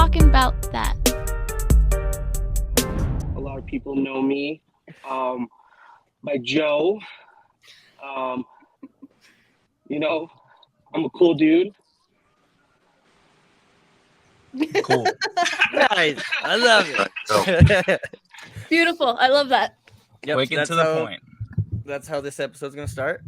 Talkin Bout that. A lot of people know me by Joe. You know, I'm a cool dude. Cool. Nice. I love it. Beautiful. I love that. Yep, Quick and that's to the how- point. That's how this episode's gonna start.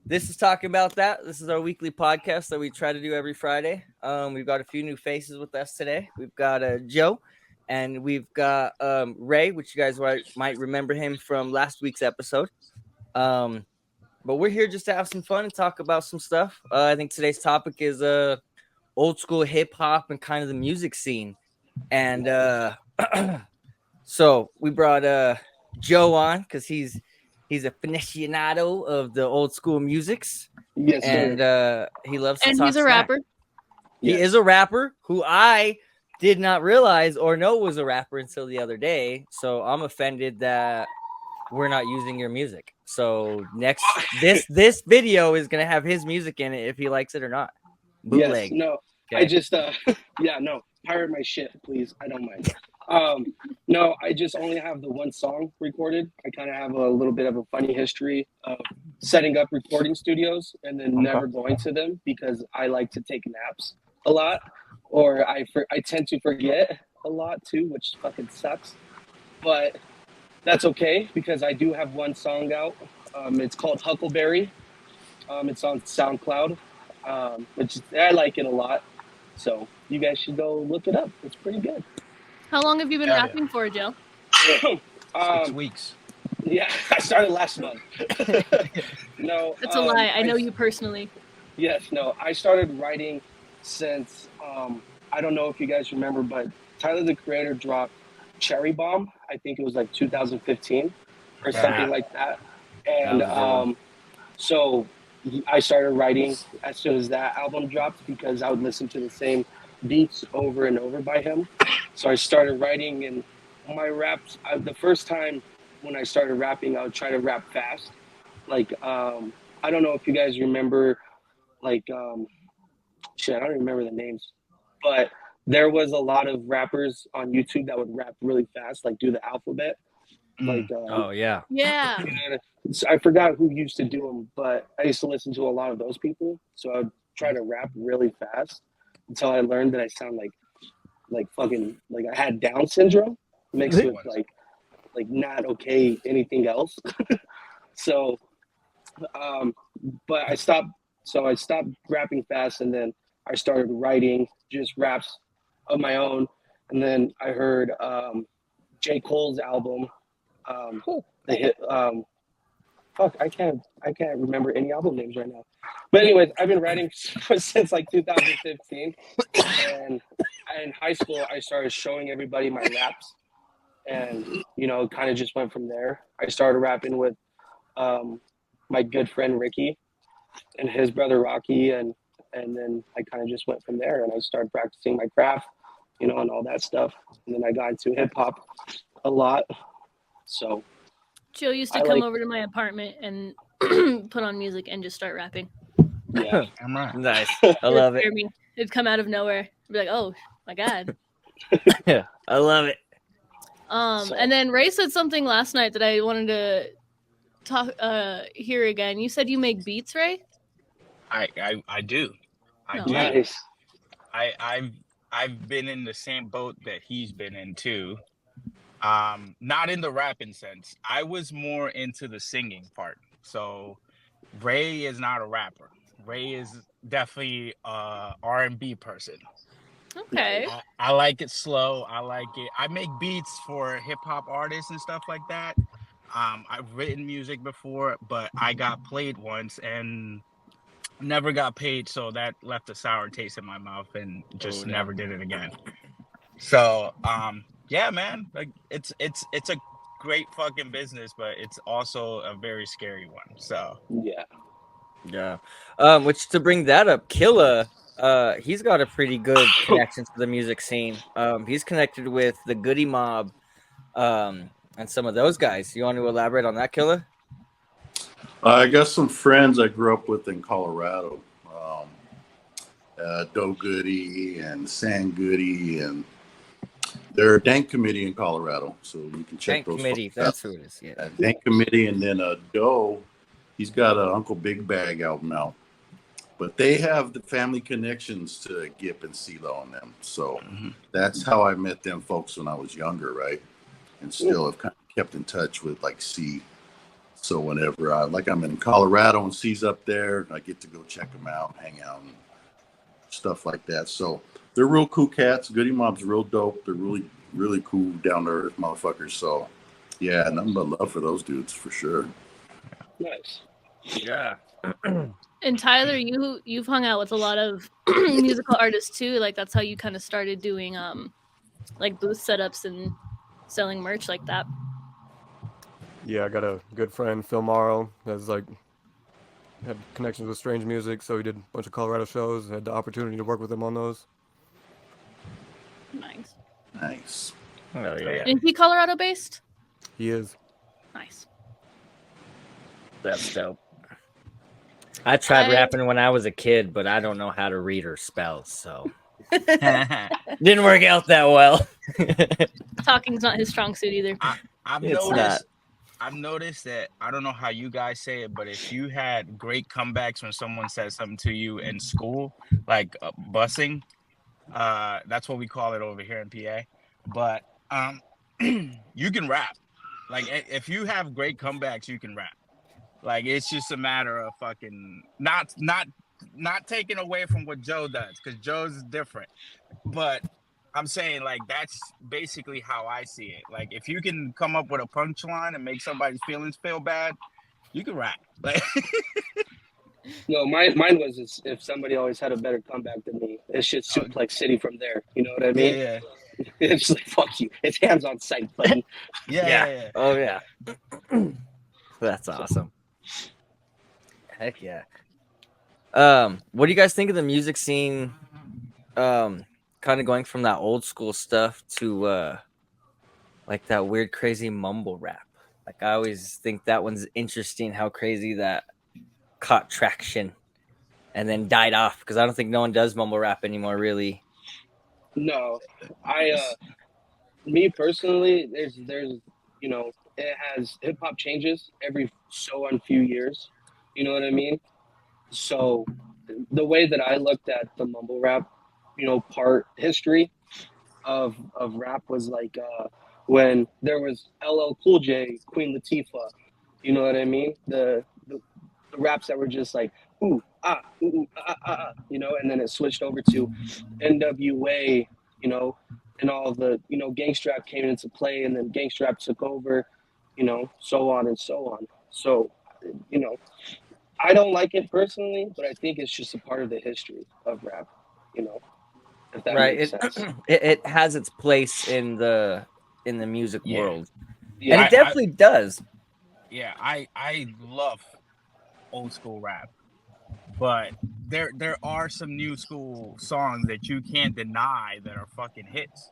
This is Talking About That. This is our weekly podcast that we try to do every Friday. We've got a few new faces with us today. We've got Joe, and we've got Ray, which you guys might remember him from last week's episode. But we're here just to have some fun and talk about some stuff. I think today's topic is old school hip hop and kind of the music scene. And so we brought Joe on because he's a aficionado of the old school musics. Yes, And sir. he loves to And talk he's a smack. rapper. He Yes. is a rapper who I did not realize or know was a rapper until the other day. So I'm offended that we're not using your music. So next, this video is gonna have his music in it if he likes it or not. Bootleg. Yes, no. Okay. I just pirate my shit, please. I don't mind. No, I just only have the one song recorded. I kind of have a little bit of a funny history of setting up recording studios and then never going to them because I like to take naps a lot, or I tend to forget a lot too, which fucking sucks. But that's okay because I do have one song out. It's called Huckleberry. It's on SoundCloud, which I like it a lot. So you guys should go look it up. It's pretty good. How long have you been Yeah. rapping for, Joe? 6 weeks. Yeah, I started last month. No, That's a lie. I know you personally. Yes, no, I started writing since I don't know if you guys remember, but Tyler the Creator dropped Cherry Bomb. I think it was like 2015 or something like that. And That was a good one. so I started writing as soon as that album dropped because I would listen to the same beats over and over by him. So I started writing, and my raps, the first time when I started rapping, I would try to rap fast. Like, I don't know if you guys remember, like, shit, I don't remember the names, but there was a lot of rappers on YouTube that would rap really fast, like do the alphabet. Like, Oh yeah. Yeah. and I forgot who used to do them, but I used to listen to a lot of those people. So I would try to rap really fast until I learned that I sound like fucking, like I had Down syndrome mixed with like not okay anything else. So, but I stopped rapping fast, and then I started writing just raps of my own. And then I heard J. Cole's album, the hit. Fuck, I can't remember any album names right now. But anyways, I've been writing since like 2015, and in high school I started showing everybody my raps, and kind of just went from there. I started rapping with my good friend Ricky and his brother Rocky, and then I kind of just went from there, and I started practicing my craft, and all that stuff. And then I got into hip hop a lot. So Joe used to I come like- over to my apartment and put on music and just start rapping. yeah, I'm right. Nice. I love it. Scare me. It'd come out of nowhere. I'd be like, oh my God. I love it. So- And then Ray said something last night that I wanted to hear again. You said you make beats, Ray? I do. I No do. way. nice. I've been in the same boat that he's been in too. Not in the rapping sense. I was more into the singing part. So Ray is not a rapper. Ray is definitely a R&B person. Okay. I like it slow. I like it. I make beats for hip hop artists and stuff like that. I've written music before, but I got played once and never got paid, so that left a sour taste in my mouth and just never did it again. So, yeah, man, like it's a great fucking business, but it's also a very scary one. So, Yeah. Yeah. Which to bring that up, Killa, he's got a pretty good connection to the music scene. He's connected with the Goody Mob, and some of those guys. You want to elaborate on that, Killa? I got some friends I grew up with in Colorado, Doe Goody and San Goody, and they're a Dank Committee in Colorado, so you can check Dank those. Committee, that's who it is. Yeah, Dank Committee, and then Doe, he's got an Uncle Big Bag album out, but they have the family connections to Gip and CeeLo on them, so that's how I met them folks when I was younger, right? And still have kind of kept in touch with like C. So whenever I'm in Colorado and C's up there, I get to go check them out, hang out, and stuff like that. So they're real cool cats. Goody Mob's real dope. They're really, really cool, down to earth motherfuckers. So yeah, nothing but love for those dudes for sure. Nice. yeah. And Tyler, you've hung out with a lot of musical artists too. Like that's how you kind of started doing like booth setups and selling merch like that. Yeah, I got a good friend, Phil Morrow, that's like had connections with Strange Music, so he did a bunch of Colorado shows. Had the opportunity to work with him on those. Nice. Nice. Oh yeah, Is he Colorado based? He is. Nice. that's dope. I tried rapping when I was a kid, but I don't know how to read or spell, so didn't work out that well. Talking's not his strong suit either. I've noticed that, I don't know how you guys say it, but if you had great comebacks when someone said something to you in school, like busing, that's what we call it over here in PA. But you can rap. Like if you have great comebacks, you can rap. Like it's just a matter of fucking not taking away from what Joe does, because Joe's different. But I'm saying, like, that's basically how I see it. Like, if you can come up with a punchline and make somebody's feelings feel bad, you can rap. Like, No, mine was if somebody always had a better comeback than me, it's just suplex city from there. You know what I mean? yeah. It's like fuck you. It's hands on sight, buddy. Yeah. Oh yeah. That's awesome. Heck yeah. What do you guys think of the music scene? Kind of going from that old school stuff to like that weird, crazy mumble rap. Like I always think that one's interesting. How crazy that caught traction and then died off, because I don't think no one does mumble rap anymore, really. No, me personally, there's you know, it has hip hop changes every so on few years. You know what I mean? So the way that I looked at the mumble rap, part history of rap was like when there was LL Cool J, Queen Latifah. You know what I mean? The raps that were just like ooh and then it switched over to NWA, and all of the gangsta rap came into play, and then gangsta rap took over, so on and so on. So, I don't like it personally, but I think it's just a part of the history of rap, if that Right. makes sense. It has its place in the music Yeah. world. Yeah. And it definitely does. Yeah, I love old school rap, but there are some new school songs that you can't deny that are fucking hits.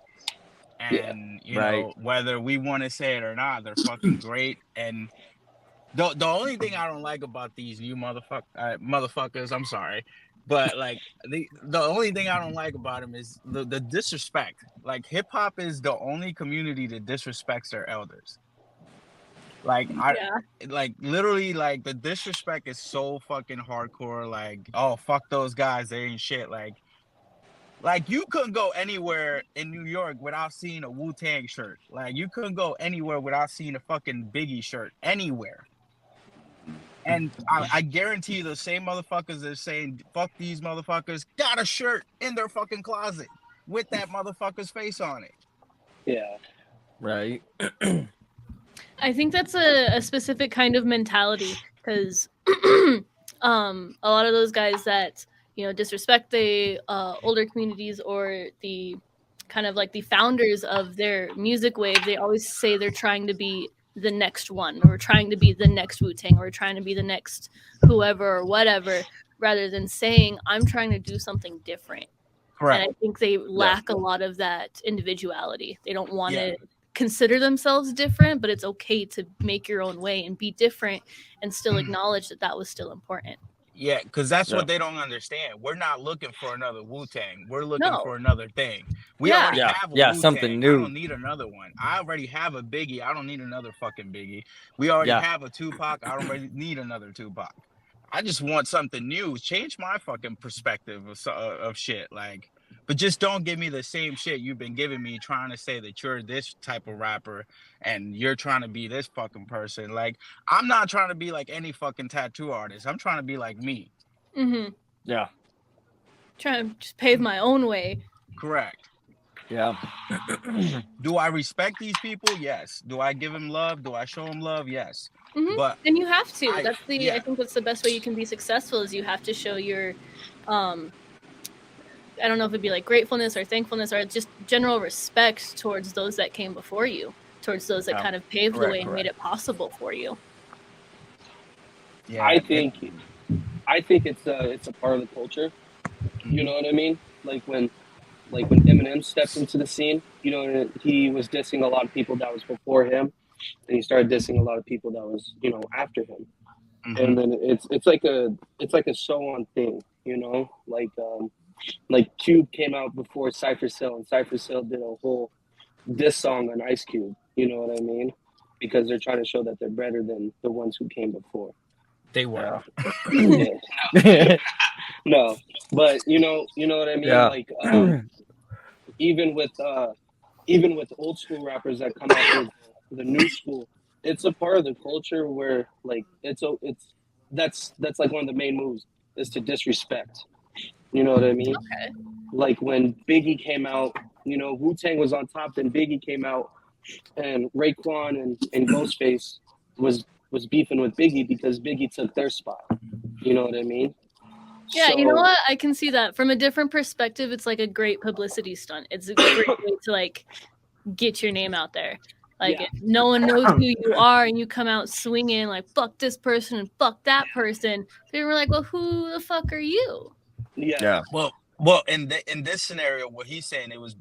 And you know, whether we want to say it or not, they're fucking great. And the only thing I don't like about these new motherfuckers, I'm sorry, but like the only thing I don't like about them is the disrespect. Like hip hop is the only community that disrespects their elders. Like like literally, like the disrespect is so fucking hardcore. Like, oh fuck those guys, they ain't shit. Like you couldn't go anywhere in New York without seeing a Wu-Tang shirt. Like you couldn't go anywhere without seeing a fucking Biggie shirt anywhere. And I guarantee you the same motherfuckers that are saying fuck these motherfuckers got a shirt in their fucking closet with that motherfucker's face on it. Yeah. Right. I think that's a specific kind of mentality, because a lot of those guys that disrespect the older communities or the kind of like the founders of their music wave, they always say they're trying to be the next one, or trying to be the next Wu-Tang, or trying to be the next whoever or whatever, rather than saying I'm trying to do something different. Correct. And I think they lack a lot of that individuality. They don't want to consider themselves different, but it's okay to make your own way and be different and still acknowledge that was still important. Yeah, because that's Yeah. what they don't understand. We're not looking for another Wu-Tang. We're looking No. for another thing. We Yeah. already Yeah, have a yeah, Wu-Tang. something I new. don't need another one. I already have a Biggie. I don't need another fucking Biggie. We already Yeah. have a Tupac. I don't really need another Tupac. I just want something new. Change my fucking perspective of shit. Like, but just don't give me the same shit you've been giving me, trying to say that you're this type of rapper and you're trying to be this fucking person. Like, I'm not trying to be like any fucking tattoo artist. I'm trying to be like me. Mm-hmm. Yeah. Trying to just pave my own way. Correct. Yeah. Do I respect these people? Yes. Do I give them love? Do I show them love? Yes. Mm-hmm. But and you have to. I think that's the best way you can be successful is you have to show your, I don't know if it'd be like gratefulness or thankfulness or just general respect towards those that came before you, towards those that kind of paved the way and made it possible for you. Yeah, I think it's a part of the culture. You know what I mean? Like when Eminem stepped into the scene, you know, he was dissing a lot of people that was before him, and he started dissing a lot of people that was, you know, after him. And then it's like a so on thing, you know, like Cube came out before Cypher Hill, and Cypher Hill did a whole diss song on Ice Cube. You know what I mean? Because they're trying to show that they're better than the ones who came before. they were. Yeah. No, but you know what I mean. Yeah. Like even with old school rappers that come out with the new school, it's a part of the culture where like that's like one of the main moves is to disrespect. You know what I mean? Okay. Like when Biggie came out, you know, Wu-Tang was on top, then Biggie came out, and Raekwon and Ghostface was beefing with Biggie because Biggie took their spot. You know what I mean? Yeah, So, you know what? I can see that from a different perspective. It's like a great publicity stunt. It's a great way to like get your name out there. Like Yeah. if no one knows who you are and you come out swinging like fuck this person and fuck that person, they were like, well, who the fuck are you? Yeah. Well, in this scenario, what he's saying, it was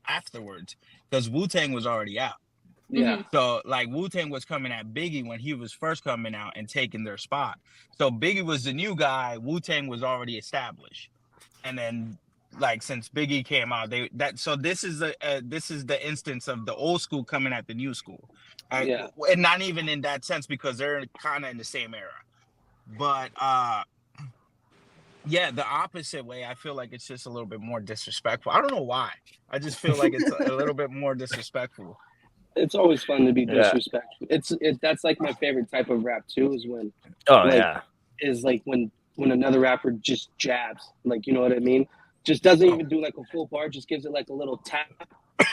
afterwards because Wu-Tang was already out. Yeah. So like Wu-Tang was coming at Biggie when he was first coming out and taking their spot. So Biggie was the new guy. Wu-Tang was already established, and then like since Biggie came out, so this is the instance of the old school coming at the new school, Yeah. and not even in that sense because they're kind of in the same era, but yeah, the opposite way. I feel like it's just a little bit more disrespectful. I don't know why. I just feel like it's a little bit more disrespectful. It's always fun to be disrespectful. That's like my favorite type of rap too. Is when when another rapper just jabs, like, you know what I mean? Just doesn't even do like a full bar, just gives it like a little tap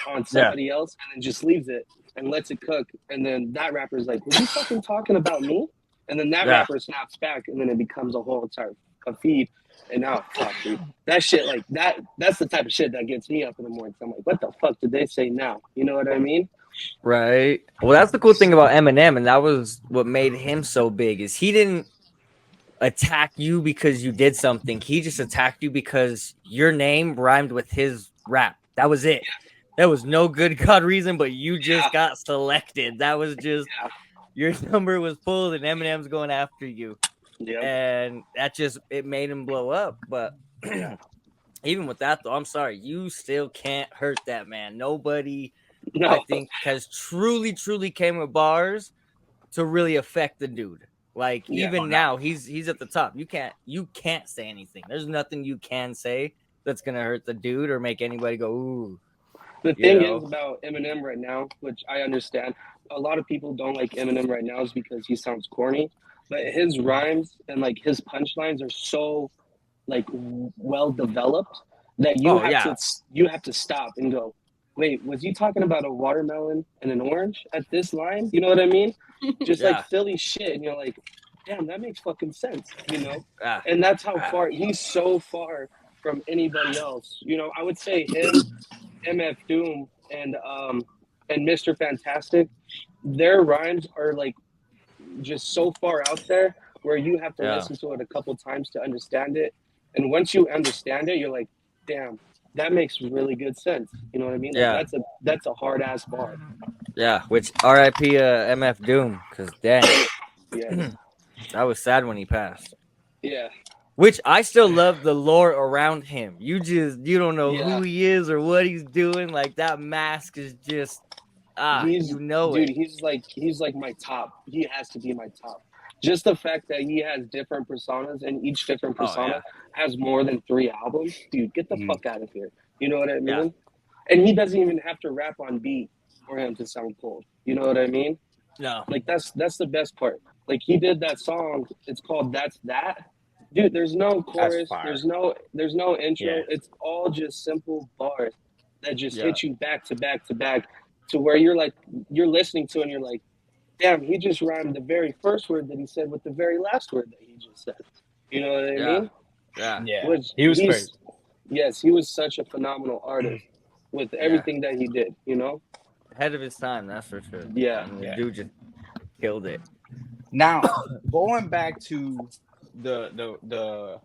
on somebody else, and then just leaves it and lets it cook. And then that rapper's like, "Was you fucking talking about me?" And then that rapper snaps back, and then it becomes a whole entire feed. And now, fuck, dude, that shit like that's the type of shit that gets me up in the morning. I'm like, what the fuck did they say now? You know what I mean? Right. Well, that's the cool thing about Eminem, and that was what made him so big. Is he didn't attack you because you did something. He just attacked you because your name rhymed with his rap. That was it. There was no good God reason, but you just got selected. That was just your number was pulled, and Eminem's going after you. And that just it made him blow up. But even with that, though, I'm sorry, you still can't hurt that man. Nobody. No. I think has truly came with bars to really affect the dude. Like even now, he's at the top. You can't say anything. There's nothing you can say that's gonna hurt the dude or make anybody go ooh. The thing is about Eminem right now, which I understand, a lot of people don't like Eminem right now is because he sounds corny. But his rhymes and like his punchlines are so like well developed that you have to stop and go, wait, was you talking about a watermelon and an orange at this line? You know what I mean? Just like silly shit. And you're like, damn, that makes fucking sense, you know? And that's how far he's so far from anybody else. You know, I would say him, MF Doom, and Mr. Fantastic, their rhymes are like just so far out there where you have to listen to it a couple times to understand it. And once you understand it, you're like, damn, that makes really good sense. You know what I mean? Like, that's a hard ass bar. Yeah, which R.I.P. MF Doom, because dang, Yeah, that was sad when he passed. yeah. Which I still love the lore around him. You don't know Yeah. who he is or what he's doing. Like that mask is just He's it. he's like my top. He has to be my top. Just the fact that he has different personas and each different persona has more than 3 albums. Dude, get the fuck out of here. You know what I mean? Yeah. And he doesn't even have to rap on beat for him to sound cool. You know what I mean? No. Like that's the best part. Like he did that song. It's called That's That. Dude, there's no chorus. There's no intro. Yeah. It's all just simple bars that just hit you back to back to back to where you're listening to it and you're like, damn, he just rhymed the very first word that he said with the very last word that he just said. You know what I mean? Yeah. He was crazy. Yes, he was such a phenomenal artist with everything that he did, you know? Ahead of his time, that's for sure. Yeah. I mean, the dude just killed it. Now, going back to the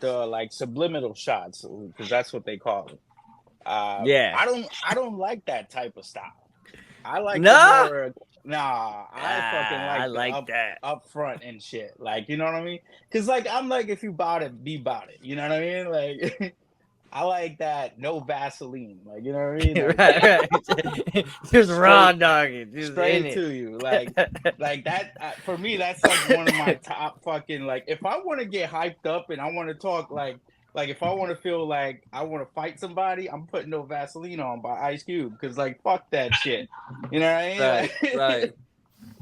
like subliminal shots, because that's what they call it. I don't like that type of style. I like I fucking like that up front and shit. Like, you know what I mean? Because like I'm like, if you bout it, be bout it. You know what I mean? Like I like that no Vaseline. Like, you know what I mean? Like, right. Just raw dogging. Just straight to you. Like that for me, that's like one of my top fucking, like, if I want to get hyped up and I want to talk like if I want to feel like I want to fight somebody, I'm putting No Vaseline on by Ice Cube, because like fuck that shit. You know what I mean? Right.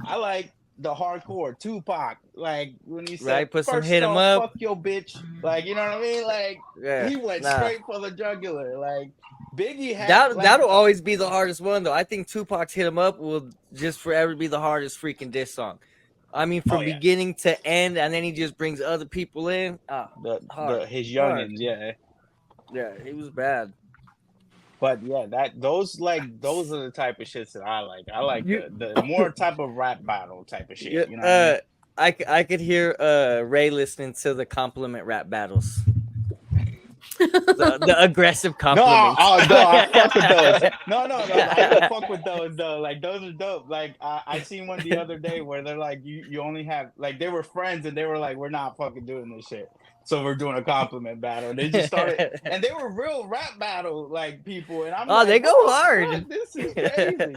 I like the hardcore Tupac, like when he said, put some first hit him off, up, fuck your bitch. Like, you know what I mean? Like he went straight for the jugular. Like Biggie had that'll always be the hardest one though. I think Tupac's Hit 'Em Up will just forever be the hardest freaking diss song. I mean, from beginning to end, and then he just brings other people in. His youngins, yeah, he was bad. But yeah, those are the type of shits that I like. I like the more type of rap battle type of shit. You know what I mean? I could hear Ray listening to the compliment rap battles. the aggressive compliments. No, I fuck with those. No, I fuck with those though. Like those are dope. Like I seen one the other day where they're like, you only have, like, they were friends and they were like, we're not fucking doing this shit, so we're doing a compliment battle. And they just started, and they were real rap battle like people. And I'm like, they go hard. Fuck? This is crazy.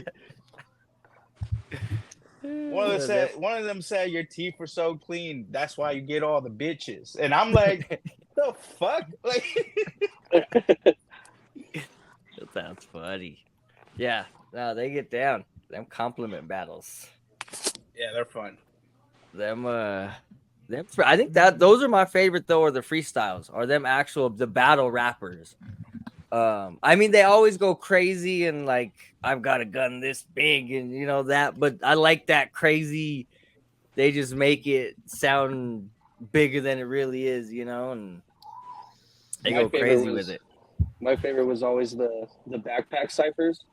One of them said, your teeth are so clean, that's why you get all the bitches. And I'm like, the fuck? Like, that's funny. Yeah, no, they get down. Them compliment battles. Yeah, they're fun. I think that those are my favorite though, are the freestyles, or them the battle rappers. I mean, they always go crazy and like, I've got a gun this big and you know that, but I like that crazy. They just make it sound bigger than it really is, you know, and they go crazy with it. My favorite was always the backpack ciphers.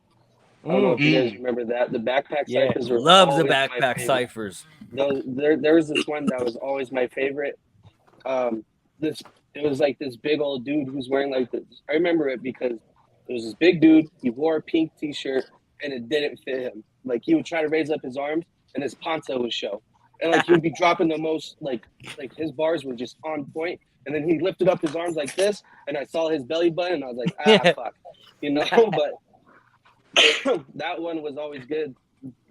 I don't know if you guys remember that. The backpack ciphers were love the backpack ciphers. There was this one that was always my favorite. It was like this big old dude who's wearing like this. I remember it because there was this big dude. He wore a pink T-shirt and it didn't fit him. Like he would try to raise up his arms and his poncho would show. And like he would be dropping the most, like his bars were just on point. And then he lifted up his arms like this, and I saw his belly button, and I was like, fuck, you know. But that one was always good.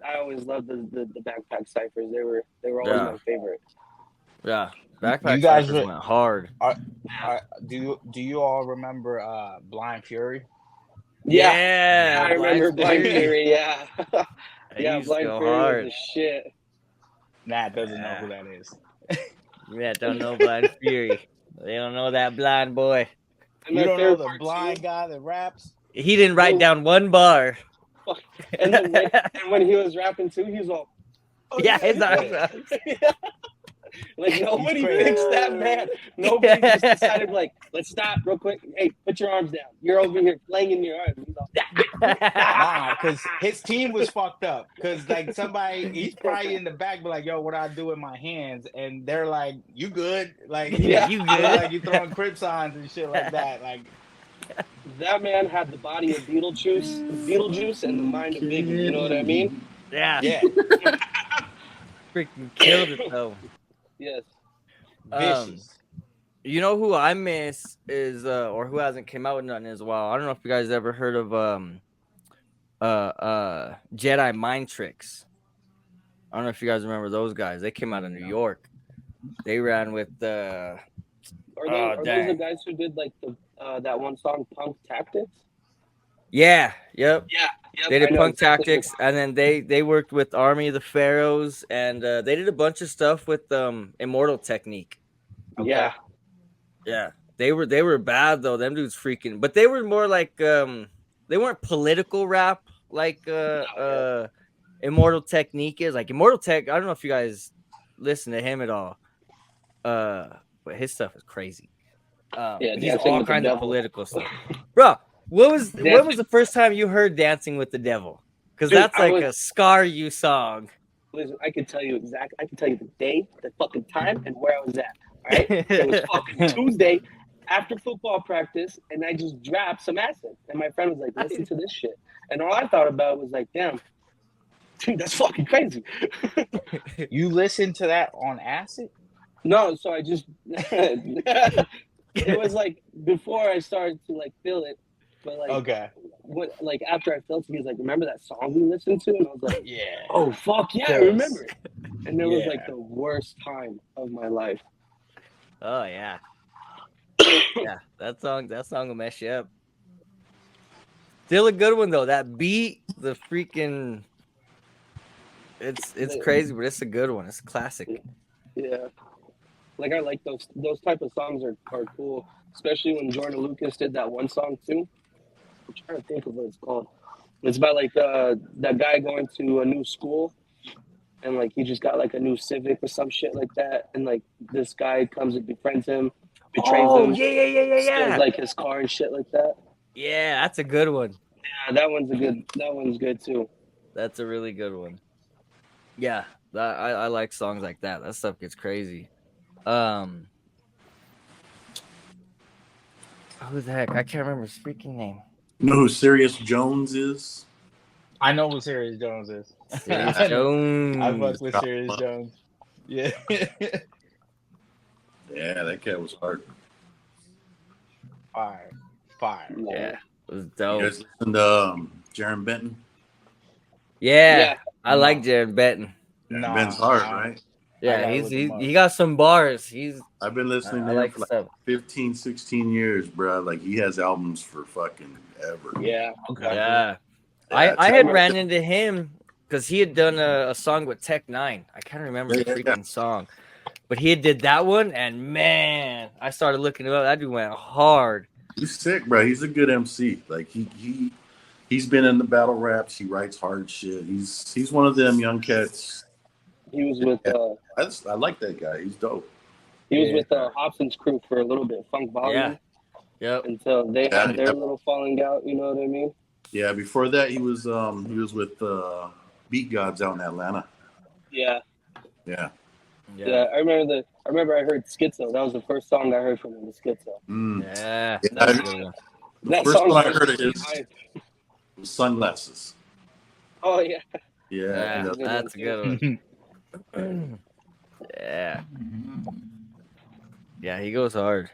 I always loved the backpack ciphers. They were always my favorite. Yeah. Backpack ciphers went hard. Do you all remember Blind Fury? Yeah, I remember Blind Fury. Yeah, yeah, Blind Fury was the shit. Nat doesn't know who that is. Yeah, don't know Blind Fury. They don't know that blind boy. You don't know the blind guy that raps? He didn't write down one bar. And when he was rapping too, he was all, his arms. Like nobody fixed that man. Nobody just decided like, let's stop real quick. Hey, put your arms down. You're over here flinging your arms. Nah, because his team was fucked up. Because like he's probably in the back, be like, yo, what I do with my hands? And they're like, you good? Like, you good? Like you throwing crip signs and shit like that. Like that man had the body of Beetlejuice, and the mind of Biggie. You know what I mean? Yeah. Freaking killed it though. Yes. Vicious. You know who I miss is or who hasn't came out with nothing as well. I don't know if you guys ever heard of Jedi Mind Tricks. I don't know if you guys remember those guys. They came out of New York. They ran with Are those dang. the guys who did like the that one song Punk Tactics? Yep. Yep, They did I know Punk exactly Tactics, and then they worked with Army of the Pharaohs, and they did a bunch of stuff with Immortal Technique. Yeah, Yeah, they were bad though. Them dudes freaking, but they were more like they weren't political rap like Immortal Technique is. Like Immortal Tech, I don't know if you guys listen to him at all. But his stuff is crazy. yeah. He's Dancing all with the kinds of Devil. political stuff. Bro, when was the first time you heard Dancing with the Devil? Because Dude, that's like a scar you song. Listen, I can tell you exactly. I can tell you the day, the fucking time, and where I was at. All right, it was fucking Tuesday after football practice, and I just dropped some acid. And my friend was like, "Listen to this shit," and all I thought about was like, "Damn, dude, that's fucking crazy." You listen to that on acid? No, so I just it was like before I started to like feel it, but like Okay. what like after I felt it, he was like, "Remember that song we listened to?" And I was like, Yeah. "Oh fuck yeah, I remember it." And it was like Yeah. the worst time of my life. Oh yeah. Yeah, that song will mess you up. Still a good one though. That beat, the freaking it's crazy, but it's a good one. It's a classic. Yeah. Like I like those type of songs are cool, especially when Jordan Lucas did that one song too. I'm trying to think of what it's called. It's about like that guy going to a new school, and like he just got like a new Civic or some shit like that, and like this guy comes and befriends him, betrays him, steals like his car and shit like that. Yeah, that's a good one. Yeah, that one's good too. That's a really good one. Yeah, I like songs like that. That stuff gets crazy. Who the heck? I can't remember his freaking name. You know who Sirius Jones is? I know who Sirius Jones is. Sirius Jones. I fuck with Sirius Jones. Yeah. Yeah, that cat was hard. Fire. Yeah, it was You dope. guys listen to Jaron Benton? Yeah, I like Jared Benton. Jaron Benton's hard, right? Yeah, he got some bars. I've been listening to him for like 15, 16 years, bro. Like he has albums for fucking ever. Yeah. Okay. Yeah. I had ran into him because he had done a song with Tech Nine. I can't remember the freaking song, but he did that one, and man, I started looking it up. That dude went hard. He's sick, bro. He's a good MC. Like he's been in the battle raps. He writes hard shit. He's one of them young cats. He was with I like that guy. He's dope. he was with Hobson's crew for a little bit, Funk Volume. Yeah. Yep. Until they had their little falling out, you know what I mean? Yeah, before that he was with Beat Gods out in Atlanta. Yeah. Yeah. Yeah, I remember I heard Schizo. That was the first song I heard from him, the Schizo. Yeah. That first song one I heard of his hype. was Sunglasses. Oh yeah. Yeah. That's a good one. Yeah. Yeah, he goes hard.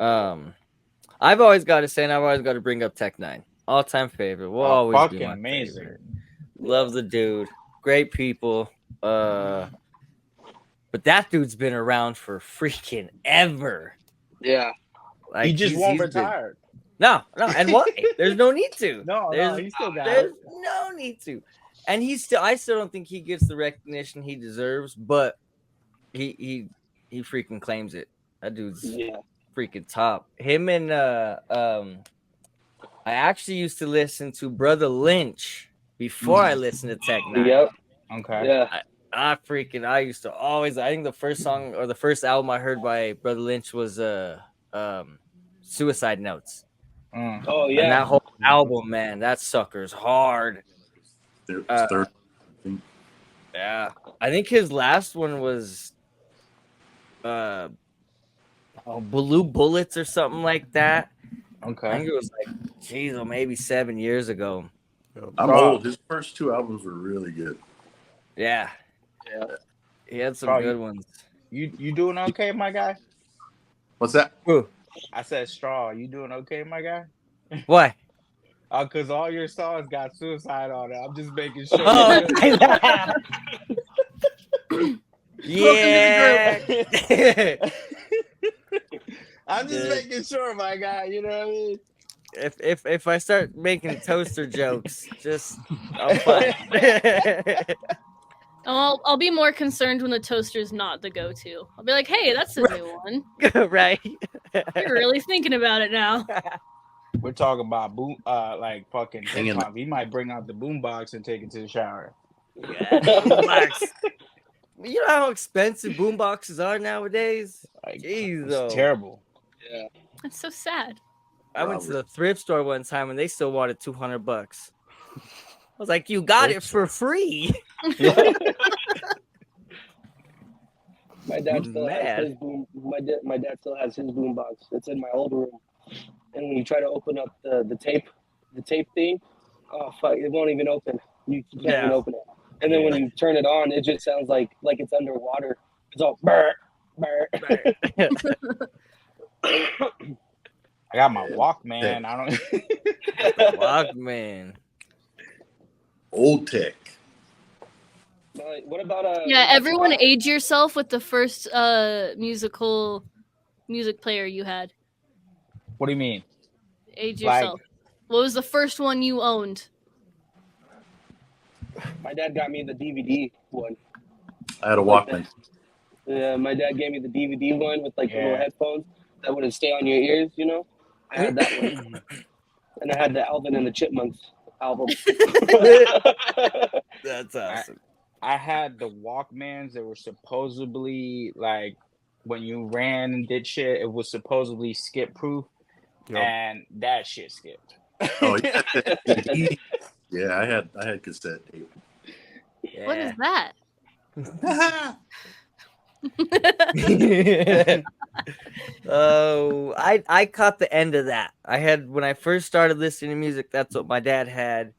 I've always got to say, and I've always got to bring up Tech Nine. All-time favorite. Will always be my amazing. favorite. Love the dude. Great people. But that dude's been around for freaking ever. Yeah. Like, he just won't retire. No, and why? There's no need to. No, he's still got There's no need to. And I still don't think he gets the recognition he deserves, but he freaking claims it. That dude's freaking top. Him and I actually used to listen to Brother Lynch before I listened to Tech Nine. Yep. Okay. Yeah. I used to always, I think the first song or the first album I heard by Brother Lynch was Suicide Notes. Oh yeah. And that whole album, man, that sucker's hard. Third, I think. Yeah. I think his last one was Blue Bullets or something like that. Okay. I think it was like, geez, maybe 7 years ago. I'm old. His first two albums were really good. Yeah. He had some good ones. You doing okay, my guy? What's that? Ooh, I said Straw. You doing okay, my guy? why? Because all your songs got suicide on it. I'm just making sure. Oh, Welcome to yeah. I'm just Dude. making sure, my guy. You know what I mean? If I start making toaster jokes, just I'm fine. I'll be more concerned when the toaster's not the go-to. I'll be like, hey, that's a new one. Right? You're really thinking about it now. We're talking about boom, like fucking Hang in hip hop. He might bring out the boombox and take it to the shower. Yeah, boombox. You know how expensive boomboxes are nowadays? Like, Jeez, it's though. terrible. Yeah. That's so sad. I went to the thrift store one time and they still wanted $200. I was like, you got it for free. My dad still has Mad. his boom. My dad still has his boom box. It's in my old room. And when you try to open up the tape thing, oh fuck, it won't even open. You can't even open it. And then when you turn it on, it just sounds like it's underwater. It's all burr, burr. I got my Walkman. I don't. Walkman. Old tech. What about Yeah, everyone age yourself with the first music player you had. What do you mean? Age Like- yourself. What was the first one you owned? My dad got me the DVD one. I had a Walkman. Yeah, my dad gave me the DVD one with like the little Yeah. headphones that wouldn't stay on your ears, you know? I had that one. And I had the Alvin and the Chipmunks album. That's awesome. I had the Walkmans that were supposedly like when you ran and did shit, it was supposedly skip proof, and that shit skipped. Oh yeah. Yeah, I had cassette tape. Yeah. What is that? Oh, I caught the end of that. I had when I first started listening to music, that's what my dad had.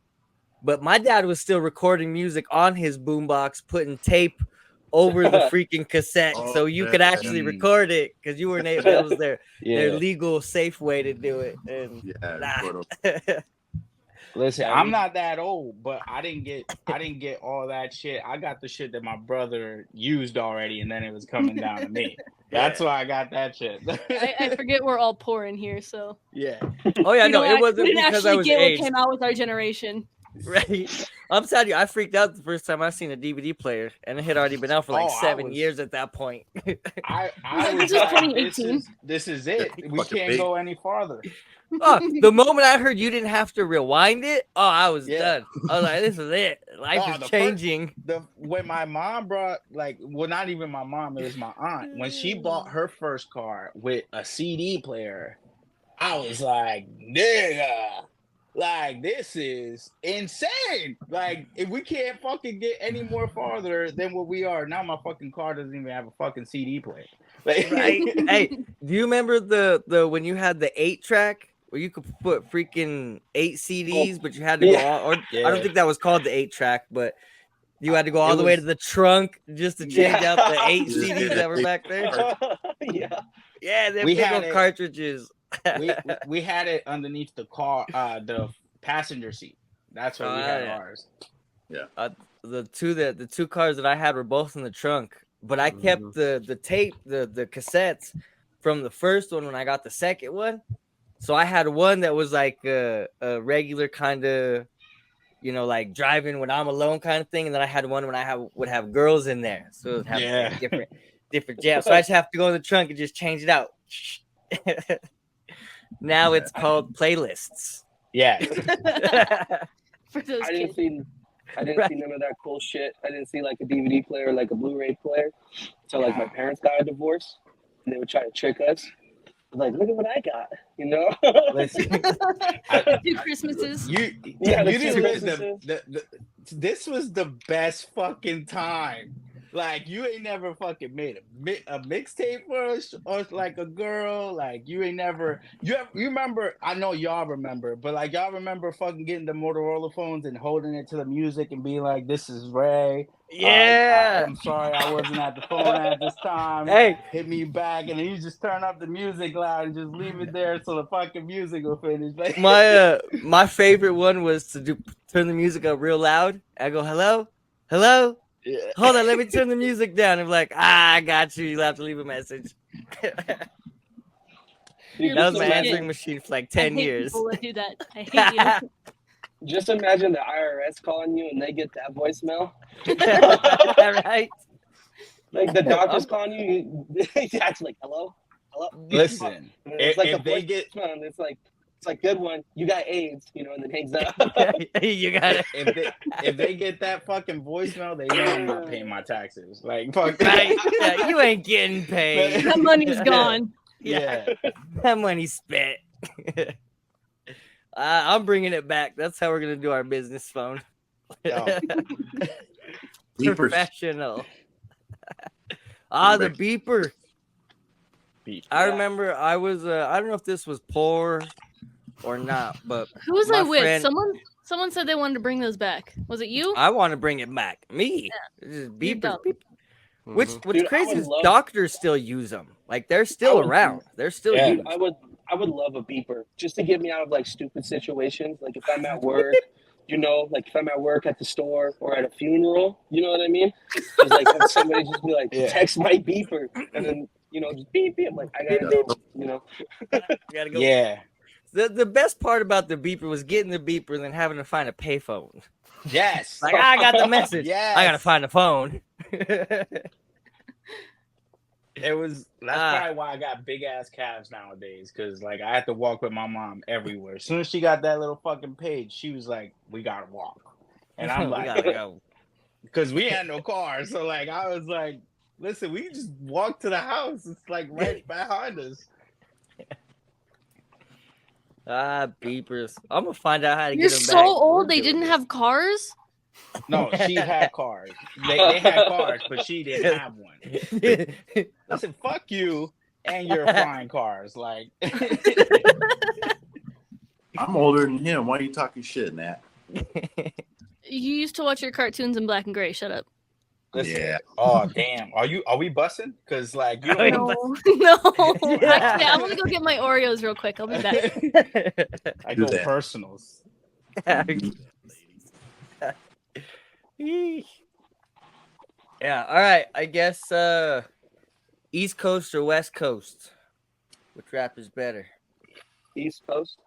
But my dad was still recording music on his boombox, putting tape over the freaking cassette, so you could actually record it because you weren't able. That was their legal, safe way to do it. And Listen, I'm not that old, but I didn't get all that shit. I got the shit that my brother used already, and then it was coming down to me. That's why I got that shit. I forget we're all poor in here, so yeah. Oh yeah, no, it wasn't we didn't because I actually was get aged. what came out with our generation. Right. I'm telling you, I freaked out the first time I seen a DVD player, and it had already been out for like 7 years at that point. I This was is like, 2018. this is it. We can't go any farther. The moment I heard you didn't have to rewind it, I was done. I was like, this is it. Life is changing. When my mom brought, not even my mom, it was my aunt. When she bought her first car with a CD player, I was like, nigga. Like, this is insane. Like, if we can't fucking get any more farther than what we are now, my fucking car doesn't even have a fucking CD player. Like, Right? Hey, do you remember the when you had the 8-track where you could put freaking 8 CDs, but you had to go all, or I don't think that was called the 8-track, but you had to go all the way to the trunk just to change out the 8 CDs that were back there. Yeah, they're big old cartridges. we had it underneath the car, the passenger seat. That's where we had ours. Yeah. The two cars that I had were both in the trunk, but I kept the tape, the cassettes from the first one when I got the second one. So I had one that was like a regular kind of, like driving when I'm alone kind of thing, and then I had one when I would have girls in there, so it would have different jams. So I just have to go in the trunk and just change it out. Now it's called playlists. Yeah. For those I didn't see none of that cool shit. I didn't see like a DVD player or like a Blu-ray player until like my parents got a divorce, and they would try to trick us. Like, look at what I got, you know? Listen, 2 Christmases. You didn't listen. This was the best fucking time. Like you ain't never fucking made a mixtape for us or like a girl. Like you ain't never you remember? I know y'all remember, but like y'all remember fucking getting the Motorola phones and holding it to the music and being like, "This is Ray. Yeah. I'm sorry I wasn't at the phone at this time. Hey, Hit me back," and then you just turn up the music loud and just leave it there so the fucking music will finish. Like, my favorite one was to turn the music up real loud. I go, hello, hello. yeah. Hold on, let me turn the music down. I'm like, I got you. You'll have to leave a message. That Dude, was just my imagine, answering machine for like I 10 hate years. people that do that. I hate you. just imagine the IRS calling you and they get that voicemail. Right? Like the doctor's calling you, that's like, hello, hello. Listen, And it's like if the they get voicemail, and it's like good one. You got AIDS, and then hangs up. You got it. if they get that fucking voicemail, they know I'm not paying my taxes. Like fuck, Right? Yeah, you ain't getting paid. That money's gone. Yeah. That money's spent. I'm bringing it back. That's how we're gonna do our business phone. Oh. Beepers. Professional. The beeper. I remember I was I don't know if this was poor or not, but Who was my I with? friend- Someone said they wanted to bring those back. Was it you? I want to bring it back. Me. This is You're beepers. dumb. What's Dude, I crazy would is love- doctors still use them. Like they're still would- around. They're still Yeah. used. I would love a beeper just to get me out of like stupid situations. Like if I'm at work, like if I'm at work at the store or at a funeral, you know what I mean? Just like have somebody just be like, Yeah. text my beeper, and then just beep beep. I'm like, I gotta go. You gotta go. Yeah. The best part about the beeper was getting the beeper and then having to find a payphone. Yes. Like I got the message. Yes. I gotta find the phone. That's probably why I got big ass calves nowadays, because like I have to walk with my mom everywhere. As soon as she got that little fucking page, she was like, "We gotta walk," and I'm We like, gotta go. because we had no car, so like I was like, "Listen, we can just walk to the house. It's like right behind us." Beepers. I'm gonna find out how to You're get them so back. old. We're They doing didn't it. have cars. No, she had cars. They had cars, but she didn't have one. Listen, fuck you and your flying cars. Like, I'm older than him. Why are you talking shit, Nat? You used to watch your cartoons in black and gray. Shut up. listen. Yeah. Oh damn. Are we bussing? Because like you Wait, don't. No, no. Yeah. Actually, I'm gonna go get my Oreos real quick. I'll be back. I Do go that. personals. Yeah, all right. I guess East Coast or West Coast? Which rap is better? East Coast,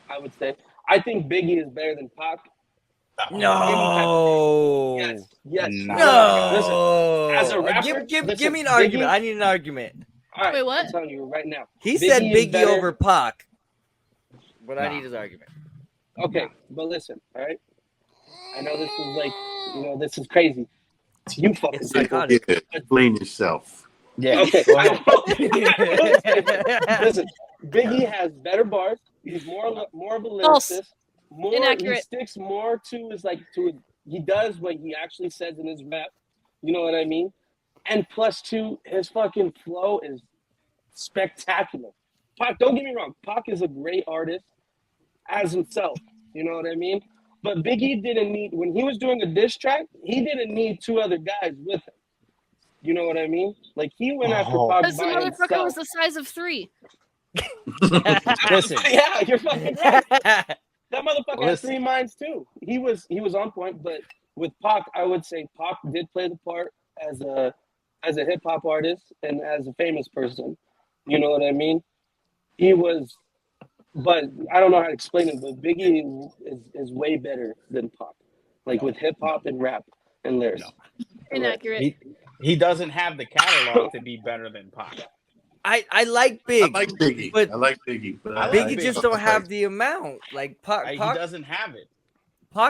I would say. I think Biggie is better than Pac. No. Yes. No. Listen, as a rapper, give me an Biggie- argument. I need an argument. All right, Wait, what? I'm telling you right now. He said Biggie is Biggie better- over Pac, but I Nah. need his argument. Okay, but listen, all right. I know this is like, this is crazy. It's you fucking It's people. psychotic. Yeah, explain yourself. Yeah. Okay. Go ahead. Listen, Biggie has better bars. He's more of a False. lyricist. He Inaccurate. sticks more to he does what he actually says in his rap. You know what I mean? And plus two, his fucking flow is spectacular. Pac, don't get me wrong, Pac is a great artist as himself. You know what I mean? But Biggie didn't need, when he was doing a diss track, he didn't need two other guys with him. You know what I mean? Like he went after Oh. Pac Because the by motherfucker himself. was the size of 3. Listen. Yeah, you're fucking right. That motherfucker had Listen. 3 minds too. He was on point, but with Pac, I would say Pac did play the part as a hip hop artist and as a famous person. You know what I mean? He was, but I don't know how to explain it. But Biggie is way better than Pac, like with hip hop and rap and lyrics. No. Inaccurate. He doesn't have the catalog to be better than Pac. I like Big. I like Biggie. But I like Biggie. But I like Biggie Biggie. just don't have the amount. Like He Pac doesn't have it.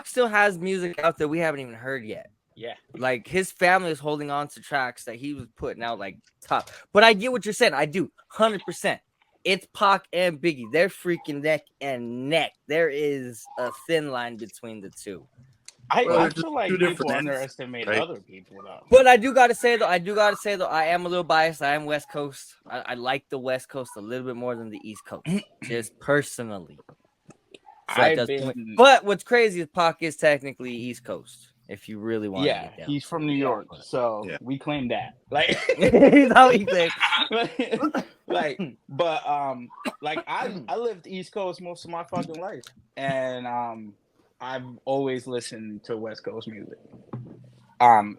still has music out that we haven't even heard yet. Yeah. Like his family is holding on to tracks that he was putting out like top. But I get what you're saying. I do 100%. It's Pac and Biggie. They're freaking neck and neck. There is a thin line between the two. I just feel like two different people ends, underestimate right? other people though. But I gotta say though, I am a little biased. I am West Coast. I like the West Coast a little bit more than the East Coast, just personally. So that I've does been, point. But what's crazy is Pac is technically East Coast. If you really want to yeah, get down, he's from New York, so Yeah. we claim that. Like, he's how he claims. like I lived East Coast most of my fucking life, and I've always listened to West Coast music.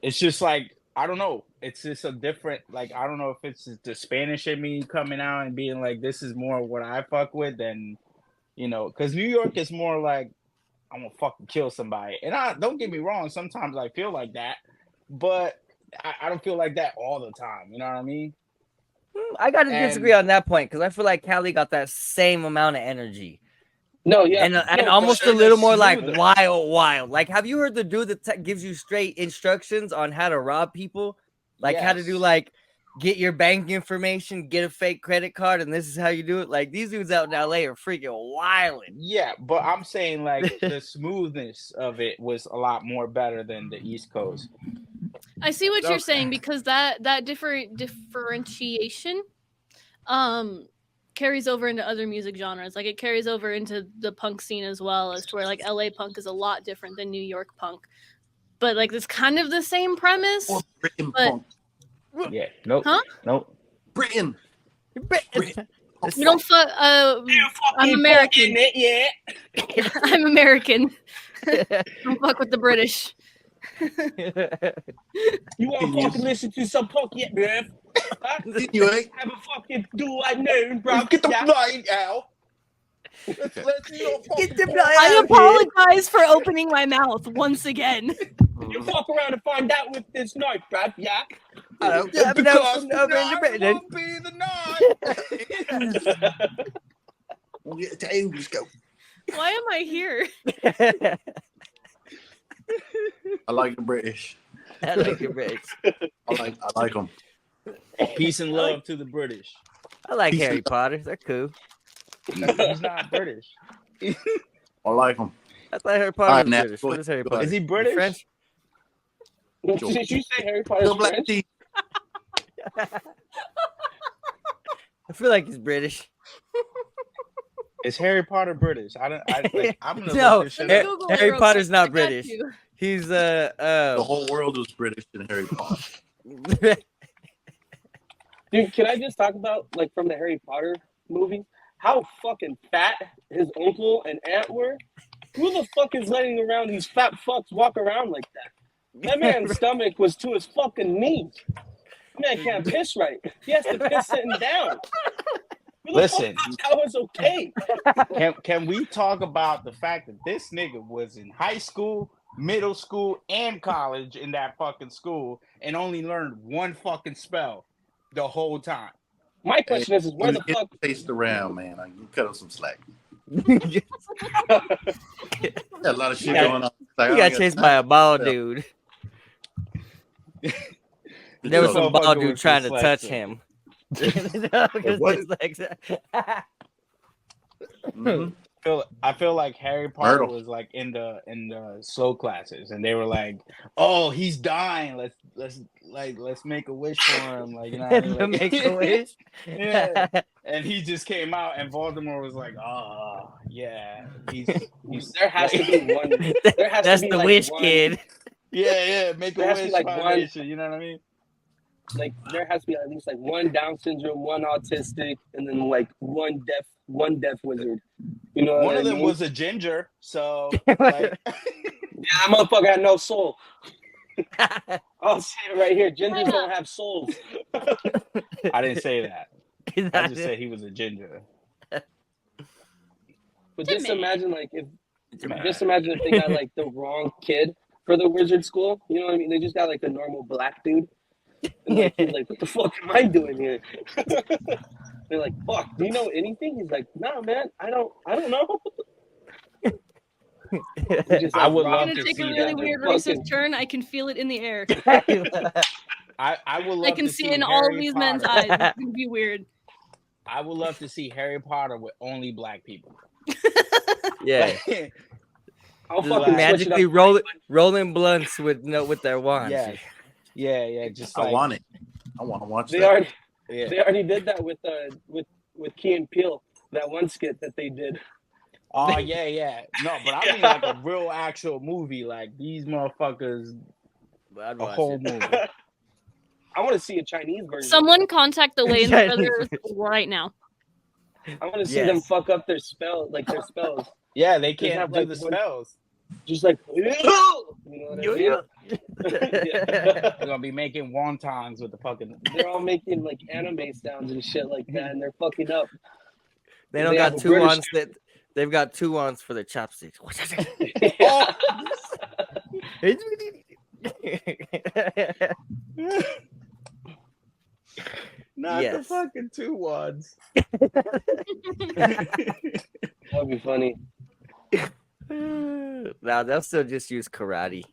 It's just like, I don't know, it's just a different, like, I don't know if it's the Spanish in me coming out and being like, this is more what I fuck with than, you know, because New York is more like, I'm gonna fucking kill somebody. And I don't get me wrong, sometimes I feel like that, but I don't feel like that all the time. You know what I mean? I gotta disagree on that point because I feel like Cali got that same amount of energy. No, yeah, and no, almost sure, a little that's more like smoother. wild. Like, have you heard the dude that gives you straight instructions on how to rob people? Like how to do Yes. like get your bank information, get a fake credit card, and this is how you do it. Like these dudes out in LA are freaking wilding. Yeah, but I'm saying like the smoothness of it was a lot more better than the East Coast. I see what you're Okay. saying because that differentiation carries over into other music genres. Like it carries over into the punk scene as well, as to where like LA punk is a lot different than New York punk. But like it's kind of the same premise. Or Britain But- punk. Yeah. Nope. Huh? Nope. Britain. We don't fuck. I'm American. Yeah. I'm American. Don't fuck with the British. You want to fucking listen to some punk yet, bruv? Anyway, Have a fucking do like noon, bro. Get the Yeah. blind out. Let's Get the I apologize for opening my mouth once again. You fuck around and find out with this knife, bruv. Yeah. Because no, tonight no, won't be the night. we'll get to English go. Why am I here? I like the British. I like it, British. I like them. Peace and love to the British. I like Harry Potter. They're cool. He's not British. I like them. I thought Harry Potter Alright, was Nat, British. go What ahead. is Harry Go Potter? Is he British? French? Did you say Harry Potter's Still black French? teeth. I feel like he's British. Is Harry Potter British? I'm gonna No, look this shit Harry- up. Google it Harry real Potter's quick. not I got British. you. He's The whole world was British in Harry Potter. Dude, can I just talk about, like, from the Harry Potter movie, how fucking fat his uncle and aunt were? Who the fuck is letting around these fat fucks walk around like that? That man's stomach was to his fucking knees. That man can't piss right. He has to piss sitting down. Who the Listen. fuck thought that was okay? Can we talk about the fact that this nigga was in high school, middle school, and college in that fucking school and only learned one fucking spell the whole time? My question is where the fuck? Chased around, man. I can cut him some slack. Got a lot of shit going on. Like, He got chased by a bald dude. There was some bald dude trying to touch him. What? Mhm. I feel like Harry Potter Myrtle. was like in the slow classes, and they were like, "Oh, he's dying. Let's make a wish for him." Like, you know what I mean? Like, Make a wish. Yeah. And he just came out, and Voldemort was like, "Oh, yeah, he's There has to be one. There has That's to be the like wish one, kid. yeah, make a There has to wish be, like, one- foundation." You know what I mean? Like there has to be at least like one Down syndrome, one autistic, and then like one deaf wizard. You know what One I of them mean? was a ginger, so like, Yeah, that motherfucker had no soul. I'll say it right here. Gingers don't have souls. I didn't say that. I just said he was a ginger. But just imagine like just imagine if they got like the wrong kid for the wizard school. You know what I mean? They just got like a normal black dude. And like, he's like, what the fuck am I doing here? They're like, fuck, do you know anything? He's like, no, man, I don't know. He just, I like, would I'm love gonna to take see a really that. weird Fucking- racist turn. I can feel it in the air. I would love I can to see it in all of Harry these men's Potter. eyes. It's gonna be weird. I would love to see Harry Potter with only black people. Yeah. I'll Just fucking switch it magically up. rolling blunts with their wands. Yeah. Just like I want it. I want to watch They that. already yeah. they already did that with Key and Peele, that one skit that they did. Oh yeah. No, but I mean like a real actual movie. Like these motherfuckers, I'd a watch whole it. movie. I want to see a Chinese version. Someone contact the Wayans Chinese brothers version. right now. I want to see them Yes. fuck up their spells. Yeah, they Just can't have, do like, the one- spells. Just like, you know what I mean? They're gonna be making wontons with the fucking. They're all making like anime sounds and shit like that, and they're fucking up. They don't They got have a two British- wands. They've got two wands for their chopsticks. Yeah. Not the Yes. fucking two ones. That'd be funny. Now they'll still just use karate.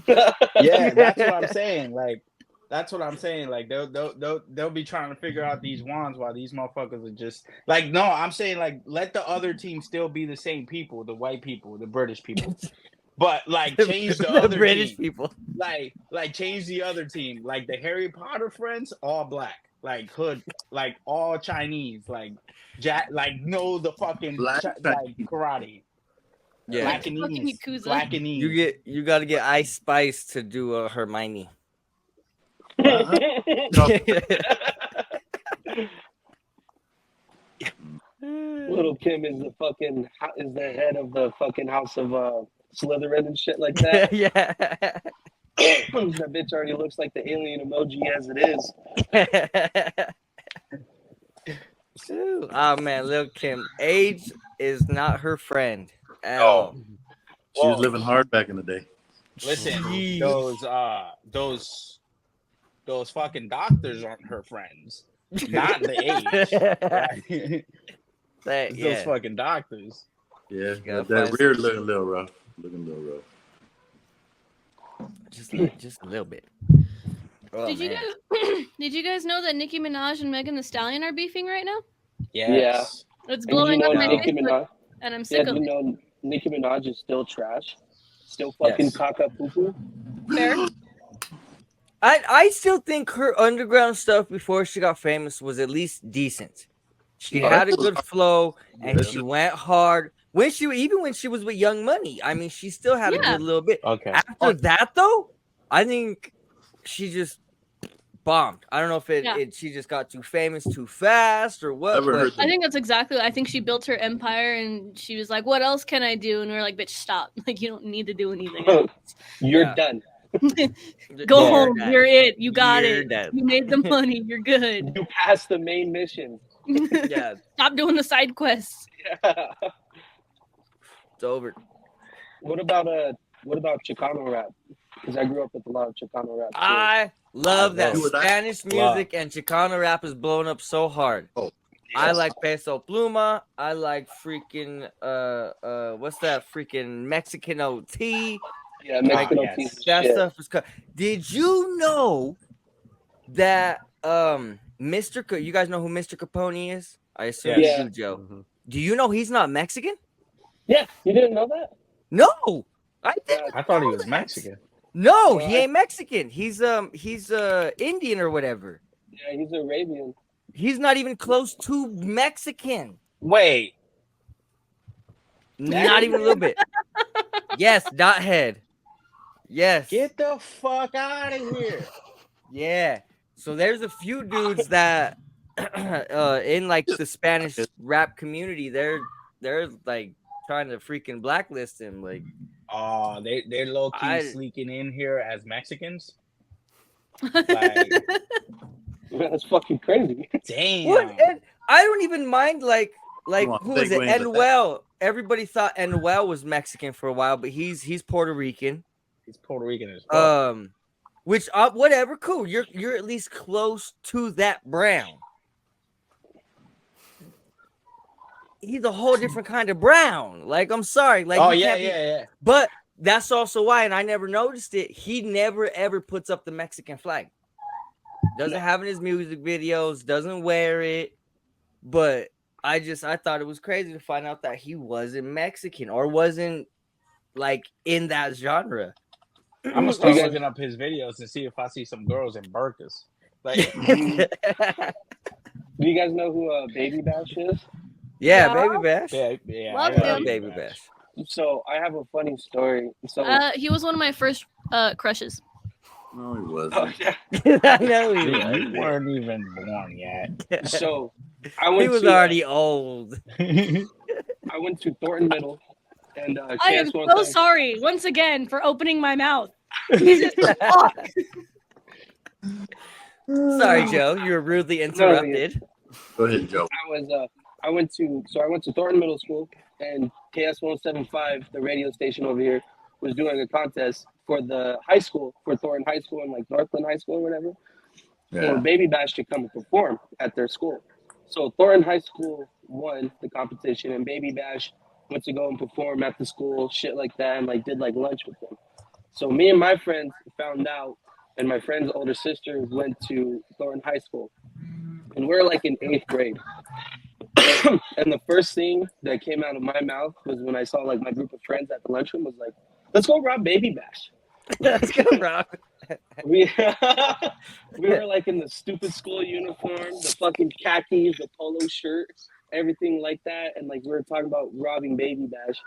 Yeah, that's what I'm saying. Like, that's what I'm saying. Like, they'll be trying to figure out these wands while these motherfuckers are just like. No, I'm saying like let the other team still be the same people, the white people, the British people, but like change the other British team. people. Like change the other team. Like the Harry Potter friends, all black. Like hood, like all Chinese. Like like know the fucking Black like karate. Yeah. Fucking Blackanese. Yakuza. Blackanese. You got to get Ice Spice to do a Hermione. Little Kim is the head of the fucking house of Slytherin and shit like that. Yeah. That bitch already looks like the alien emoji as it is. Oh man, Lil Kim. Age is not her friend at Oh. all. She was living hard back in the day. Listen, Jeez. those fucking doctors aren't her friends. Not the age. That, Those yeah. fucking doctors. Yeah, gotta that find rear looking a little rough. Looking a little rough. Just a little bit. Oh, Did you man. guys did you guys know that Nicki Minaj and Megan Thee Stallion are beefing right now? Yes. It's And did you blowing know up my Nicki Facebook, Minaj? and I'm Yeah, sick do of you it. know Nicki Minaj is still trash? Still fucking Yes. caca poo poo? Fair. I still think her underground stuff before she got famous was at least decent. She Yeah. had a good flow and Yeah. she went hard. When she was with Young Money, I mean, she still had a Yeah. good little bit. Okay. After that, though, I think she just bombed. I don't know if she just got too famous too fast or what. Never But heard I think that's exactly. I think she built her empire, and she was like, "What else can I do?" And we're like, "Bitch, stop! Like, you don't need to do anything else. You're Yeah. done. Go Yeah. home. You're it. You got You're it. dead. You made the money. You're good. You passed the main mission. Yeah, Stop doing the side quests." Yeah. it's over. What about Chicano rap? Because I grew up with a lot of Chicano rap. Too. I love that You and I- Spanish music and Chicano rap is blowing up so hard. Oh, I like Peso Pluma. I like freaking what's that freaking Mexican OT? Yeah, Mexican yes. piece of That shit. stuff is Did you know that you guys know who Mr. Capone is? I assume Yes. you do, Joe. Mhm. Do you know he's not Mexican? Yeah, you didn't know that? No. I didn't. I thought he know was that. Mexican. No, Well, he ain't Mexican. He's Indian or whatever. Yeah, he's Arabian. He's not even close to Mexican. Wait. Not even a little bit. Yes, dot head. Yes. Get the fuck out of here. Yeah. So there's a few dudes that in like the Spanish rap community, they're like trying to freaking blacklist him. Like, Oh, they're low key I- sneaking in here as Mexicans. That's fucking crazy. Damn. what? And I don't even mind like Come on, who is it? segue into that. Anuel. Everybody thought Anuel was Mexican for a while, but he's Puerto Rican. He's Puerto Rican as well. Which whatever, cool. You're at least close to that brown. He's a whole different kind of brown. Like, I'm sorry. Like, oh you yeah, can't be- yeah. But that's also why, and I never noticed it. He never ever puts up the Mexican flag. Doesn't have it in his music videos. Doesn't wear it. But I thought it was crazy to find out that he wasn't Mexican or wasn't like in that genre. I'm gonna start You guys- looking up his videos and see if I see some girls in burkas. Like, Do you guys know who Baby Bash is? yeah, Yeah. Baby Bash. yeah, Love I love him. Baby Bash. So I have a funny story. So He was one of my first crushes. No, he wasn't. oh, yeah. I know he Dude, was. you weren't even born yet. So I He went was to already old. I went to Thornton Middle, and I am KS1 so sorry once again for opening my mouth. Jesus fuck. Sorry, Joe. You were rudely interrupted. Go ahead, Joe. I went to Thornton Middle School, and KS175, the radio station over here, was doing a contest for the high school, for Thornton High School and like Northland High School or whatever, for Yeah. Baby Bash to come and perform at their school. So Thornton High School won the competition, and Baby Bash went to go and perform at the school, shit like that, and like did like lunch with them. So me and my friends found out, and my friend's older sister went to Thornton High School, and we're like in 8th grade. And the first thing that came out of my mouth was when I saw like my group of friends at the lunchroom was like, "Let's go rob Baby Bash." Let's go, Rob. We we were like in the stupid school uniform, the fucking khakis, the polo shirt, everything like that, and like we were talking about robbing Baby Bash.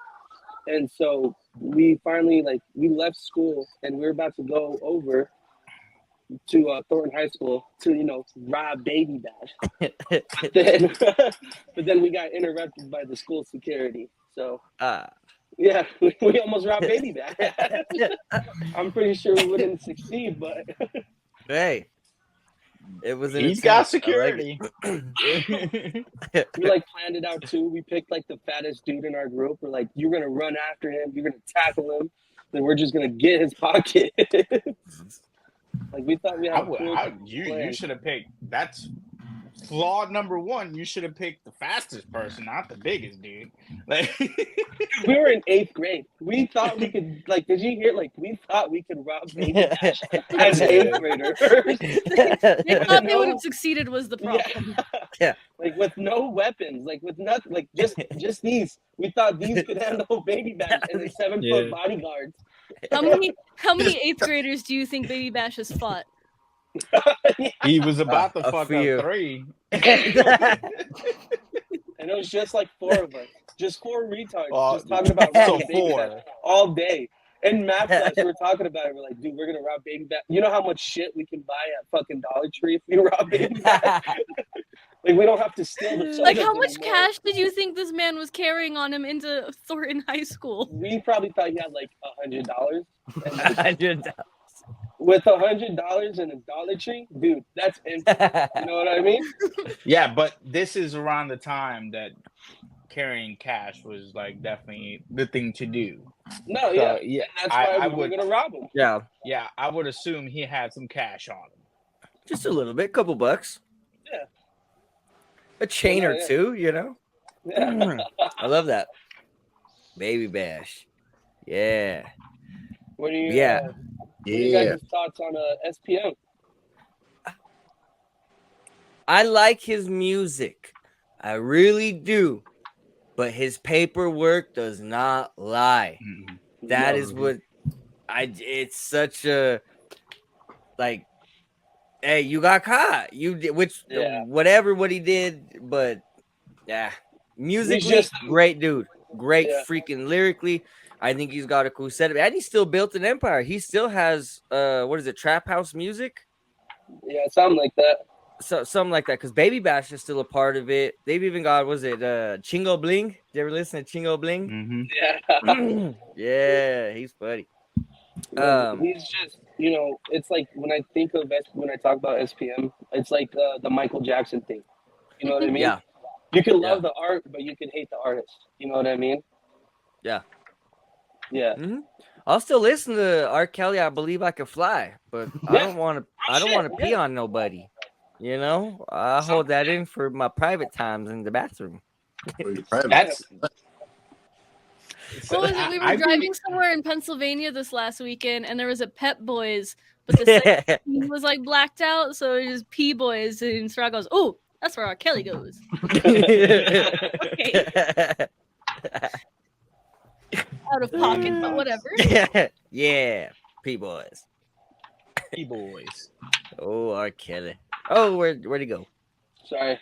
And so we finally like we left school and we were about to go over to Thornton High School to rob Baby Bash. But then we got interrupted by the school security. So yeah, we almost robbed Baby Bash. I'm pretty sure we wouldn't succeed, but Hey, it was an He's got attempt. I like security. we like planned it out too. We picked like the fattest dude in our group. We're like, you're gonna run after him, you're gonna tackle him, then we're just gonna get his pocket. Like we thought we had a cool You plan. should have picked. That's flaw number one. You should have picked the fastest person, not the biggest dude. Like, We were in 8th grade. We thought we could like. Did you hear? Like we thought we could rob Baby Bash as 8th graders. They thought they would have succeeded was the problem. Yeah. Like with no weapons, like with nothing, like just these. We thought these could handle Baby Bash and the 7-foot bodyguards. How many 8th graders do you think Baby Bash has fought? he was about to A fuck few. up 3. And it was just like 4 of us, just 4 retards, Oh, just talking about so robbing Baby 4. Bash all day. In math class, we were talking about it. We're like, dude, we're gonna rob Baby Bash. You know how much shit we can buy at fucking Dollar Tree if we rob Baby Bash? Like we don't have to steal the Like, sodas how much anymore. cash did you think this man was carrying on him into Thornton High School? We probably thought he had like $100. And like, $100. with $100 in a Dollar Tree, dude, that's infinite. You know what I mean? Yeah, but this is around the time that carrying cash was like definitely the thing to do. No, So, yeah. yeah, And that's why I we were would. gonna rob him. Yeah, Yeah, I would assume he had some cash on him. just a little bit, couple bucks. Yeah. A chain Yeah, or yeah. two, you know. Yeah. I love that. Baby Bash. Yeah. What do you? Yeah. What are you guys' thoughts on SPM? I like his music. I really do. But his paperwork does not lie. That is what it's such a like, hey, you got caught. You did whatever what he did, but yeah. Musically, just- great dude. Great Yeah. freaking lyrically. I think he's got a cool set of, and he still built an empire. He still has what is it, trap house music? Yeah, something like that. So something like that, because Baby Bash is still a part of it. They've even got, was it Chingo Bling? Did you ever listen to Chingo Bling? Yeah. Yeah, he's funny. He's just, it's like when I talk about SPM, it's like the Michael Jackson thing. You know what I mean? Yeah. You can love the art, but you can hate the artist. You know what I mean? Yeah. Yeah. I'll still listen to R. Kelly. I Believe I Can Fly, but I Yeah. don't want to pee on nobody. You know, I hold that in for my private times in the bathroom. That's What was it? We were driving somewhere in Pennsylvania this last weekend, and there was a Pep Boys, but the scene was like blacked out, so it was P Boys, and Sarah goes, "Oh, that's where R. Kelly goes." Okay. I out of pocket, but whatever. Yeah, P boys. P-boys. Oh, R. Kelly. Oh, where'd he go? Sorry.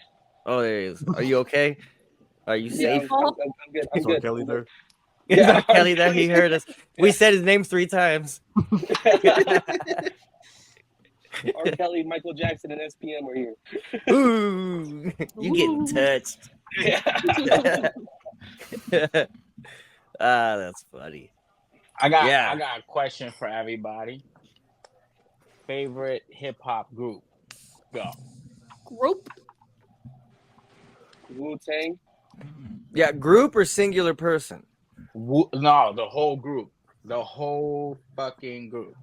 Oh, there he is. Are you okay? Are you Yeah, safe? I'm good. I'm Is R. good. Kelly I'm there? Is Yeah, R. Kelly there? He heard us. We said his name 3 times. R. Kelly, Michael Jackson, and SPM are here. Ooh, you getting touched. Yeah. That's funny. I got Yeah. a question for everybody. Favorite hip hop group? Go. Group. Wu-Tang. Yeah, group or singular person? No, the whole group. The whole fucking group.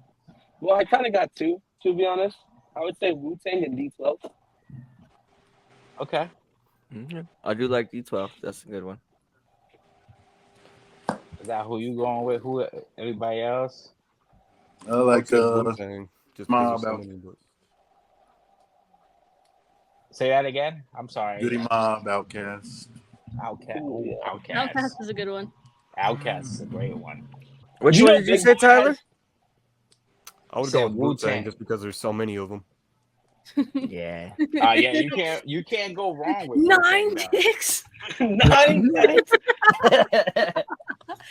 Well, I kind of got two, to be honest. I would say Wu-Tang and D12. Okay. I do like D12. That's a good one. Is that who you going with? Who? Everybody else? I like Wu-Tang, just Mob because there's so Out. many. But Say that again. I'm sorry. Goody Mob, Outkast. Outcast. Ooh, yeah. Outcast. Outcast is a good one. Outcast is a great one. Which You one know did you Big say, Boy Tyler? has- I would Said go with Wu-Tang Wu-Tang. just because there's so many of them. Yeah. Yeah, you can't go wrong with 9 Wu-Tang, though. kicks. 9 ticks.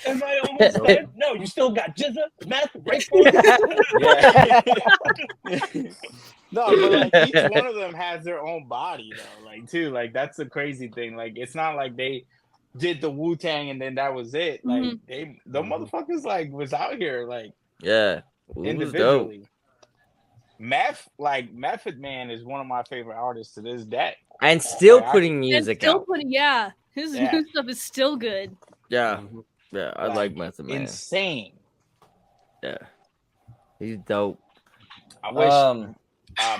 Am I almost Nope. dead? No, you still got Jizza, Meth, Raekwon. Yeah. No, but like each one of them has their own body though. Like too, like that's the crazy thing. Like it's not like they did the Wu-Tang and then that was it. Like the motherfuckers like was out here like Yeah. Wu was dope. individually. Method Man is one of my favorite artists to this day. And still Like, putting And music still out. putting, yeah, his Yeah. new stuff is still good. Yeah. Yeah, I like Method Man. Insane. Yeah. He's dope. I wish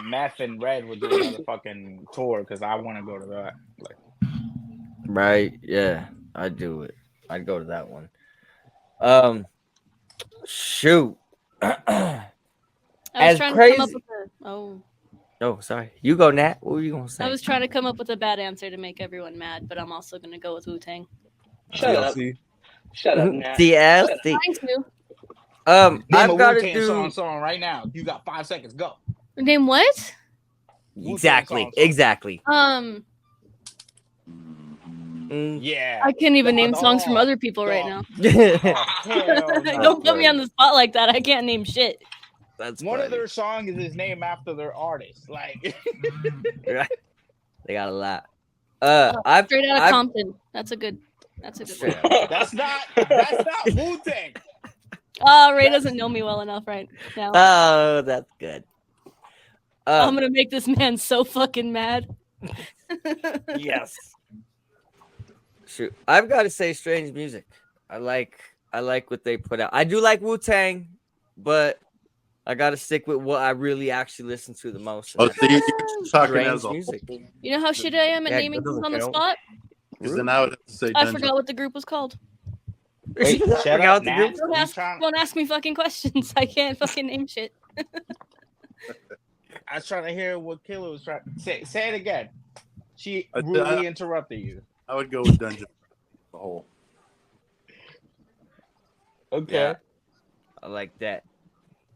Meth and Red would do another fucking tour because I want to go to that. Like, Right? Yeah. I'd do it. I'd go to that one. Shoot. I was As trying to crazy. come up with a Oh, sorry. You go, Nat. What were you gonna say? I was trying to come up with a bad answer to make everyone mad, but I'm also gonna go with Wu-Tang. Shut up. TLC. Shut up, Nat. TLC. Trying to. name I've a got to Wu-Tang do song right now. You got 5 seconds. Go. Name what? exactly. song. Exactly. Yeah. I can't even name songs from other people right now. Hell no. Don't put me on the spot like that. I can't name shit. That's One of funny. their songs is named after their artist. Like, They got a lot. I've Straight out of I've- Compton. That's a good Straight one. out. that's not Wu-Tang. Oh, Ray doesn't know me well enough right now. Oh, that's good. I'm gonna make this man so fucking mad. Yes. Shoot, I've got to say, Strange Music. I like what they put out. I do like Wu-Tang, but I got to stick with what I really actually listen to the most. Oh, so you're talking Strange as a music. You know how shitty I am at Yeah, naming that doesn't things on the count. spot? Because then I would have to say I Dungeon. forgot what the group was called. Wait, shut Forgot up, the Nat. group? Don't ask me fucking questions. I can't fucking name shit. I was trying to hear what Killer was trying to say. Say it again. She I- rudely interrupted you. I would go with Dungeon. The whole. Okay. Yeah. I like that.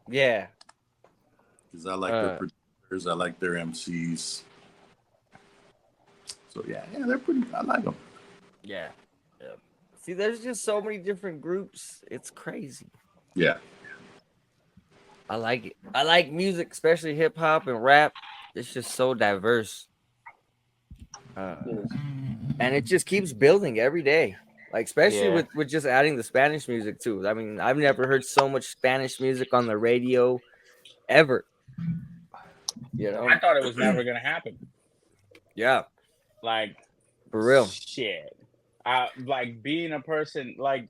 Yeah. Because I like their producers. I like their MCs. So yeah, they're pretty. I like them. Yeah. See, there's just so many different groups. It's crazy. Yeah. I like it. I like music, especially hip hop and rap. It's just so diverse. And it just keeps building every day. Like, especially with just adding the Spanish music too. I mean, I've never heard so much Spanish music on the radio ever. You know? I thought it was never gonna happen. Yeah. Like, For real. shit. Like being a person, like,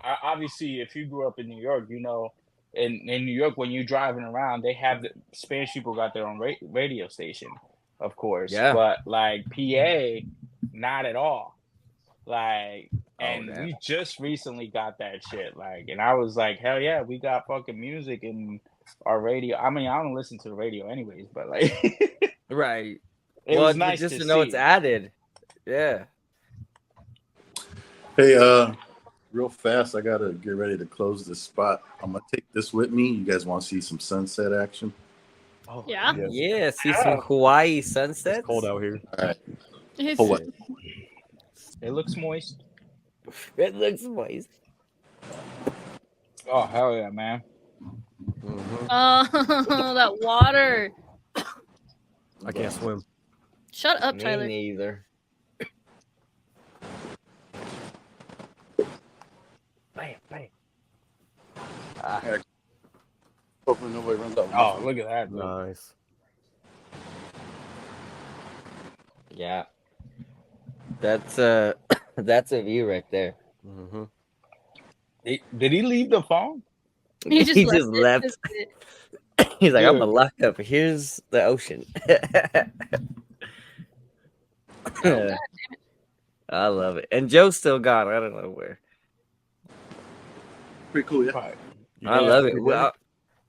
obviously, if you grew up in New York, you know, in New York, when you're driving around, they have the Spanish people got their own radio station, of course. Yeah. But like PA, not at all. Like, and we just recently got that shit. Like, and I was like, hell yeah, we got fucking music in our radio. I mean, I don't listen to the radio anyways, but like, Right. it was nice just to to know see. it's added. Yeah. Hey, Real fast, I gotta get ready to close this spot. I'm gonna take this with me. You guys want to see some sunset action? Oh, Yeah. Yeah, see some Hawaii sunsets. It's cold out here. All right. It's- For what? It looks moist. It looks moist. Oh hell yeah, man! Mhm. that water. I can't swim. Shut up, Me Tyler. neither. Bam, bam. Hopefully nobody runs out. Oh, look at that! Bro. Nice. Yeah. That's that's a view right there. Mm-hmm. Did he leave the phone? He just He left. just left. It. He's like, I'm Dude. gonna lock up. Here's the ocean. I love it. And Joe's still gone. I don't know where. Pretty cool, yeah. Right. I love it. Well,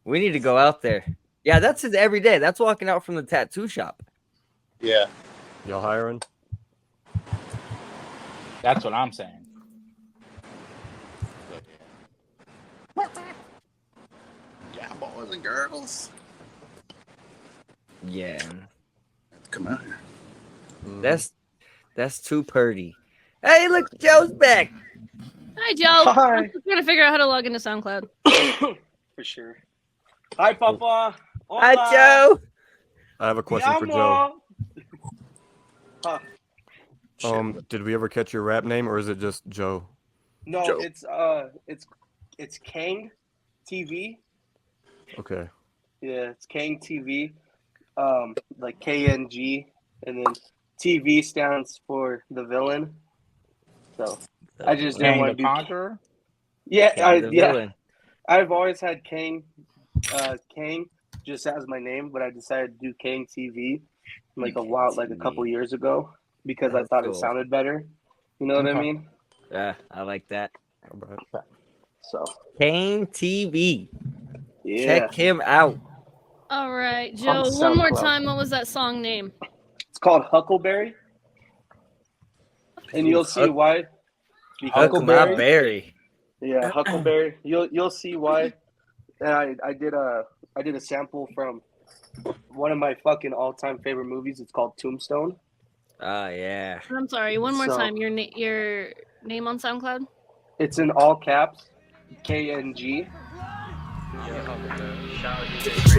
we need to go out there. Yeah, that's his every day. That's walking out from the tattoo shop. Yeah. Y'all hiring? That's what I'm saying. Yeah, boys and girls. Yeah. Come out here. Mhm. That's too purty. Hey, look, Joe's back. Hi, Joe. Hi. I'm trying to figure out how to log into SoundCloud. For sure. Hi, Papa. Hi, Joe. I have a question for Joe. Huh. Did we ever catch your rap name, or is it just Joe? No, Joe. it's Kang TV. Okay. Yeah, it's Kang TV. Like KNG, and then TV stands for the villain. So I just didn't Kang want the to do. Conqueror. Yeah, The yeah. villain. I've always had Kang just as my name, but I decided to do Kang TV like a couple years ago because I That's thought cool. it sounded better. You know what I Okay. mean? Yeah, I like that. All right. So Kane TV. yeah, Check him out. All right, On Joe. One more SoundCloud. time. What was that song name? it's called Huckleberry, and you'll see why. Because Uncle my berry. yeah, Huckleberry. You'll see why. And I did a sample from one of my fucking all-time favorite movies. It's called Tombstone. Oh yeah. I'm sorry. One more So- time. Your name on SoundCloud. It's in all caps, KNG.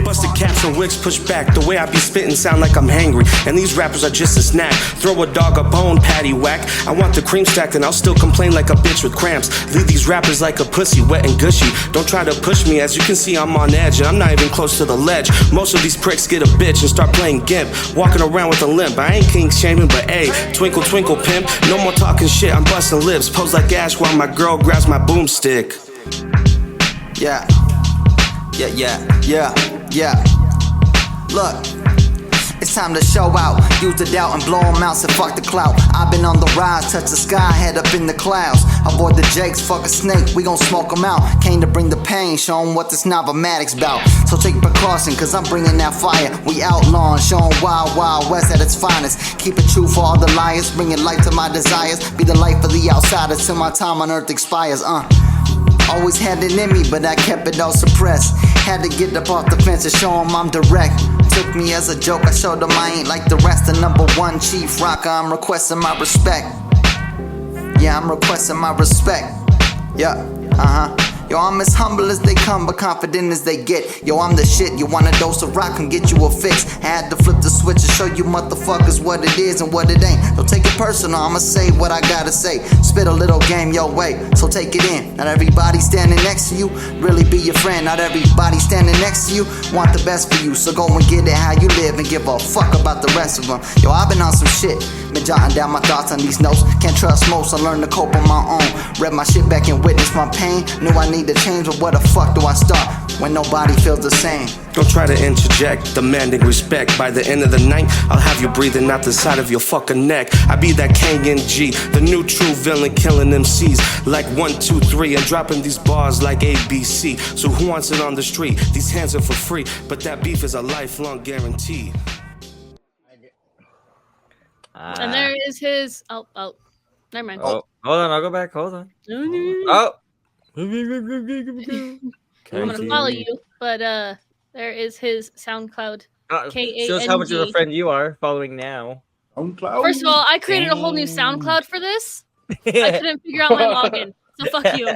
Busted caps and wigs push back. The way I be spitting sound like I'm hangry. And these rappers are just a snack. Throw a dog a bone, patty whack. I want the cream stacked and I'll still complain like a bitch with cramps. Leave these rappers like a pussy, wet and gushy. Don't try to push me, as you can see I'm on edge. And I'm not even close to the ledge. Most of these pricks get a bitch and start playing gimp. Walking around with a limp. I ain't king shaming, but ayy, twinkle twinkle pimp. No more talking shit, I'm busting lips. Pose like Ash while my girl grabs my boomstick. Yeah. Look, it's time to show out. Use the doubt and blow them out, so fuck the clout. I've been on the rise, touch the sky, head up in the clouds. Avoid the jakes, fuck a snake, we gon' smoke them out. Came to bring the pain, show them what this novelmatic's bout. So take precaution, cause I'm bringing that fire. We outlawing, showing wild, wild west at its finest. Keep it true for all the liars, bringing life to my desires. Be the life of the outsiders till my time on earth expires, Always had it in me, but I kept it all suppressed. Had to get up off the fence and show 'em I'm direct. Took me as a joke, I showed 'em I ain't like the rest. The #1 chief rocker, I'm requesting my respect. Yeah, I'm requesting my respect. Yeah, Yo, I'm as humble as they come, but confident as they get. Yo, I'm the shit, you want a dose of rock, come get you a fix. Had to flip the switch and show you motherfuckers what it is and what it ain't. Don't take it personal, I'ma say what I gotta say. Spit a little game your way, so take it in. Not everybody standing next to you really be your friend. Not everybody standing next to you want the best for you. So go and get it how you live and give a fuck about the rest of them. Yo, I've been on some shit, been jotting down my thoughts on these notes. Can't trust most, I learned to cope on my own. Read my shit back and witnessed my pain. Knew I need to change, but where the fuck do I start when nobody feels the same? Don't try to interject, demanding respect. By the end of the night, I'll have you breathing out the side of your fucking neck. I be that KNG, the new true villain, killing MCs like 1, 2, 3 and dropping these bars like ABC. So who wants it on the street? These hands are for free, but that beef is a lifelong guarantee. And there is his. Oh, Never mind. Oh, hold on. I'll go back. Hold on. Oh. I'm gonna follow you, but there is his SoundCloud. Shows how much of a KANG. friend you are following now. First of all, I created a whole new SoundCloud for this. I couldn't figure out my login, so fuck you.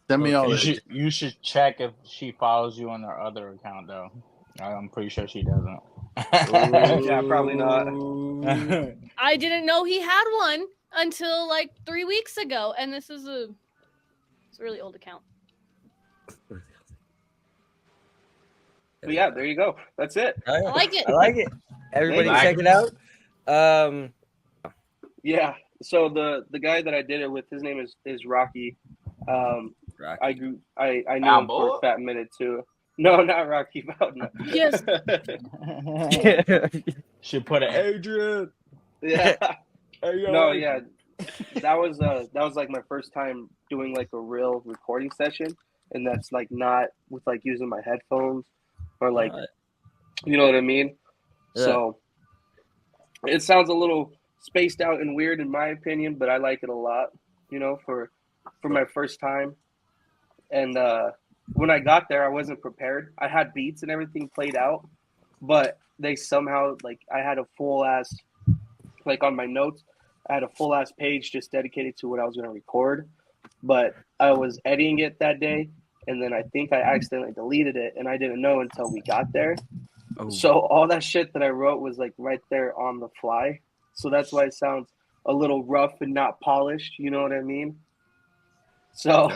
Send me all that. You should check if she follows you on her other account, though. I'm pretty sure she doesn't. Yeah, probably not. I didn't know he had one until like 3 weeks ago, and this is it's a really old account. But yeah, there you go. That's it. I like it. I like it. Everybody check it out. Yeah. So the guy that I did it with, his name is Rocky. Rocky. I knew him for a fat minute too. No, not Rocky Bout. No. Yes. Should put an Adrian. Yeah. No, yeah. That was like my first time doing like a real recording session, and that's like not with like using my headphones or like you know what I mean? Yeah. So it sounds a little spaced out and weird in my opinion, but I like it a lot, you know, for my first time. And when I got there, I wasn't prepared. I had beats and everything played out, but they somehow, like, I had a full ass, like on my notes, I had a full ass page just dedicated to what I was going to record. But I was editing it that day, and then I think I accidentally deleted it, and I didn't know until we got there. Oh. So all that shit that I wrote was like right there on the fly. So that's why it sounds a little rough and not polished. You know what I mean? So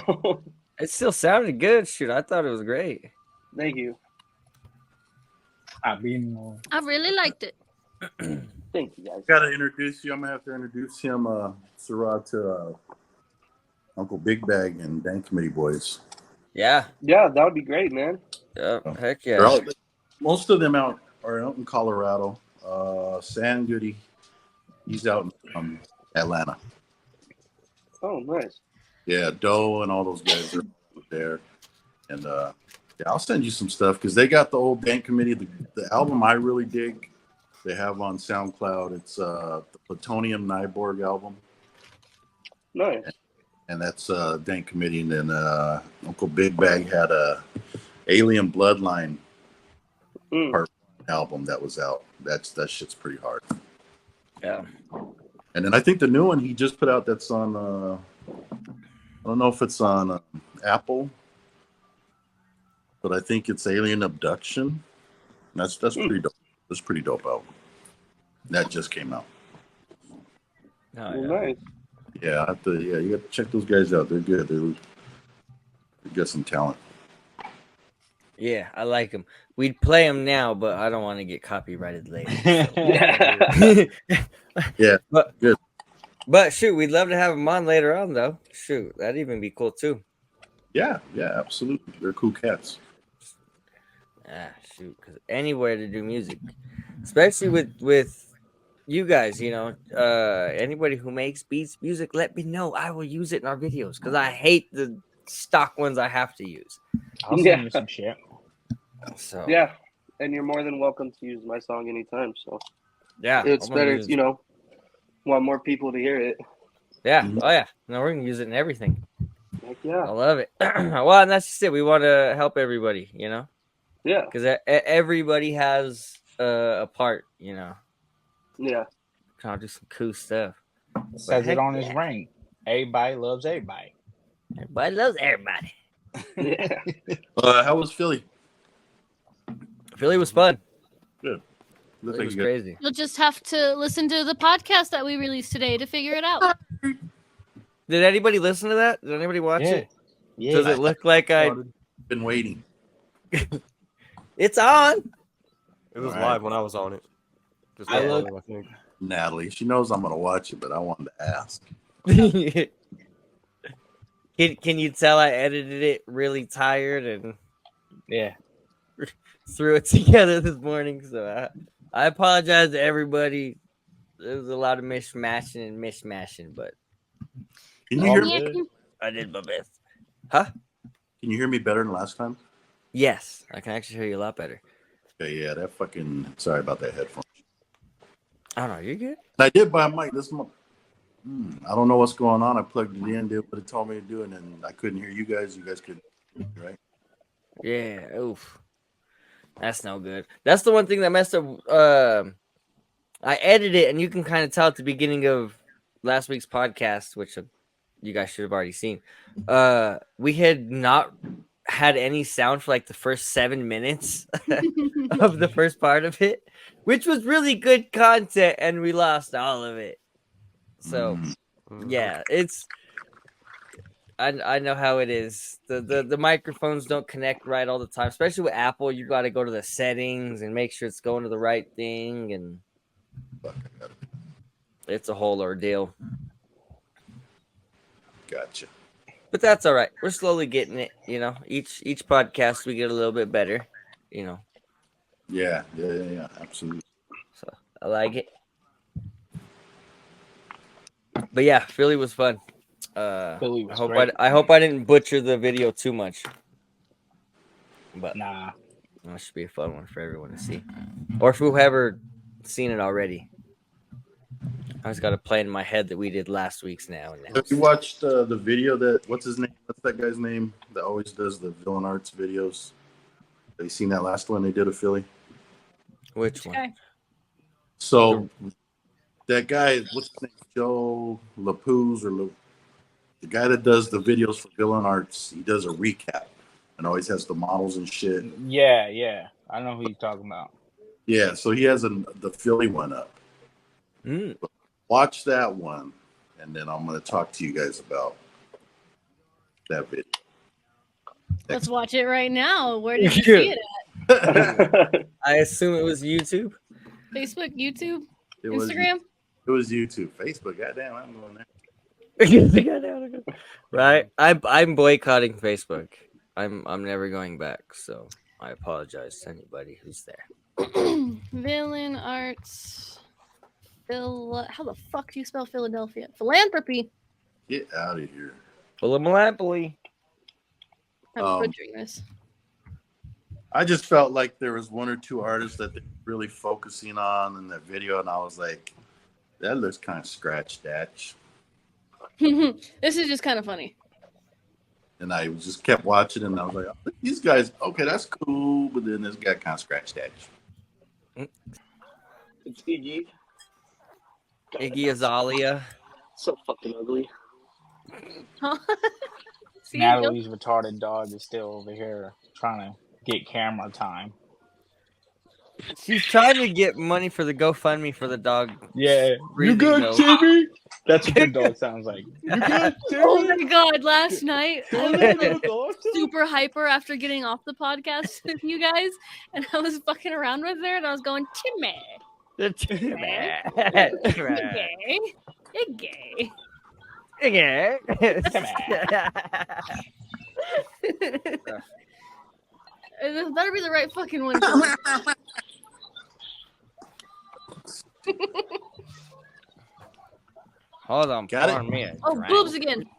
it still sounded good. Shoot, I thought it was great. Thank you. I really liked it. Thank you, guys. Gotta introduce you. I'm gonna have to introduce him, Sarah, to Uncle Big Bag and Dan Committee Boys. Yeah, that would be great, man. Yeah, heck yeah. Most of them are out in Colorado. San Goody, he's out in Atlanta. Oh, nice. Yeah, Doe and all those guys are there. And yeah, I'll send you some stuff because they got the old Dan Committee, the album I really dig. They have on SoundCloud. It's the Plutonium Nyborg album. Nice. And that's Dan Committee. And then Uncle Big Bag had a Alien Bloodline part album that was out. That shit's pretty hard. Yeah. And then I think the new one he just put out that's on I don't know if it's on Apple, but I think it's Alien Abduction. That's pretty dope. That's pretty dope album. That just came out. Oh, yeah. Nice. Yeah, you got to check those guys out. They're good. They got some talent. Yeah, I like them. We'd play them now, but I don't want to get copyrighted later. So. Yeah, but good. But shoot, we'd love to have them on later on, though. Shoot, that'd even be cool too. Yeah, absolutely. They're cool cats. Shoot, because anywhere to do music, especially with you guys, you know, anybody who makes beats, music, let me know. I will use it in our videos because I hate the stock ones I have to use. I'll send you some shit. So yeah, and you're more than welcome to use my song anytime. So yeah, it's better, you know. Want more people to hear it. Yeah. Oh yeah. No, we're gonna use it in everything. Heck yeah. I love it. Well, and that's just it. We want to help everybody, you know. Yeah. Because everybody has a part, you know. Yeah. Trying to do some cool stuff. It says it on his ring. Everybody loves everybody. Everybody loves everybody. Yeah. How was Philly? Philly was fun. Good. It was crazy. You'll just have to listen to the podcast that we released today to figure it out. Did anybody listen to that? Did anybody watch it? Yeah. Does it look like I've been waiting? It's on. It was live when I was on it. Just I think. Natalie, she knows I'm gonna watch it, but I wanted to ask. Can you tell I edited it really tired and threw it together this morning? So I apologize to everybody. There was a lot of mishmashing, but can you hear me? I did my best. Huh? Can you hear me better than last time? Yes, I can actually hear you a lot better. Okay, yeah, sorry about that headphone. I don't know, you're good. I did buy a mic. I don't know what's going on. I plugged it in, did what it told me to do, and then I couldn't hear you guys. You guys couldn't hear me, right? Yeah. Oof. That's no good. That's the one thing that messed up. I edited it, and you can kind of tell at the beginning of last week's podcast, which you guys should have already seen. We had not had any sound for like the first 7 minutes of the first part of it, which was really good content, and we lost all of it. So yeah, it's I know how it is. The microphones don't connect right all the time, especially with Apple. You got to go to the settings and make sure it's going to the right thing, and it's a whole ordeal. Gotcha. But that's all right. We're slowly getting it. Each podcast we get a little bit better. Yeah, absolutely. So I like it. But yeah, Philly was fun. Philly was I hope I didn't butcher the video too much. But nah, that should be a fun one for everyone to see, or for whoever seen it already. I just got to play in my head that we did last week's now. Have you watched the video what's his name? What's that guy's name that always does the Villain Arts videos? Have you seen that last one they did of Philly? Which one? Okay. So that guy, what's his name? Joe Lapuz the guy that does the videos for Villain Arts. He does a recap and always has the models and shit. Yeah. I know who you're talking about. Yeah, so he has the Philly one up. Watch that one, and then I'm going to talk to you guys about that video. Let's watch it right now. Where did you see it at? I assume it was YouTube. Facebook, YouTube, It Instagram? It was YouTube. Facebook, goddamn, I'm going there. Right? I'm boycotting Facebook. I'm never going back, so I apologize to anybody who's there. Villain Arts. How the fuck do you spell Philadelphia? Philanthropy. Get out of here. Philadelphia. I'm butchering this. I just felt like there was one or two artists that they're really focusing on in that video, and I was like, that looks kind of scratch-datch. This is just kind of funny. And I just kept watching, and I was like, oh, these guys, okay, that's cool, but then this guy kind of scratch-datch. It's Iggy. Iggy Azalea. So fucking ugly. See, Natalie's retarded dog is still over here trying to get camera time. She's trying to get money for the GoFundMe for the dog. Yeah. You good, Timmy? That's what the dog sounds like. You good, Timmy? Oh my god, last night I was like super hyper after getting off the podcast with you guys, and I was fucking around with her, and I was going, Timmy. Timmy. Iggy. This better be the right fucking one. Hold on, Got it? pardon me. Oh, boobs again.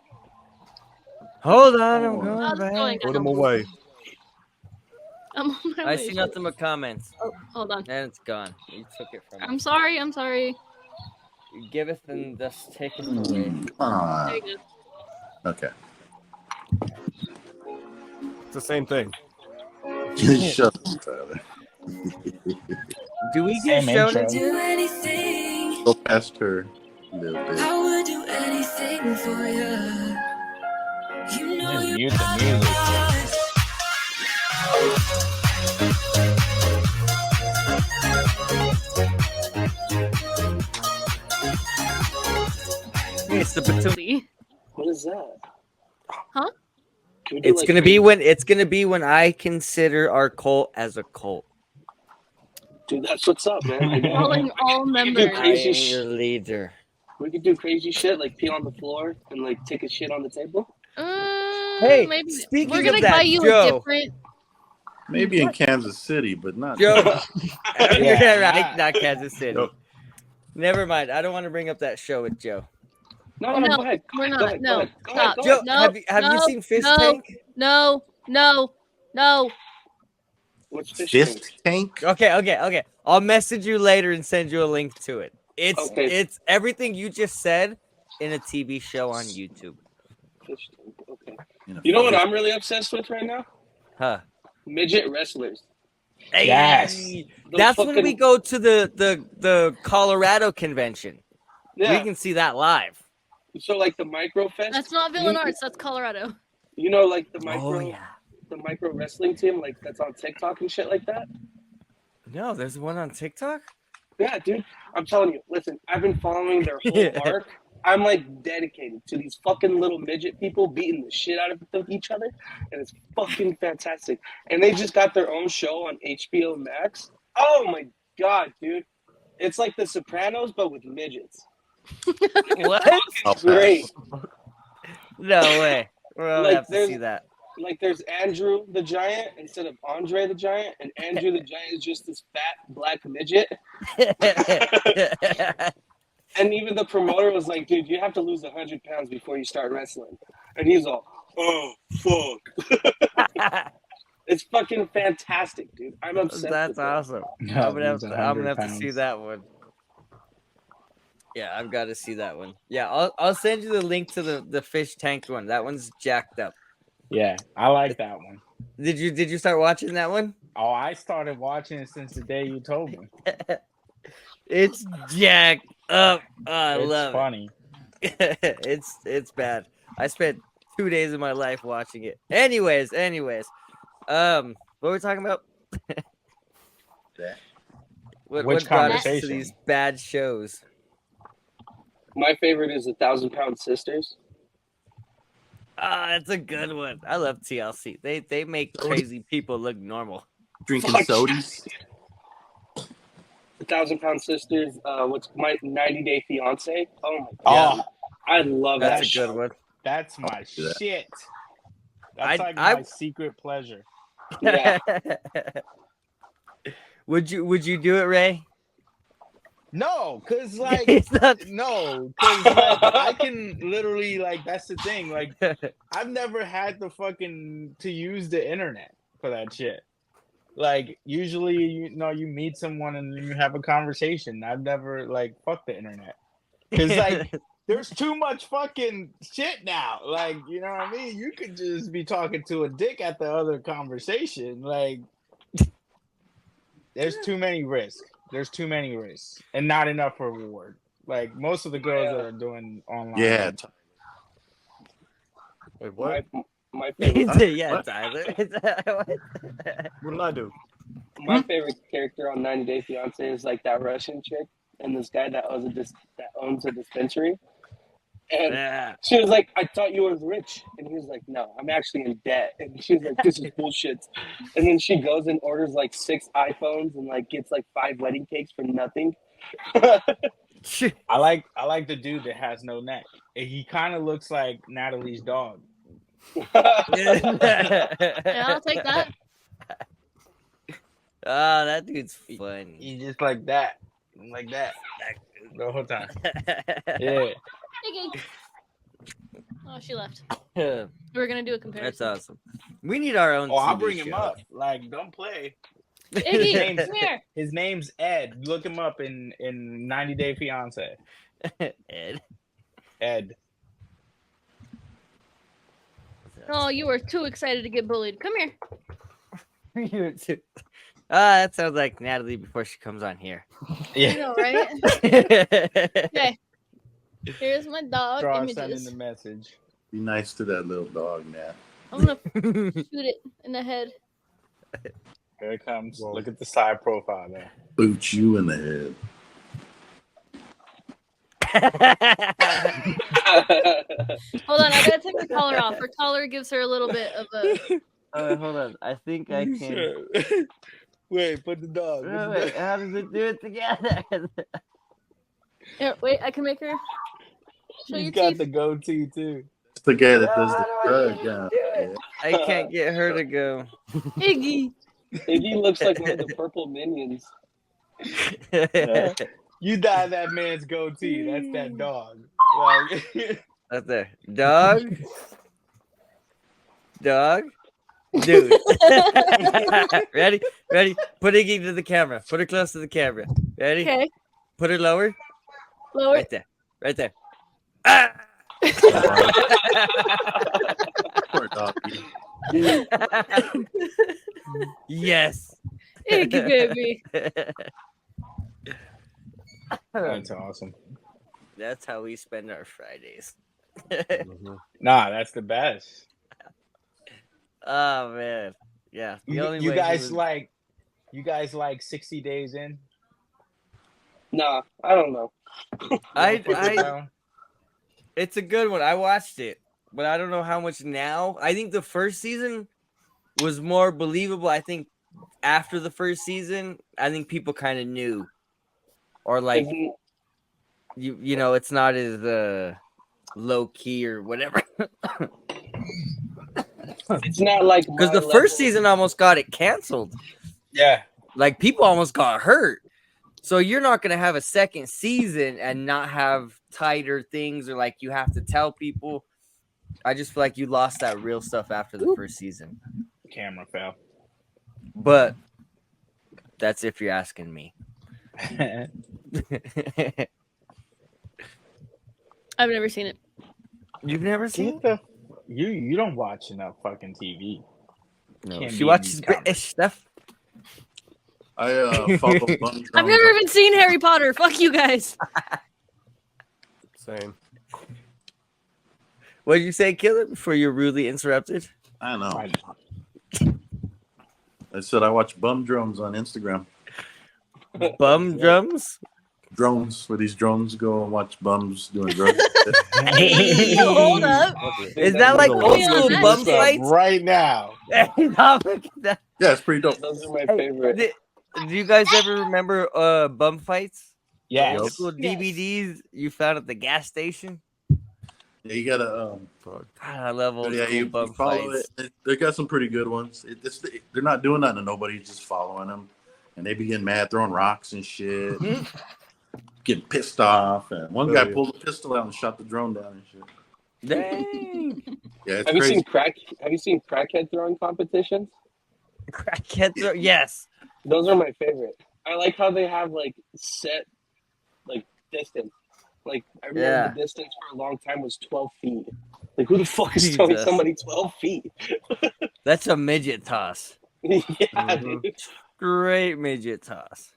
Hold on, I'm going How's it back. going? Put them away. I'm on my I way. see nothing but comments. Oh, hold on. And it's gone. You took it from me. I'm sorry. You giveth and thus taketh away. Come on. There you go. Okay. It's the same thing. Shut up, Tyler. Do we get Same shown intro. Do anything. Go past her a little bit. I would do anything for you. You know Just you mute the music. It's the Batuli. What is that? Huh? Can we do, It's like, gonna be when I consider our cult as a cult. Dude, that's what's up, man. Calling all members. I Crazy am shit. your leader. We could do crazy shit, like pee on the floor and like take a shit on the table. Hey, maybe speaking we're gonna of that, buy you Joe. a different. Maybe in Kansas City, but not. Joe. Yeah, right. Yeah. Not Kansas City. Nope. Never mind. I don't want to bring up that show with Joe. No, No, go ahead. we're Go not. ahead, No, go ahead, go stop. ahead, go Joe, ahead. No, have you no, seen Fist no. Tank? No. What's fish Fist tank? tank? Okay. I'll message you later and send you a link to it. Okay. It's everything you just said in a TV show on YouTube. Fish tank. Okay. You know, You know what I'm really obsessed with right now? Huh. Midget wrestlers. Hey, Yes. that's when we go to the Colorado convention. Yeah. We can see that live. So like the micro fest. That's not Villain Arts. That's Colorado. You know, like the micro. Oh yeah. The micro wrestling team, like that's on TikTok and shit like that. No, there's one on TikTok. Yeah, dude. I'm telling you. Listen, I've been following their whole arc. I'm like dedicated to these fucking little midget people beating the shit out of each other, and it's fucking fantastic. And they just got their own show on HBO Max. Oh my god, dude! It's like The Sopranos, but with midgets. What? It's great. No way. We'll Like, have to see that. Like there's Andrew the Giant instead of Andre the Giant, and Andrew the Giant is just this fat black midget. And even the promoter was like, dude, you have to lose 100 pounds before you start wrestling. And he's all, oh, fuck. It's fucking fantastic, dude. I'm obsessed That's with it. awesome. No, I'm gonna have to see pounds. that one. Yeah, I've got to see that one. Yeah, I'll send you the link to the fish tank one. That one's jacked up. Yeah, I like that one. Did you start watching that one? Oh, I started watching it since the day you told me. It's jacked up. Oh, I It's love funny. it. It's bad. I spent 2 days of my life watching it. Anyways, what were we talking about? What Which brought us to conversation? these bad shows? My favorite is 1,000-Pound Sisters. Ah, that's a good one. I love TLC. They make crazy people look normal. Drinking Fuck. sodas. 1,000-Pound Sisters. What's my 90-Day Fiance? Oh my Oh, god, I love That's that a show. good one. that's my do that. shit. That's I- like I- my secret pleasure. Yeah. Would you do it, Ray? No, cause like It's not- no, cause like I can literally like that's the thing. Like I've never had to use the internet for that shit. Like usually, you meet someone and you have a conversation. I've never fuck the internet because like there's too much fucking shit now. Like you know what I mean? You could just be talking to a dick at the other conversation. Like there's too many risks. There's too many risks and not enough reward. Like most of the girls that are doing online. Yeah. Wait, what? My favorite. Yeah, What? Tyler. What did I do? My favorite character on 90 Day Fiance is like that Russian chick and this guy that owns a dispensary. And Yeah. she was like, I thought you were rich. And he was like, no, I'm actually in debt. And she was like, this is bullshit. And then she goes and orders like 6 iPhones and like gets like 5 wedding cakes for nothing. I like the dude that has no neck. He kind of looks like Natalie's dog. Yeah, I'll take that. Oh, that dude's funny. He's just like that, the whole time. Yeah. Iggy. Oh, she left. That's We were gonna do a comparison. awesome. We need our own. Oh, I'll TV bring him show. up. Like, don't play. Iggy, come here. His name's Ed. Look him up in 90 Day Fiance. Ed. Ed. Oh, you were too excited to get bullied. Come here. You too. That sounds like Natalie before she comes on here. You know, right? Okay. Here's my dog Draw sending images. the message. Be nice to that little dog, man. I'm gonna shoot it in the head. Here it comes. Look at the side profile there. Boot you in the head. Hold on, I gotta take the collar off. Her collar gives her a little bit of a. Hold on. I think I can. Wait, put the dog. Wait, how does it do it together? Here, wait, I can make her show He's your got teeth. the goatee too. It's the guy that does the drug. Yeah. I can't get her to go. Iggy. Iggy looks like one of the purple minions. You dye that man's goatee. That's that dog. Like, Right there. Dog. Dog. Dude. Ready? Ready? Put Iggy to the camera. Put her close to the camera. Ready? Okay. Put her lower. Lower. Right there. Right there. Ah! Poor doggy. Yes. Iggy baby. That's awesome. That's how we spend our Fridays. Mhm. Nah, that's the best. Oh man, yeah. The only You way guys was... like 60 days in? Nah, I don't know. I it's a good one. I watched it, but I don't know how much now. I think the first season was more believable. I think after the first season, I think people kind of knew, or like Isn't- you know, it's not as low key or whatever. It's not like Because my the first level. season almost got it canceled. Yeah. Like people almost got hurt. So you're not gonna have a second season and not have tighter things, or like you have to tell people. I just feel like you lost that real stuff after the first season. Camera fell. But that's if you're asking me. I've never seen it. You've never seen Get the you don't watch enough fucking TV. No, Can't she be in watches these British stuff. I follow Bum I've Drums never on- even seen Harry Potter. Fuck you guys. Same. What did you say, Killer, before you're rudely interrupted? I know. I I said I watch Bum Drums on Instagram. Bum drums? Drones, where these drones go and watch bums doing drugs. Hey! Hold up. Is that like Put old me on school that bum shit. fights? right now. Hey, no, look at that. Yeah, it's pretty dope. Those are my Hey, favorite. do you guys ever remember bum fights? Yes. Old school DVDs you found at the gas station? Yeah, you gotta Fuck. God, I love old yeah, school you bum follow fights. it. They got some pretty good ones. They're not doing nothing to nobody, just following them, and they be getting mad, throwing rocks and shit, getting pissed off. And one guy Yeah. pulled a pistol out and shot the drone down and shit. Dang. Yeah, it's Have you crazy. seen crackhead throwing competitions? Crackhead throw. Yes. Those are my favorite. I like how they have like set like distance. Like I remember Yeah. the distance for a long time was 12 feet. Like who the fuck is throwing Jesus. somebody 12 feet? That's a midget toss. Yeah, Mhm. dude. Great midget toss.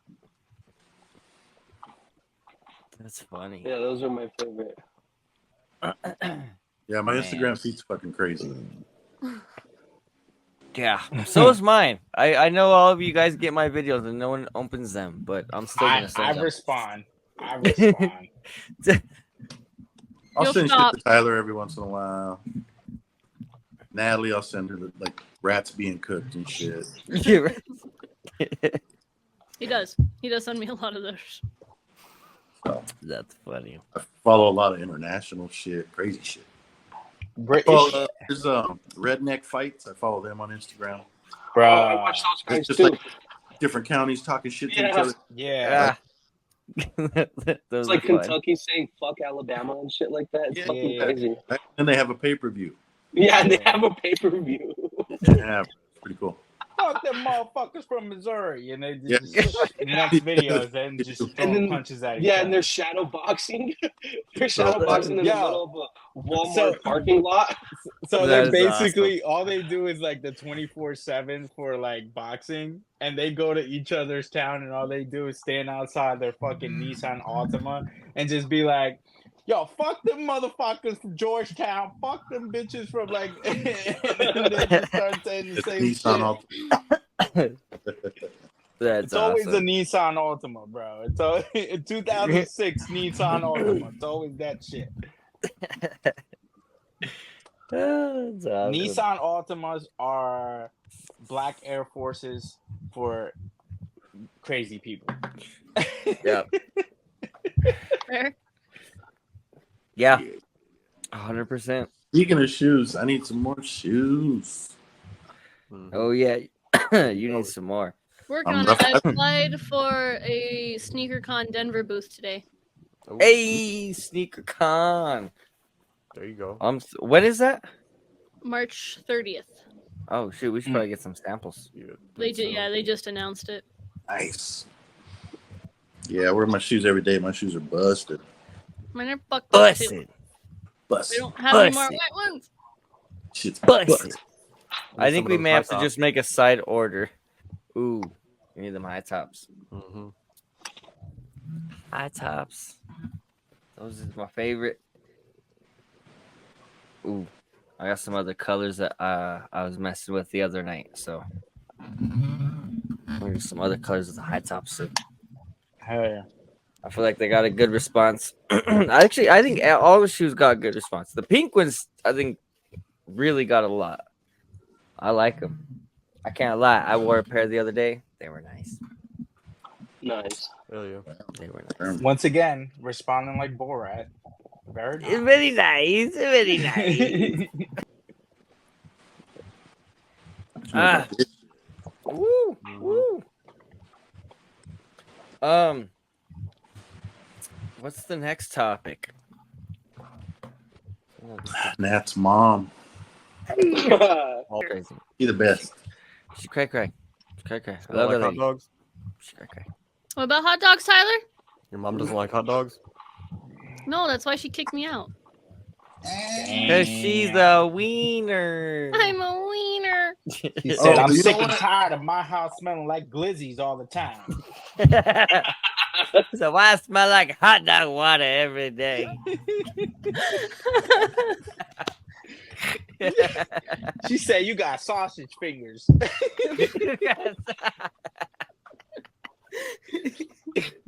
That's funny. Yeah, those are my favorite. Yeah, my Man. Instagram feed's fucking crazy. Yeah, so is mine. I know all of you guys get my videos and no one opens them, but I'm still gonna I send them. respond. I respond. I'll You'll send stop. shit to Tyler every once in a while. Natalie, I'll send her like rats being cooked and shit. You're right. He does. He does send me a lot of those. That's funny. I follow a lot of international shit, crazy shit. British, There's redneck fights. I follow them on Instagram. bro. Oh, I watch those guys It's just too. like different counties talking shit to each Yeah. other. Yeah. Those It's are like fun. Kentucky saying "fuck Alabama" and shit like that. It's Yeah. fucking Yeah. crazy. And they have a pay-per-view. Yeah, and they have a pay-per-view. Yeah, it's pretty cool. Fuck them motherfuckers from Missouri, and they Yeah. just next videos and just And throwing then- punches at each Yeah, other. and they're shadow boxing. They're shadow boxing in the Yo. middle of a Walmart So- parking lot. So That they is basically all they do is like the 24/7 for like boxing, and they go to each other's town, and all they do is stand outside their fucking Nissan Altima and just be like, "Yo, fuck them motherfuckers from Georgetown, fuck them bitches from like," and they just start saying the It's same Nissan shit. Altima. That's It's always awesome. a Nissan Altima, bro. It's always, 2006 Nissan Altima. It's always that shit. That's awesome. Nissan Altimas are black Air Forces for crazy people. Yep. Fair. Yeah. 100%. Speaking of shoes, I need some more shoes. Oh yeah. You need some more. Working I'm on rough. it. I applied for a SneakerCon Denver booth today. Oh, Hey, Sneaker Con. there you go. When is that? March 30th. Oh shoot, we should probably get some samples. Yeah, They did, yeah, they just announced it. Nice. Yeah, I wear my shoes every day. My shoes are busted. Mine are fucked up too. Busted. We Busted. don't have any more Pussy. white ones. Shit's Busted. busted. I think Some of we those may high have to tops. just make a side order. Ooh, we need them high tops. Mhm. High tops. Those is my favorite. Ooh, I got some other colors that I was messing with the other night. So there's some other colors with the high tops too. Hell yeah. I feel like they got a good response. I think all the shoes got a good response. The pink ones, I think, really got a lot. I like them. I can't lie. I wore a pair the other day. They were nice. Nice. Hell yeah. They were nice. Once again, responding like Borat. Very nice. Very nice. Very nice. Ah. Woo. Woo. What's the next topic? Nat's mom. All crazy. He the best. She cray. I You love like that hot lady. dogs? She cray. What about hot dogs, Tyler? Your mom doesn't like hot dogs? No, that's why she kicked me out. Because she's a wiener. I'm a wiener. He said, I'm you sick know and what? tired of my house smelling like glizzies all the time. So why I smell like hot dog water every day? She said, you got sausage fingers.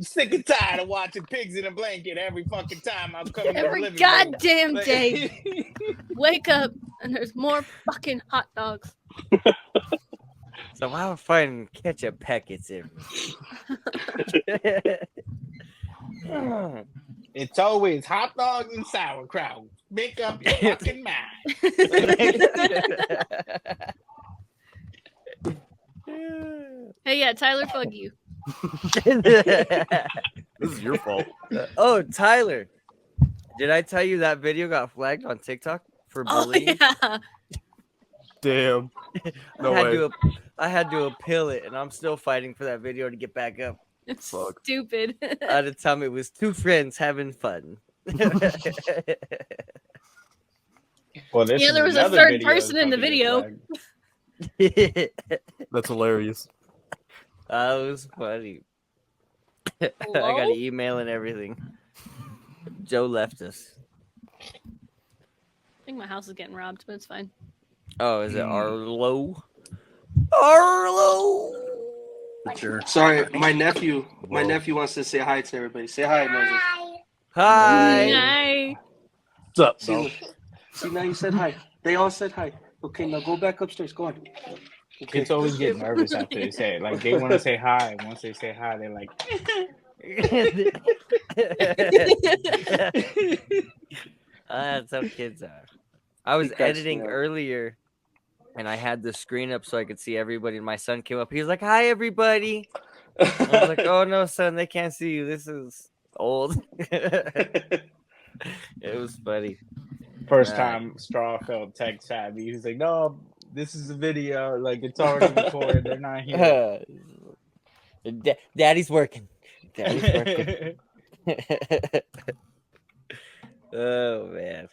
Sick and tired of watching Pigs in a Blanket every fucking time I'm coming to the Every living goddamn room. day. Wake up and there's more fucking hot dogs. So why we're finding ketchup packets everywhere? It's always hot dogs and sauerkraut. Make up your fucking mind. Hey, yeah, Tyler, fuck you. This is your fault. Oh, Tyler. Did I tell you that video got flagged on TikTok for Oh, bullying? yeah. Damn. No way. I had to appeal it, and I'm still fighting for that video to get back up. It's Fuck. stupid. At the time, it was two friends having fun. Well, this Yeah, is there was a another third video person that's in the gonna get video. flagged. That's hilarious. That was funny. I got an email and everything. Joe left us. I think my house is getting robbed, but it's fine. Oh, is it Arlo? Arlo! Sure. Sorry, my nephew wants to say hi to everybody. Say hi, Moses. Hi. Hi. What's up, See, bro? look. See, now you said hi. They all said hi. Okay, now go back upstairs. Go on. Okay. Kids always get nervous after they say it. Like, they want to say hi. And once they say hi, they're like, That's how kids are. I was He cracks editing me up. earlier, and I had the screen up so I could see everybody. And my son came up. He was like, "Hi, everybody." And I was like, "Oh no, son, they can't see you. This is old." It was funny. first time Straw felt tech savvy. He was like, no, this is a video. Like, it's already recorded. They're not here. Daddy's working. Daddy's working. Oh man,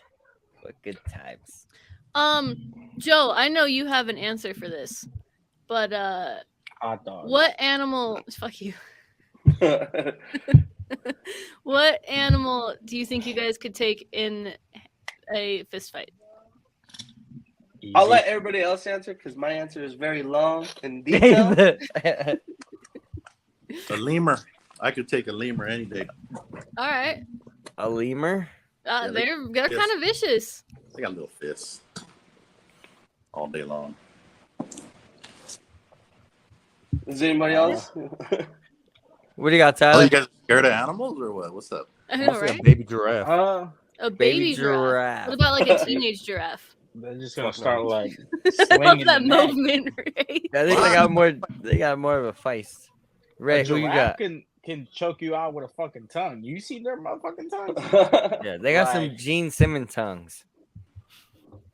what good times. Joe, I know you have an answer for this, but Hot dog. what animal? Fuck you. What animal do you think you guys could take in a fist fight? I'll let everybody else answer because my answer is very long and detailed. A lemur. I could take a lemur any day. All right. A lemur? Yeah, They're yes. kind of vicious. They got little fists all day long. Is anybody else? What do you got, Oh, Tyler? you guys scared of animals or what? What's up? I know, Mostly right? a baby giraffe. A baby baby giraffe. giraffe. What about like a teenage giraffe? They're just gonna start like I love swinging that the neck. movement, right? I think they got more of a feist. Ray, A who you giraffe got? can choke you out with a fucking tongue. You see their motherfucking tongues? Yeah, they got some Gene Simmons tongues.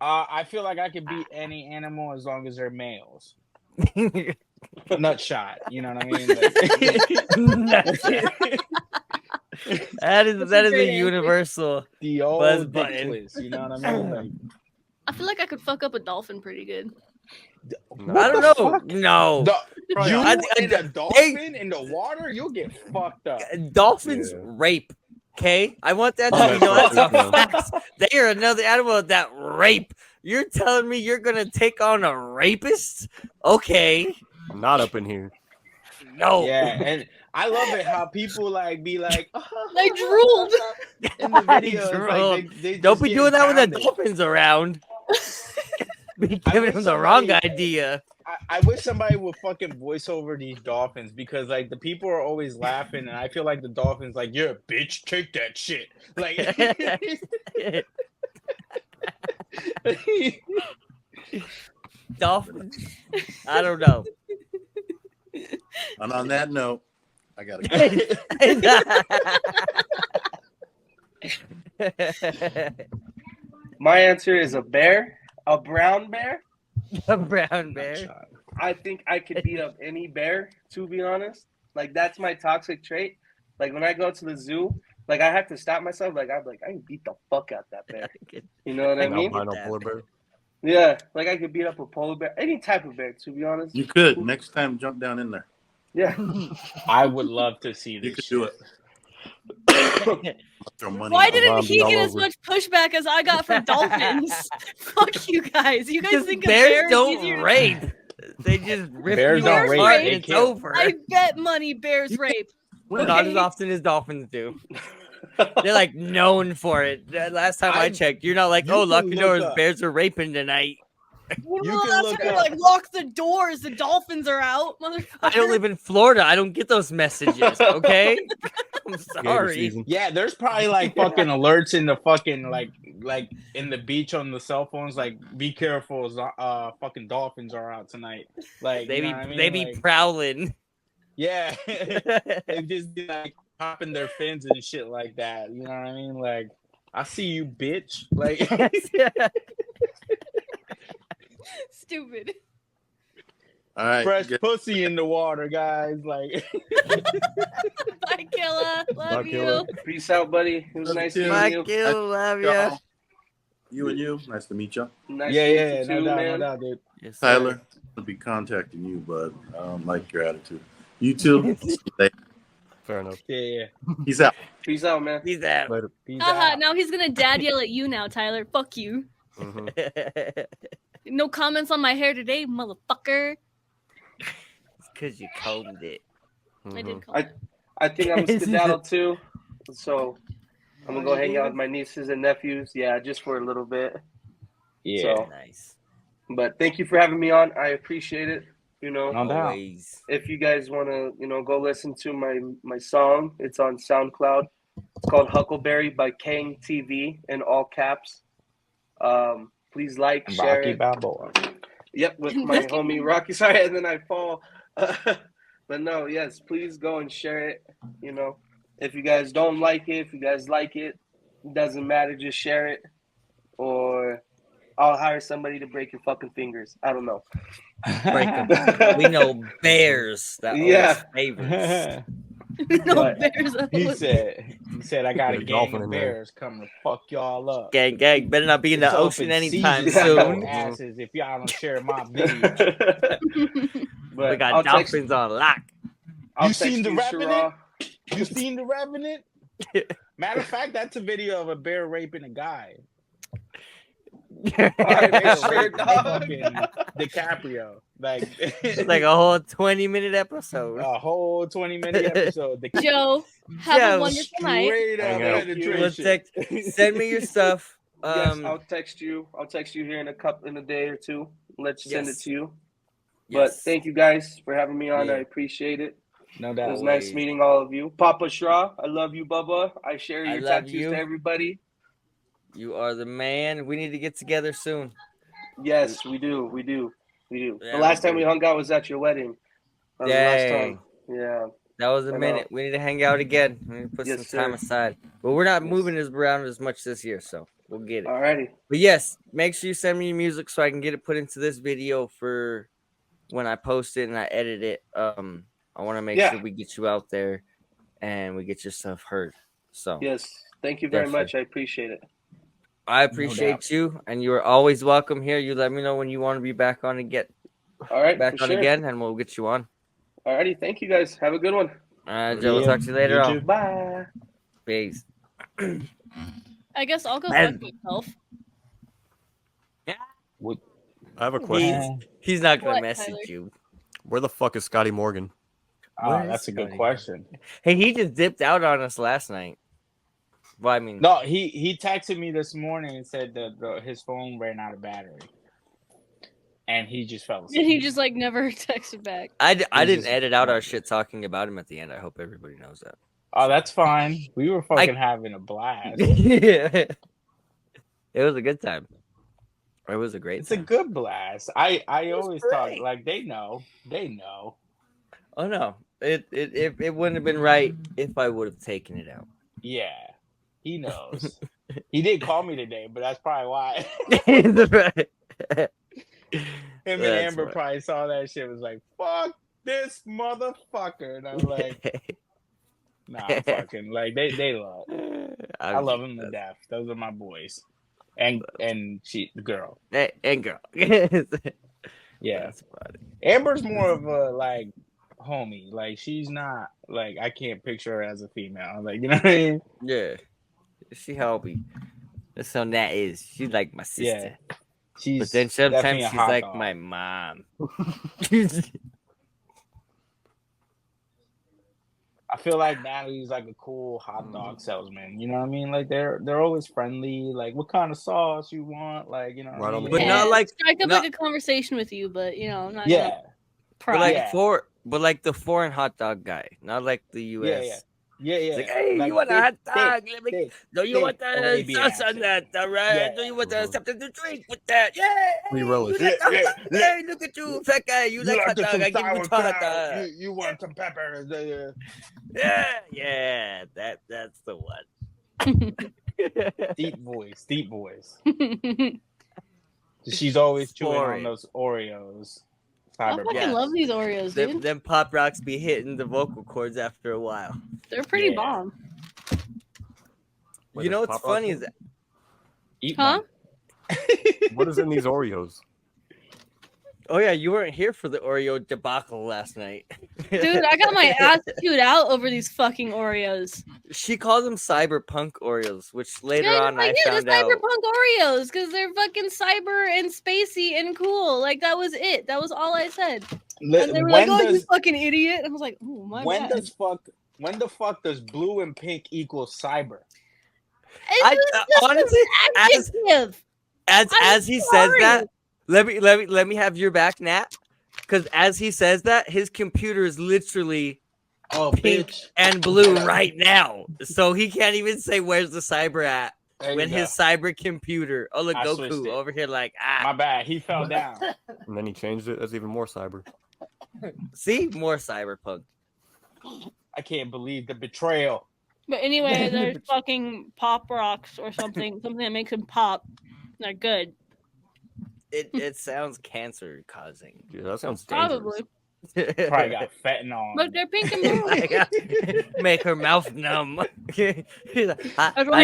I feel like I could beat any animal as long as they're males. Nut shot, you know what I mean? Like- That is That's that a is a great answer. universal The buzz old dick button. twist, you know what I mean? Like, I feel like I could fuck up a dolphin pretty good. No. I don't the know. fuck? No. You I- and a dolphin in the water, you'll get fucked up. Dolphins Yeah. rape. Okay, I want that to Yeah, be known. That's a yeah. fact. They are another animal that rape. You're telling me you're gonna take on a rapist? Okay, I'm not up in here. no. Yeah, and I love it how people like be like, I drooled. in the I videos. drooled. Like they Don't just be get doing that when the pounded. dolphins around. Be giving wish them the wrong somebody- idea. I wish somebody would fucking voice over these dolphins because like the people are always laughing and I feel like the dolphins like, you're a bitch, take that shit. Like Dolphins. I don't know. And on that note, I gotta go. My answer is a bear, a brown bear. A brown bear. I think I could beat up any bear, to be honest. Like, that's my toxic trait. Like, when I go to the zoo, like, I have to stop myself. Like, I'm like, I can beat the fuck out that bear. You know what I An mean? albino polar bear. Yeah, like, I could beat up a polar bear, any type of bear, to be honest. You could next time jump down in there. Yeah. I would love to see this. You could do it. Throw money Why on it. didn't Zombie he all get as over. much pushback as I got for dolphins? Fuck you guys. You guys Because think a bears bear is don't easier? rape. They just rip Bears you don't apart rape, and they it's kill. over. I bet money bears rape. Not as Okay. often as dolphins do. They're like known for it. The last time I checked, you're not like, you oh, can lucky look doors, up. bears are raping tonight. Well, You can that's look when you're up. like, lock the doors. The dolphins are out, motherfucker. I don't live in Florida. I don't get those messages. Okay, I'm Gator sorry. season. Yeah, there's probably like fucking alerts in the fucking like in the beach on the cell phones, like be careful, fucking dolphins are out tonight. Like They you be know what I mean? they be Like, prowling. yeah, they just be like popping their fins and shit like that. You know what I mean? Like I see you, bitch. Like Stupid. All right. fresh good. pussy in the water, guys. Like Bye, Killa. Love Bye, you. Killa. Peace out, buddy. It was Love nice you too. meeting Mike, you. love ya. You and you. Nice to meet you. Nice yeah, to meet yeah, you no too, doubt, man. no doubt, dude. Yes, sir. Tyler, I'll be contacting you, but I don't like your attitude. You too. Fair enough. Yeah, yeah. He's out. Peace out, man. He's out. Later. Peace Haha, out. now he's gonna dad yell at you now, Tyler. Fuck you. hmm No comments on my hair today, motherfucker. It's because you combed it. I did call. I think I'm a skedaddle too. So I'm gonna go hang out with my nieces and nephews. Yeah, just for a little bit. Yeah, So, Nice. but thank you for having me on. I appreciate it. You know, no doubt. Always. if you guys want to, go listen to my song, it's on SoundCloud. It's called Huckleberry by Kang TV in all caps. Please like, share Rocky it. Balboa. Yep, with my homie Rocky. Sorry, and then I fall. But no, yes, please go and share it. If you guys don't like it, if you guys like it, it doesn't matter. Just share it, or I'll hire somebody to break your fucking fingers. I don't know. Break 'em. We know bears that Yeah. always favors. No But bears. he said, I got a Got a gang dolphin of in there. bears coming to fuck y'all up. Gang, gang. Better not be in the It's ocean open anytime season, soon. asses, if y'all don't share my video. But We got I'll text- dolphins on lock. I'll You text seen The you, Revenant? Shara. You seen The Revenant? Matter of fact, that's a video of a bear raping a guy. Alright, Bear make sure, raping dog. fucking DiCaprio. Like, It's like a whole 20-minute episode. a whole 20-minute episode. The Joe, have Joe, a wonderful night. straight up Hang out. We'll penetration. send me your stuff. Yes, I'll text you. I'll text you here in a day or two. Let you send it Yes. to you. yes. But thank you guys for having me on. Yeah. I appreciate it. No It doubt. was nice meeting all of you. Papa Shra, I love you, Bubba. I share I your love tattoos you. to everybody. You are the man. We need to get together soon. Yes, we do. We do. We do. Yeah, The last we time do. we hung out was at your wedding. That was the last Dang. time. Yeah. That was a I know. minute. We need to hang out again. We need to put Yes, some time sir. aside. But we're not Yes. moving as around as much this year, so we'll get it. Alrighty. But yes, make sure you send me your music so I can get it put into this video for when I post it and I edit it. I want to make Yeah. sure we get you out there and we get your stuff heard. So Yes, thank you very Definitely. much. I appreciate it. I appreciate you, and you are always welcome here. You let me know when you want to be back on and get All right, back for on sure. again, and we'll get you on. Alrighty, thank you guys. Have a good one. Joe, we'll talk to you later You on. too. Bye. Peace. I guess I'll go Man. fuck myself. I have a question. He's not gonna What, message Tyler? you. Where the fuck is Scotty Morgan? Oh, that's a good question. Hey, he just dipped out on us last night. Well, I mean, No, he texted me this morning and said that his phone ran out of battery, and he just fell asleep. And he just like never texted back. I didn't just edit out our went. shit talking about him at the end. I hope everybody knows that. Oh, that's fine. We were fucking having a blast. Yeah. It was a good time. It was a great It's time. a good blast. I always talk great. like they know. Oh no. It wouldn't have been right if I would have taken it out. Yeah, he knows. He did call me today, but that's probably why. Him and Amber probably saw that shit. Was like, "Fuck this motherfucker," and I'm like, "Nah, I'm fucking like they love. I love him to death. Those are my boys, and she, the girl, and girl. yeah. That's funny. Amber's more of a like homie. Like she's not like I can't picture her as a female. Like you know what I mean? Yeah. See how that's how Nat is. She's like my sister. Yeah. She's but then sometimes she's like dog. My mom. I feel like Natalie's like a cool hot dog salesman. You know what I mean? Like they're always friendly. Like, what kind of sauce you want? Like, you know, what I mean? But not like strike up like a conversation with you, but you know, not but like but like the foreign hot dog guy, not like the U.S. Yeah. It's like, hey, like, you want a hot dog? Do you want the sauce on that? All right. Yeah. Do you want something to drink with that? Yeah. Hey, hey, look at you, fat guy. You like hot dog? I give you hot dog. You want some peppers? Yeah. That's the one. Deep voice. She's always chewing on those Oreos. I fucking love these Oreos, dude. Them Pop Rocks be hitting the vocal cords after a while. They're pretty bomb. Wait, you know what's funny is that. Huh? What is in these Oreos? Oh yeah, you weren't here for the Oreo debacle last night. Dude, I got my ass chewed out over these fucking Oreos. She calls them cyberpunk Oreos, which later on I found out. Cyberpunk Oreos, because they're fucking cyber and spacey and cool. Like that was it. That was all I said. And they were like, "Oh, you fucking idiot!" And I was like, "Oh my god." When the fuck does blue and pink equal cyber? Honestly, as he says that. Let me have your back, Nat. Because as he says that, his computer is literally pink and blue right now. So he can't even say where's the cyber at when his cyber computer. Oh look, Goku over here like my bad. He fell down. And then he changed it. That's even more cyber. See, more cyberpunk. I can't believe the betrayal. But anyway, there's fucking Pop Rocks or something that makes them pop. They're good. It sounds cancer causing. Yeah, that sounds dangerous. Probably. Probably got fentanyl. But they're pink and blue. Make her mouth numb. I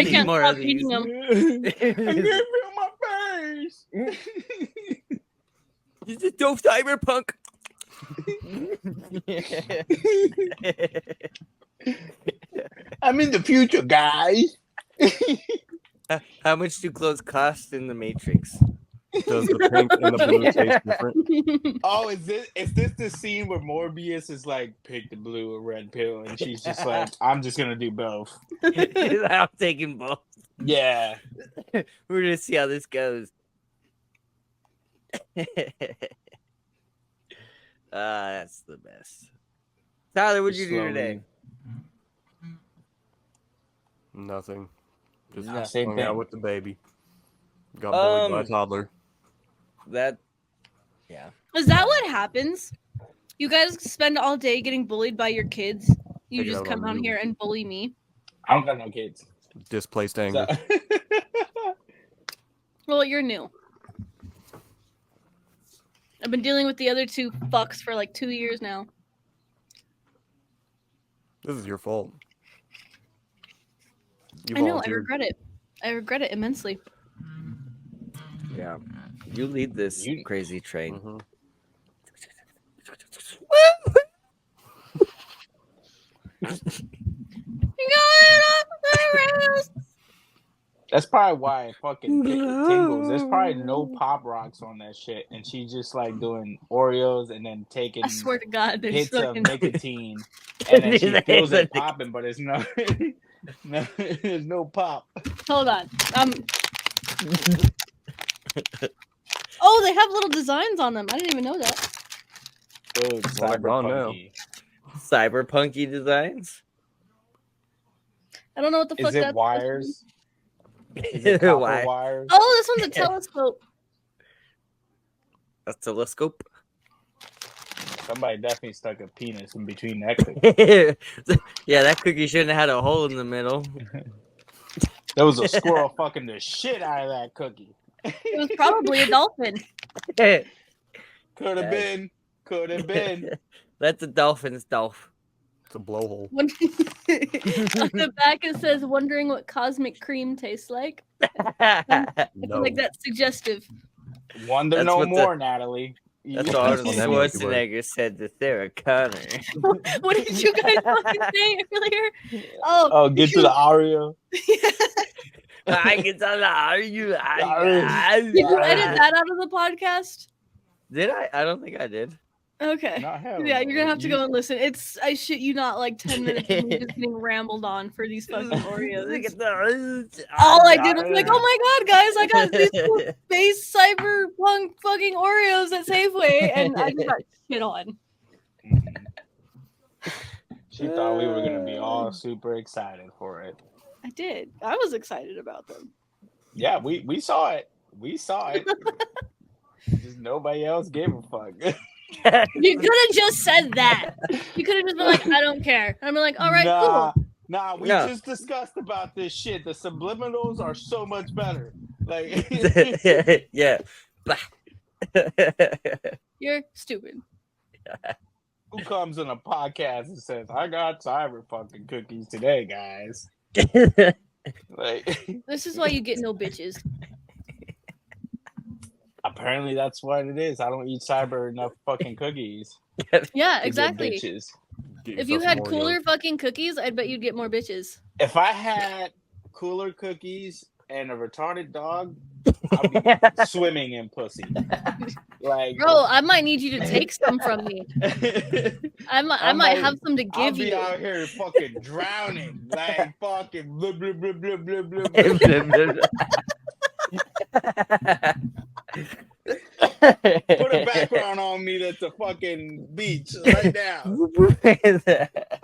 need more of these. I can't feel my face. This is dope cyberpunk. I'm in the future, guys. How much do clothes cost in the Matrix? Does the pink and the blue taste different? Oh, is this the scene where Morbius is like, pick the blue or red pill, and she's just like, I'm just gonna do both. I'm taking both. Yeah. We're gonna see how this goes. That's the best. Tyler, what'd you do today? Nothing. Just same hung thing. out with the baby. Got bullied by a toddler. Is that what happens? You guys spend all day getting bullied by your kids. You just come on here and bully me. I don't got no kids. Displaced anger. Well, you're new. I've been dealing with the other two fucks for like 2 years now. This is your fault. I know. I volunteered. regret it. I regret it immensely. Yeah. You lead this crazy train. Mhm. That's probably why it fucking tingles. There's probably no pop rocks on that shit, and she's just like doing Oreos and then taking I swear to God, there's hits fucking. of nicotine, and then she These feels hits it of popping, but it's no, there's no pop. Hold on. Oh, they have little designs on them. I didn't even know that. Dude, Well, they're gone now. Cyberpunky designs. I don't know what the fuck Is it that's. wires? Is it copper Why? wires? Oh, this one's a telescope. A telescope. Somebody definitely stuck a penis in between that cookie. Yeah, that cookie shouldn't have had a hole in the middle. There was a squirrel fucking the shit out of that cookie. It was probably a dolphin. Could have been. Could have been. That's a dolphin's dolph. It's a blowhole. On the back it says, "Wondering what cosmic cream tastes like." I feel like that's suggestive. Wonder That's no what more, Natalie. That's You- what on that Milky Way. Schwarzenegger said to Sarah Connor. What did you guys fucking say earlier? Oh, get to the aria. I get on the Did you edit that out of the podcast? Did I? I don't think I did. Okay. Not hell Yeah, no. you're gonna have to You- go and listen. I shit you not, like 10 minutes of me just getting rambled on for these fucking Oreos. All I did was like, oh my god, guys, I got these cool space cyberpunk fucking Oreos at Safeway, and I just got shit on. She thought we were gonna be all super excited for it. I did. I was excited about them. Yeah, we saw it. We saw it. Just nobody else gave a fuck. You could have just said that. You could have just been like, I don't care. And I'm like, all right, cool. Nah, we No. just discussed about this shit. The subliminals are so much better. Like, Yeah. You're stupid. who comes in a podcast and says, "I got cyber fucking cookies today, guys"? Like, This is why you get no bitches. apparently that's what it is. I don't eat cyber enough fucking cookies. Yeah, to get exactly. bitches. Get If you yourself had some Oreos. cooler fucking cookies, I'd bet you'd get more bitches. If I had cooler cookies and a retarded dog, I'd be swimming in pussy. Like, Bro, I might need you to take some from me. I might have some to I'll give be you. out here fucking drowning, like fucking blah blah blah blah blah blah. Put a background on me that's a fucking beach right now.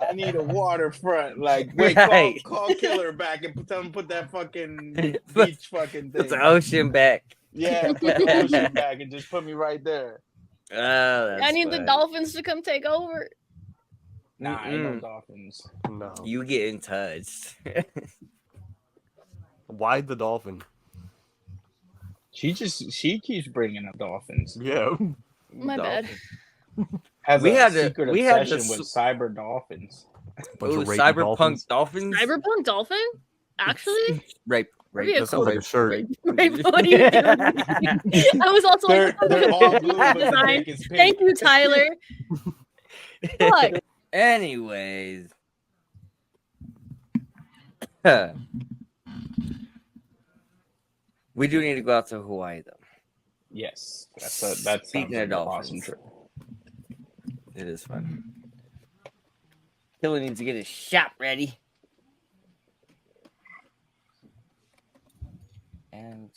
I need a waterfront. Like, wait, Right. call Killer back and tell him to put that fucking beach fucking thing. It's the ocean back. Yeah, put the ocean back and just put me right there. I need the dolphins to come take over. Nah, ain't no dolphins. No. You getting touched. Why the dolphin? She keeps bringing up dolphins. Yeah. My bad. Has We a had to- secret we had obsession to with cyber dolphins. Bunch Ooh, of rapey cyberpunk dolphins. Cyberpunk dolphin? Actually? Rape. That'd be a That sounds like a shirt. Right, what are you doing? I was also like, They're all blue, but the design. dick is pink. Thank you, Tyler. Fuck. Anyways. We do need to go out to Hawaii though. Yes, that's Speaking of an awesome dolphins. trip. It is fun. Killer needs to get his shop ready. And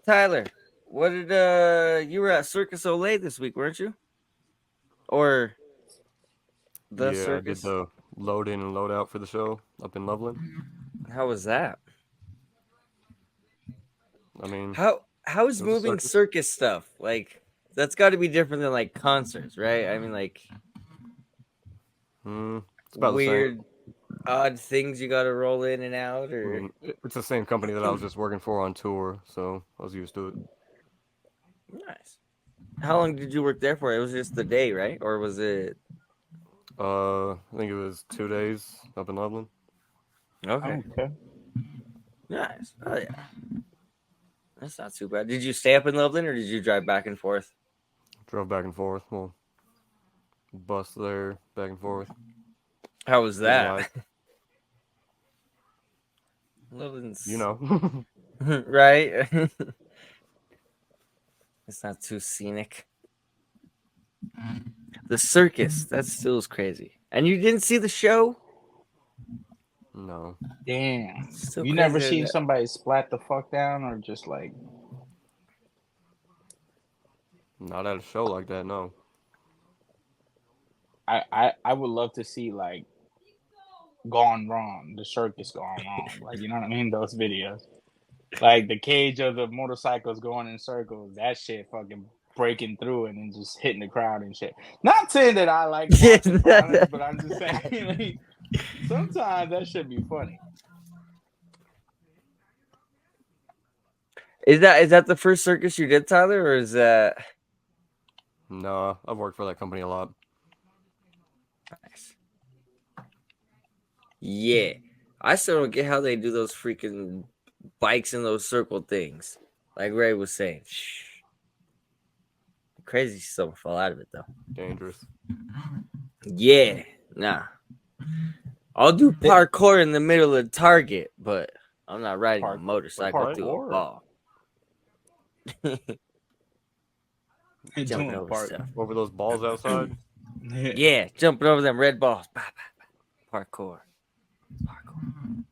Tyler, what did you were at Circus Olay this week, weren't you? Or the I did circus? the load in and load out for the show up in Loveland. How was that? I mean, How is It was a moving circus. circus stuff like? That's got to be different than like concerts, right? I mean, like it's about weird, odd things you got to roll in and out, the or same. It's the same company that I was just working for on tour, so I was used to it. nice. How long did you work there for? It was just the day, right? Or was it? I think it was 2 days up in Loveland. Okay. Okay. Nice. Oh yeah. That's not too bad. Did you stay up in Loveland or did you drive back and forth? Drove back and forth. Well, bus there, back and forth. How was Didn't that? like, Loveland's you know. right. It's not too scenic. The circus, that still is crazy. And you didn't see the show? No. Damn. Still You never crazy seen that- somebody splat the fuck down or just like Not at a show like that, no. I would love to see like Gone Wrong, the circus gone wrong. Like you know what I mean? Those videos. Like the cage of the motorcycles going in circles, that shit fucking breaking through and then just hitting the crowd and shit. Not saying that I like watching violence, but I'm just saying like, sometimes that should be funny. Is that the first circus you did, Tyler, or is that No, I've worked for that company a lot. nice? Yeah. I still don't get how they do those freaking bikes in those circle things. Like Ray was saying. Shh. Crazy stuff fall out of it though. Dangerous. Yeah. Nah. I'll do parkour in the middle of Target, but I'm not riding a motorcycle through a parkour. ball. Doing Jumping over park- stuff. Over those balls outside. Yeah, jumping over them red balls. Bah, bah, bah. Parkour. Parkour.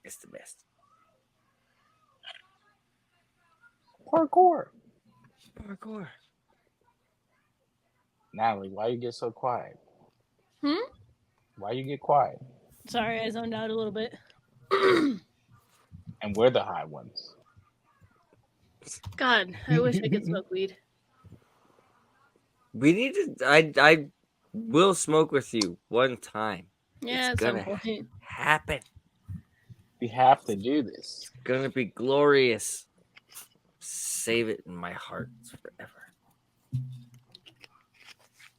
It's the best. Parkour. Parkour. Natalie, why you get so quiet? Hmm? Why you get quiet? Sorry, I zoned out a little bit. And we're the high ones. God, I wish I could smoke weed. We need to. I will smoke with you one time. Yeah, It's at some gonna point. happen. We have to do this. It's gonna be glorious. Save it in my heart forever.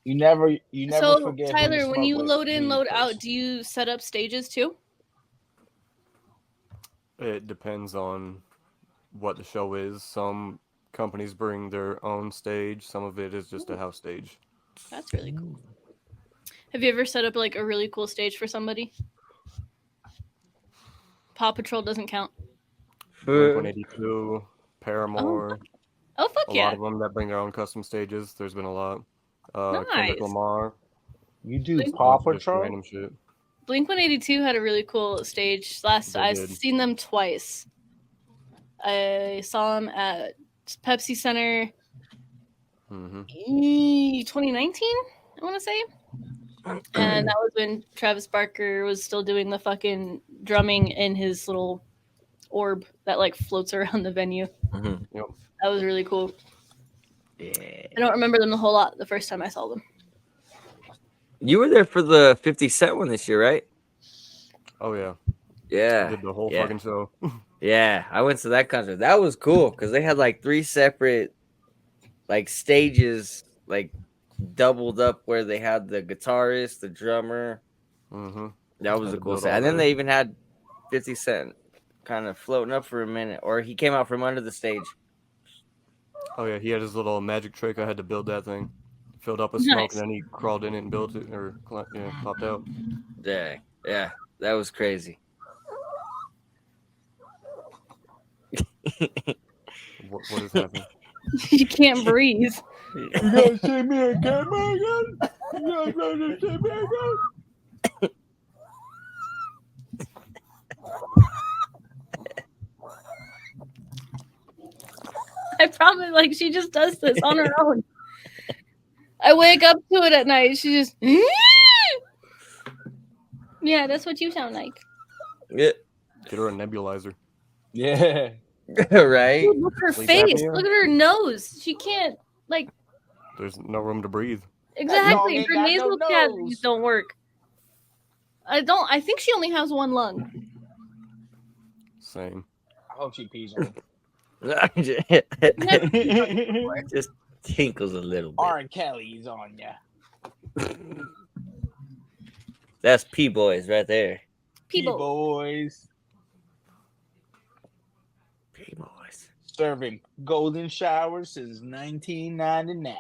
You never So, forget. who Tyler, when smoke you with load in, me load first. out, do you set up stages too? It depends on what the show is. Some companies bring their own stage. Some of it is just a house stage. That's really cool. Have you ever set up like a really cool stage for somebody? Paw Patrol doesn't count. Blink-182, Paramore. Oh, fuck A yeah. lot of them that bring their own custom stages. There's been a lot. Kendrick Nice. Lamar. You do Blink- Paw Just Patrol? random shit. Blink-182 had a really cool stage. They I've did. seen them twice. I saw them at Pepsi Center Mm-hmm. 2019, I want to say. And that was when Travis Barker was still doing the fucking drumming in his little orb that like floats around the venue. Mhm. Yep. That was really cool. Yeah. I don't remember them a whole lot the first time I saw them. You were there for the 50 Cent one this year, right? Oh yeah. Yeah. Did the whole yeah. fucking show. Yeah, I went to that concert. That was cool because they had like 3 separate like stages, like doubled up where they had the guitarist, the drummer. Mm-hmm. That was Had a to cool build set. all And then that. they even had 50 Cent kind of floating up for a minute, or he came out from under the stage. Oh yeah, he had his little magic trick. I had to build that thing. Filled up with smoke, Nice. and then he crawled in it and built it, or popped out. Yeah, yeah, that was crazy. What is happening? You can't breathe. You guys see me on camera again? You guys ready to see me again? I promise, like, she just does this on her own. I wake up to it at night. She just. Yeah, that's what you sound like. Yeah, Get her a nebulizer. Yeah. right. Dude, look at her Sleep face. apnea? Look at her nose. She can't, like, There's no room to breathe. exactly. ain't Her got no nasal nose. cavities don't work. I think she only has one lung. Same. I hope she pees on me. Just Tinkles a little bit. R. Kelly's on ya. That's P-Boys right there. People. P-Boys. P-Boys. Serving golden showers since 1999.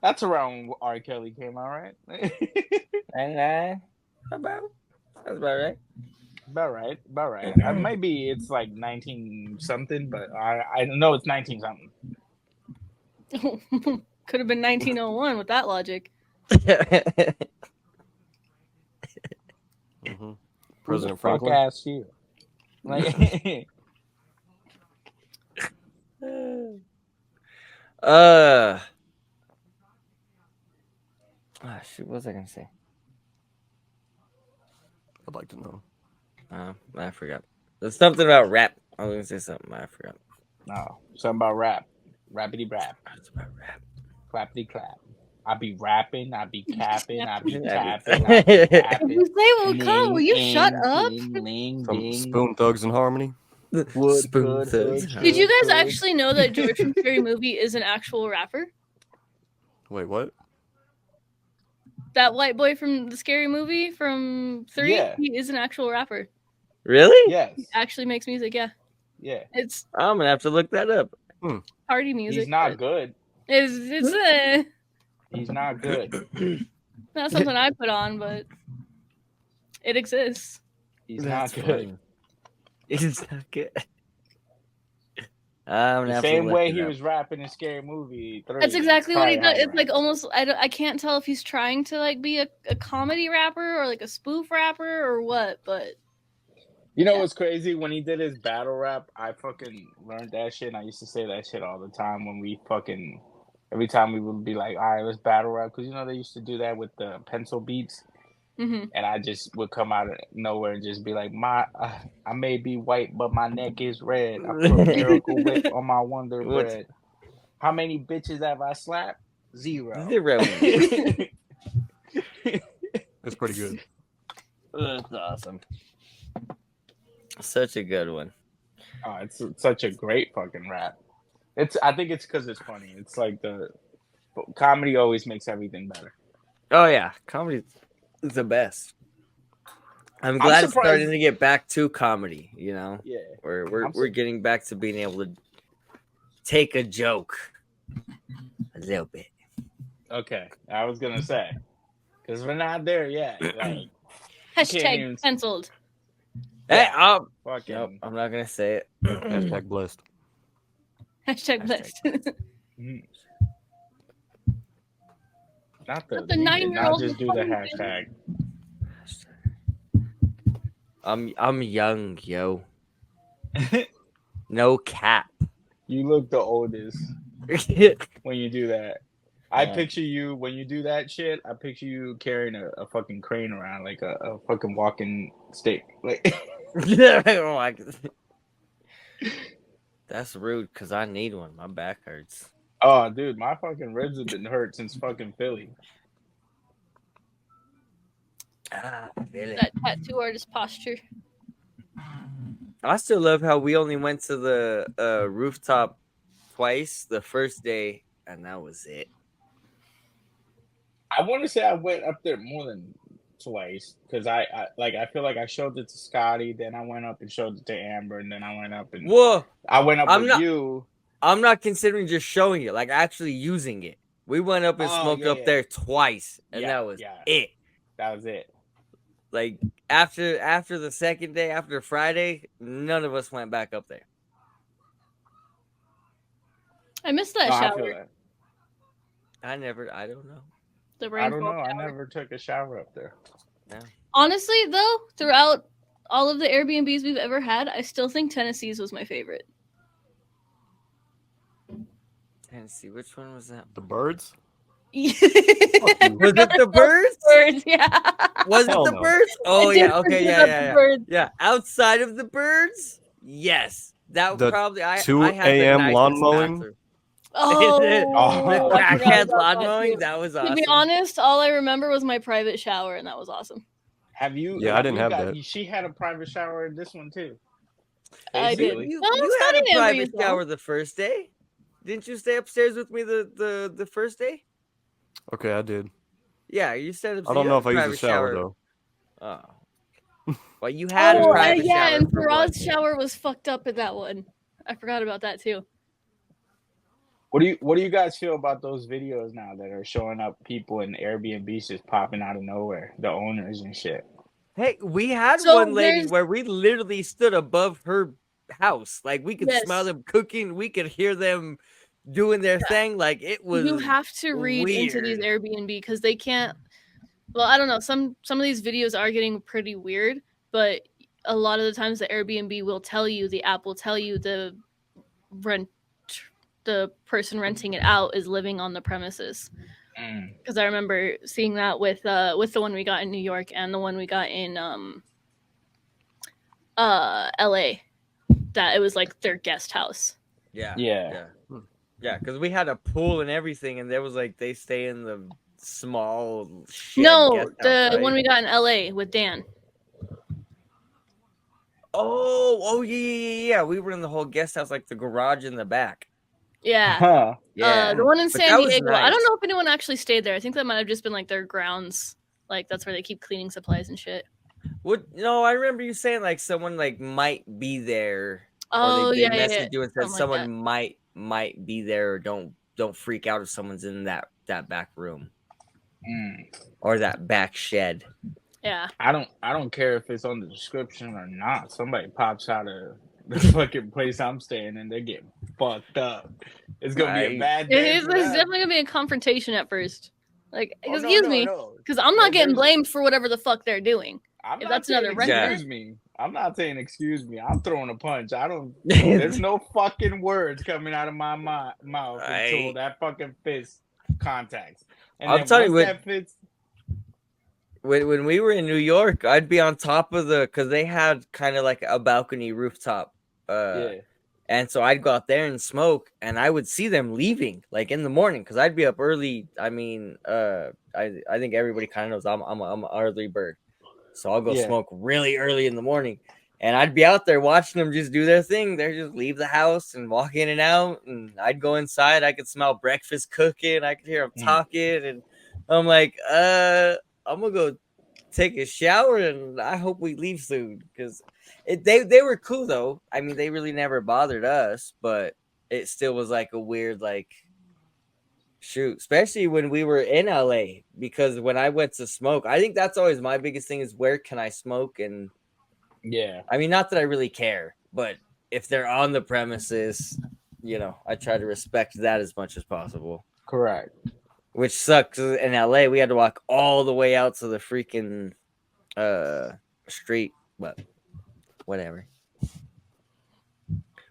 That's around when R. Kelly came out, right? 99. That's about right. About right. Maybe it's like 19 something, but I know it's 19 something. Could have been 1901 with that logic. President Fuck Franklin. ass you. Like, shoot, what was I gonna say? I'd like to know. Oh, I forgot. There's something about rap. I was gonna say something. I forgot. no, something about rap. Rappity rap. It's about rap. Clappity clap. I be rapping, I be capping, I be Yeah. tapping, I be You tapping. say what would come? Will you shut up? Some Spoon Thugs in Harmony. Wood, Spoon good, Thugs. hood, Did you guys good. actually know that George from Scary Movie is an actual rapper? Wait, what? That white boy from the Scary Movie from 3, Yeah. he is an actual rapper. Really? Yes. He actually makes music, yeah. Yeah. It's I'm gonna have to look that up. party music. He's not good. It's He's not good. not something I put on, but it exists. He's That's not good. funny. It's not good. I'm gonna The have to same look way it he up. was rapping in Scary Movie 3. That's exactly what he Probably does. how It's like almost I can't tell if he's trying to like be a comedy rapper or like a spoof rapper or what, but You know what's crazy? When he did his battle rap, I fucking learned that shit. And I used to say that shit all the time when we fucking every time we would be like, all right, let's battle rap, because you know they used to do that with the pencil beats. Mhm. And I just would come out of nowhere and just be like, I may be white, but my neck is red. I put Miracle Whip on my Wonder What? Bread. How many bitches have I slapped? 0. That's pretty good. That's awesome. Such a good one. Oh, it's such a great fucking rap. I think it's because it's funny. It's like the comedy always makes everything better. Oh yeah, comedy is the best. I'm glad it's starting to get back to comedy. You know, Yeah, we're getting back to being able to take a joke a little bit. Okay, I was gonna say because we're not there yet. Like, hashtag penciled. Hey, fucking. nope, I'm not gonna say it. Hashtag blessed. Hashtag blessed. Not the 9-year-old. Not just do the hashtag. I'm young, yo. No cap. You look the oldest when you do that. I picture you when you do that shit. I picture you carrying a fucking crane around like a fucking walking stick. Like, that's rude because I need one. My back hurts. oh, dude, my fucking ribs have been hurt since fucking Philly. That tattoo artist posture. I still love how we only went to the rooftop twice the first day, and that was it. I want to say I went up there more than twice because I feel like I showed it to Scotty, then I went up and showed it to Amber, and then I went up and I went up with you. I'm not considering just showing it, like actually using it. We went up and smoked up there twice, and that was it. That was it. Like after the second day, after Friday, none of us went back up there. I missed that shower. I don't know. I don't know. I never took a shower up there. No. Honestly, though, throughout all of the Airbnbs we've ever had, I still think Tennessee's was my favorite. Tennessee, which one was that? The Birds? Was it the Birds? Birds, yeah. Was it the Birds? Oh yeah, okay, yeah. Outside of the Birds, yes. That the probably I 2 I had a.m. the lawn mowing. bathroom. Oh, the crackhead lawn mowing. That was awesome. To be honest, all I remember was my private shower, and that was awesome. Have you? Yeah, I didn't have that. She had a private shower in this one too. I did. Basically. You Well, you Scotty had a never private used one. shower the first day. Didn't you stay upstairs with me the first day? Okay, I did. Yeah, you stayed upstairs. I don't You know had if I used a private shower though. Oh. Well, you had a Oh, private yeah, shower and for one. Faraz's shower was fucked up in that one. I forgot about that too. What do you guys feel about those videos now that are showing up people in Airbnbs just popping out of nowhere, the owners and shit? Hey, we had So one lady there's- where we literally stood above her house. Like we could smell Yes. them cooking, we could hear them doing their thing. Like it was You have to read into these weird. Airbnb because they can't. Well, I don't know. Some of these videos are getting pretty weird, but a lot of the times the Airbnb will tell you, the app will tell you the person renting it out is living on the premises. Because I remember seeing that with the one we got in New York and the one we got in LA, that it was like their guest house. Yeah. Yeah, because we had a pool and everything, and there was like they stay in the small shed No, guest the house, right? one we got in LA with Dan. Oh, yeah. We were in the whole guest house, like the garage in the back. Yeah. Huh. Yeah, The one in but San that was Diego. I nice. don't know if anyone actually stayed there. I think that might have just been like their grounds. Like that's where they keep cleaning supplies and shit. No, I remember you saying like someone like might be there. Oh, or they yeah. messaged you and said Something like someone that. might be there. Or don't freak out if someone's in that back room or that back shed. Yeah. I don't care if it's on the description or not. Somebody pops out of the fucking place I'm staying in, they're getting fucked up. It's gonna be a bad day. There's definitely gonna be a confrontation at first. Like, Oh, excuse me, no. because I'm not getting There's- blamed for whatever the fuck they're doing. I'm If not that's saying another renter. excuse me. I'm not saying excuse me. I'm throwing a punch. I don't. There's no fucking words coming out of my mouth until that fucking fist contacts. And I'm then telling you, once that fist. When we were in New York, I'd be on top of because they had kind of like a balcony rooftop. And so I'd go out there and smoke, and I would see them leaving like in the morning because I'd be up early. I mean, I think everybody kind of knows I'm an early bird, so I'll go smoke really early in the morning, and I'd be out there watching them just do their thing. They just leave the house and walk in and out, and I'd go inside. I could smell breakfast cooking. I could hear them talking, and I'm like, I'm gonna go take a shower, and I hope we leave soon because they were cool though. I mean, they really never bothered us, but it still was like a weird shoot, especially when we were in LA, because when I went to smoke, I think that's always my biggest thing is where can I smoke? And I mean, not that I really care, but if they're on the premises, I try to respect that as much as possible. Correct. Which sucks. In LA, we had to walk all the way out to the freaking street, but whatever.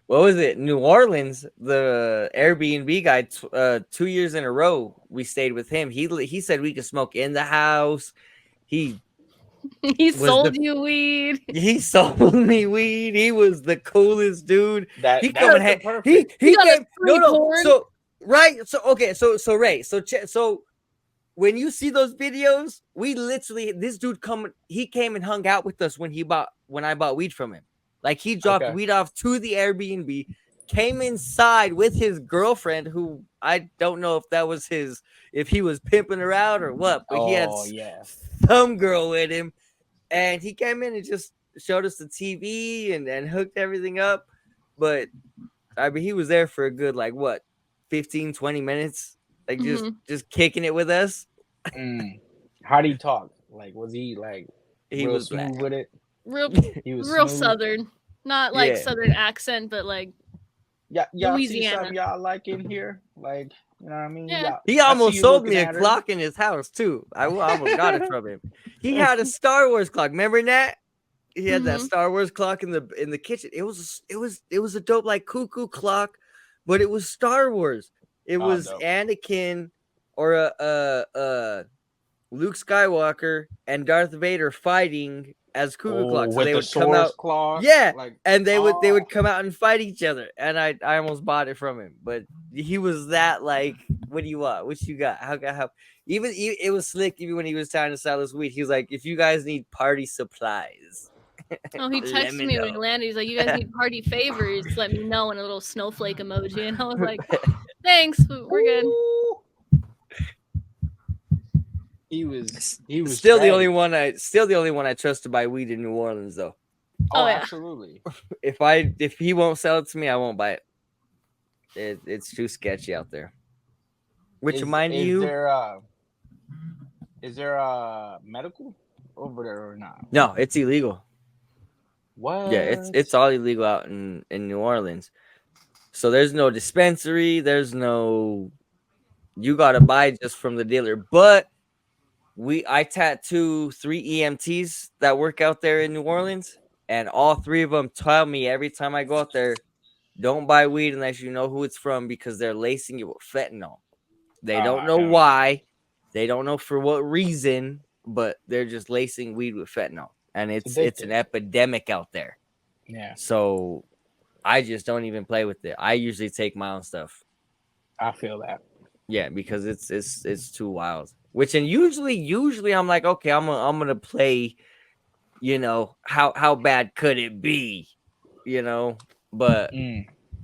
What was it? New Orleans, the Airbnb guy, 2 years in a row, we stayed with him. He said we could smoke in the house. He sold you weed. He sold me weed. He was the coolest dude. He got a free porn. So right. So okay. So Ray. So when you see those videos, we literally this dude he came and hung out with us when I bought weed from him. Like he dropped weed off to the Airbnb, came inside with his girlfriend, who I don't know if he was pimping her out or what, but he had some girl with him, and he came in and just showed us the TV and hooked everything up. But I mean, he was there for a good 15, 20 minutes, just kicking it with us. How did he talk? Like, was he he real was smooth black. with it? He was real southern, not southern accent, but y'all see Louisiana. something y'all like in here, you know what I mean? Yeah. He almost sold me a clock in his house too. I almost got it from him. He had a Star Wars clock. Remember that? He had that Star Wars clock in the kitchen. It was a dope cuckoo clock, but it was Star Wars. It was dope. Anakin or a Luke Skywalker and Darth Vader fighting as cuckoo clocks. So with they the would come out, claw. And they would come out and fight each other. And I almost bought it from him, but he was that what do you want? What you got? How can I help? Even it was slick. Even when he was trying to sell us weed, he was like, "If you guys need party supplies." Oh, he Let texted me me when he know. landed. He's like, "You guys need party favors? Let me know." And a little snowflake emoji. And I was like, "Thanks, we're good." He was Still the ready. only one I trust to buy weed in New Orleans though. Oh, yeah. Absolutely. If he won't sell it to me, I won't buy it. It's too sketchy out there. Which remind you, is there medical over there or not? no, it's illegal. What? Yeah, it's all illegal out in New Orleans. So there's no dispensary. There's no. You gotta buy just from the dealer. But I tattoo 3 EMTs that work out there in New Orleans, and all 3 of them tell me every time I go out there, don't buy weed unless you know who it's from because they're lacing it with fentanyl. They don't know why. They don't know for what reason, but they're just lacing weed with fentanyl. And it's an epidemic out there. Yeah. So I just don't even play with it. I usually take my own stuff. I feel that. Yeah, because it's too wild. Which and usually I'm like, okay, I'm gonna play, how bad could it be? But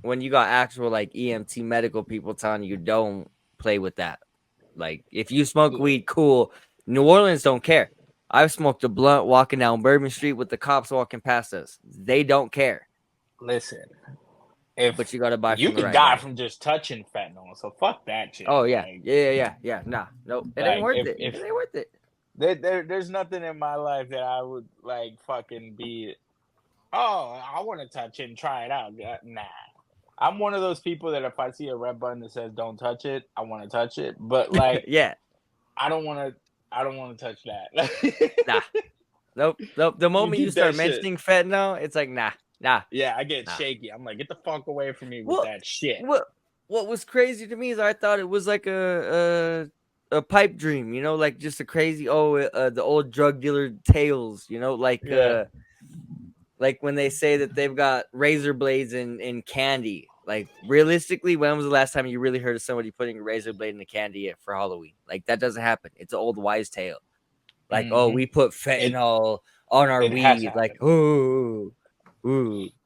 when you got actual like EMT medical people telling you don't play with that. Like if you smoke weed, cool. New Orleans don't care. I've smoked a blunt walking down Bourbon Street with the cops walking past us. They don't care. Listen, but you gotta buy you from the can right die guy. from just touching fentanyl, so fuck that shit. Oh yeah, yeah. Nah, nope. It ain't worth it. It ain't worth it. There's nothing in my life that I would like fucking be. Oh, I want to touch it and try it out. Nah, I'm one of those people that if I see a red button that says "Don't touch it," I want to touch it. But like, yeah, I don't want to touch that. Nah, nope. The moment you keep start that shit. mentioning fentanyl, it's like nah. Yeah, I get shaky. I'm like, get the fuck away from me with that shit. What was crazy to me is I thought it was like a pipe dream, like just a crazy the old drug dealer tales, like when they say that they've got razor blades in candy. Like realistically, when was the last time you really heard of somebody putting a razor blade in a candy for Halloween? Like that doesn't happen. It's an old wise tale. Like, we put fentanyl on our weed. Like, ooh.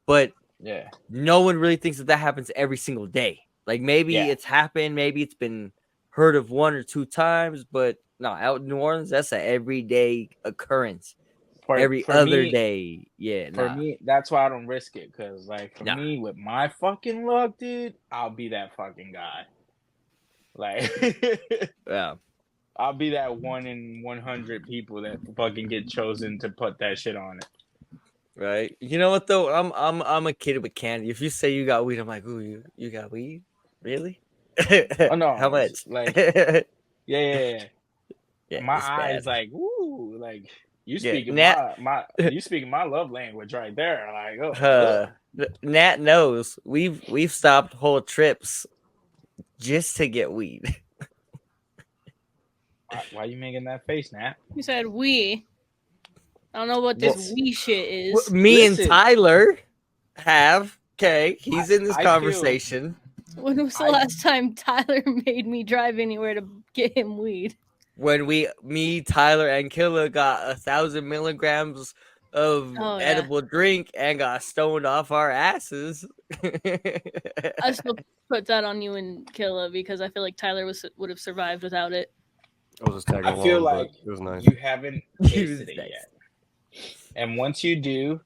But yeah, no one really thinks that happens every single day. Like maybe it's happened, maybe it's been heard of 1 or 2 times, but no, out in New Orleans, that's an everyday occurrence. Every other day. Yeah. For me, that's why I don't risk it. Cause like for me, with my fucking luck, dude, I'll be that fucking guy. Like yeah. I'll be that 1 in 100 people that fucking get chosen to put that shit on it. Right. You know what though? I'm a kid with candy. If you say you got weed, I'm like, ooh, you got weed? Really? Oh no. How much? Like yeah. My eyes like, ooh, like you speaking you speaking my love language right there. Like Nat knows we've stopped whole trips just to get weed. Why are you making that face, Nat? You said we. I don't know what this we shit is. Me and Tyler have. Okay, he's in this conversation. When was the last time Tyler made me drive anywhere to get him weed? When me, Tyler, and Killa got 1,000 milligrams of edible drink and got stoned off our asses. I still put that on you and Killa because I feel like Tyler would have survived without it. I feel like it was nice. You haven't tasted it yet. And once you do,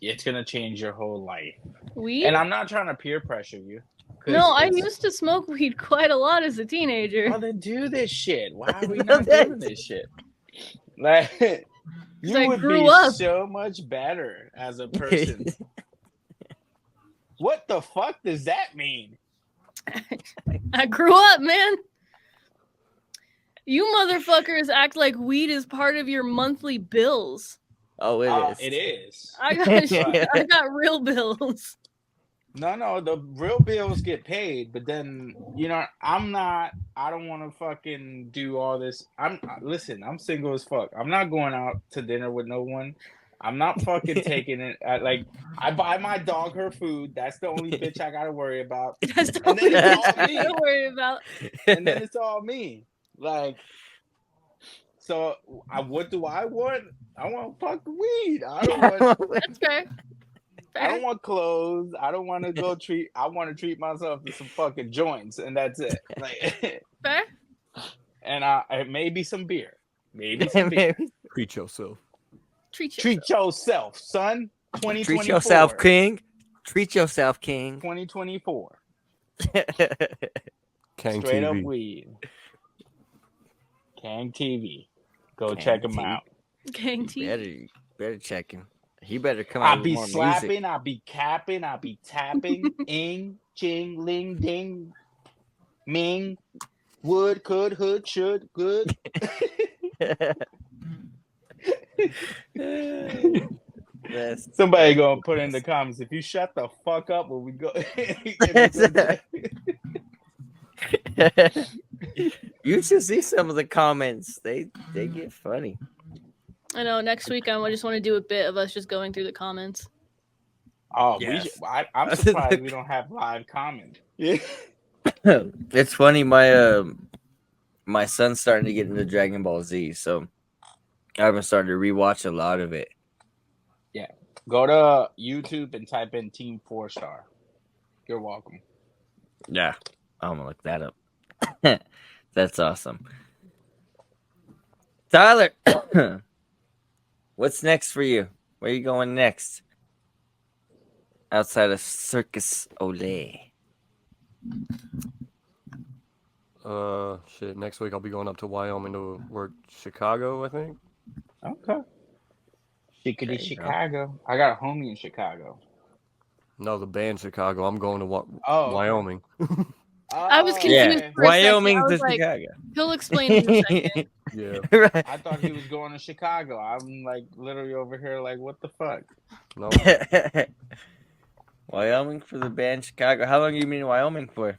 it's going to change your whole life. Weed? And I'm not trying to peer pressure you. No, I used to smoke weed quite a lot as a teenager. Well, then do this shit. Why are we not doing this shit? Like, you would be so much better as a person. What the fuck does that mean? I grew up, man. You motherfuckers act like weed is part of your monthly bills. Oh, it is. It is. I got real bills. No, the real bills get paid, but then, I don't want to fucking do all this. Listen, I'm single as fuck. I'm not going out to dinner with no one. I'm not fucking taking it. I buy my dog her food. That's the only bitch I got to worry about. That's the only bitch I got to worry about. And then it's all me. Like, So what do I want? I want fucking weed. I don't want. That's fair. I don't want clothes. I don't want to go treat. I want to treat myself to some fucking joints, and that's it. Like, fair. And maybe some beer. Maybe some beer. Treat yourself. Treat yourself, son. 2024. Treat yourself, king. Treat yourself, king. 2024. Kang Straight TV. up weed. Kang TV. Go Kang check him TV. out. Kang TV. Better check him. He better come out I'll with be more slapping, music. I'll be capping, I'll be tapping, ing, ching, ling, ding, ming, would, could, hood, should, good. Somebody gonna put in the comments, if you shut the fuck up when we go. You should see some of the comments. They get funny. I know. Next week, I just want to do a bit of us just going through the comments. Oh, Yes. I'm surprised we don't have live comments. Yeah. It's funny. My son's starting to get into Dragon Ball Z, so I've been starting to rewatch a lot of it. Yeah. Go to YouTube and type in Team 4-Star. You're welcome. Yeah, I'm gonna look that up. That's awesome. Tyler, what's next for you? Where are you going next? Outside of Circus Olay. Shit. Next week I'll be going up to Wyoming to work Chicago, I think. Okay. There you Chicago. I got a homie in Chicago. No, the band Chicago. I'm going to okay. Wyoming. I was confused for a Wyoming second. I to was like, Chicago. he'll explain in a second. Yeah. Right. I thought he was going to Chicago. I'm like literally over here like, what the fuck? No. Wyoming for the band Chicago. How long have you been in Wyoming for?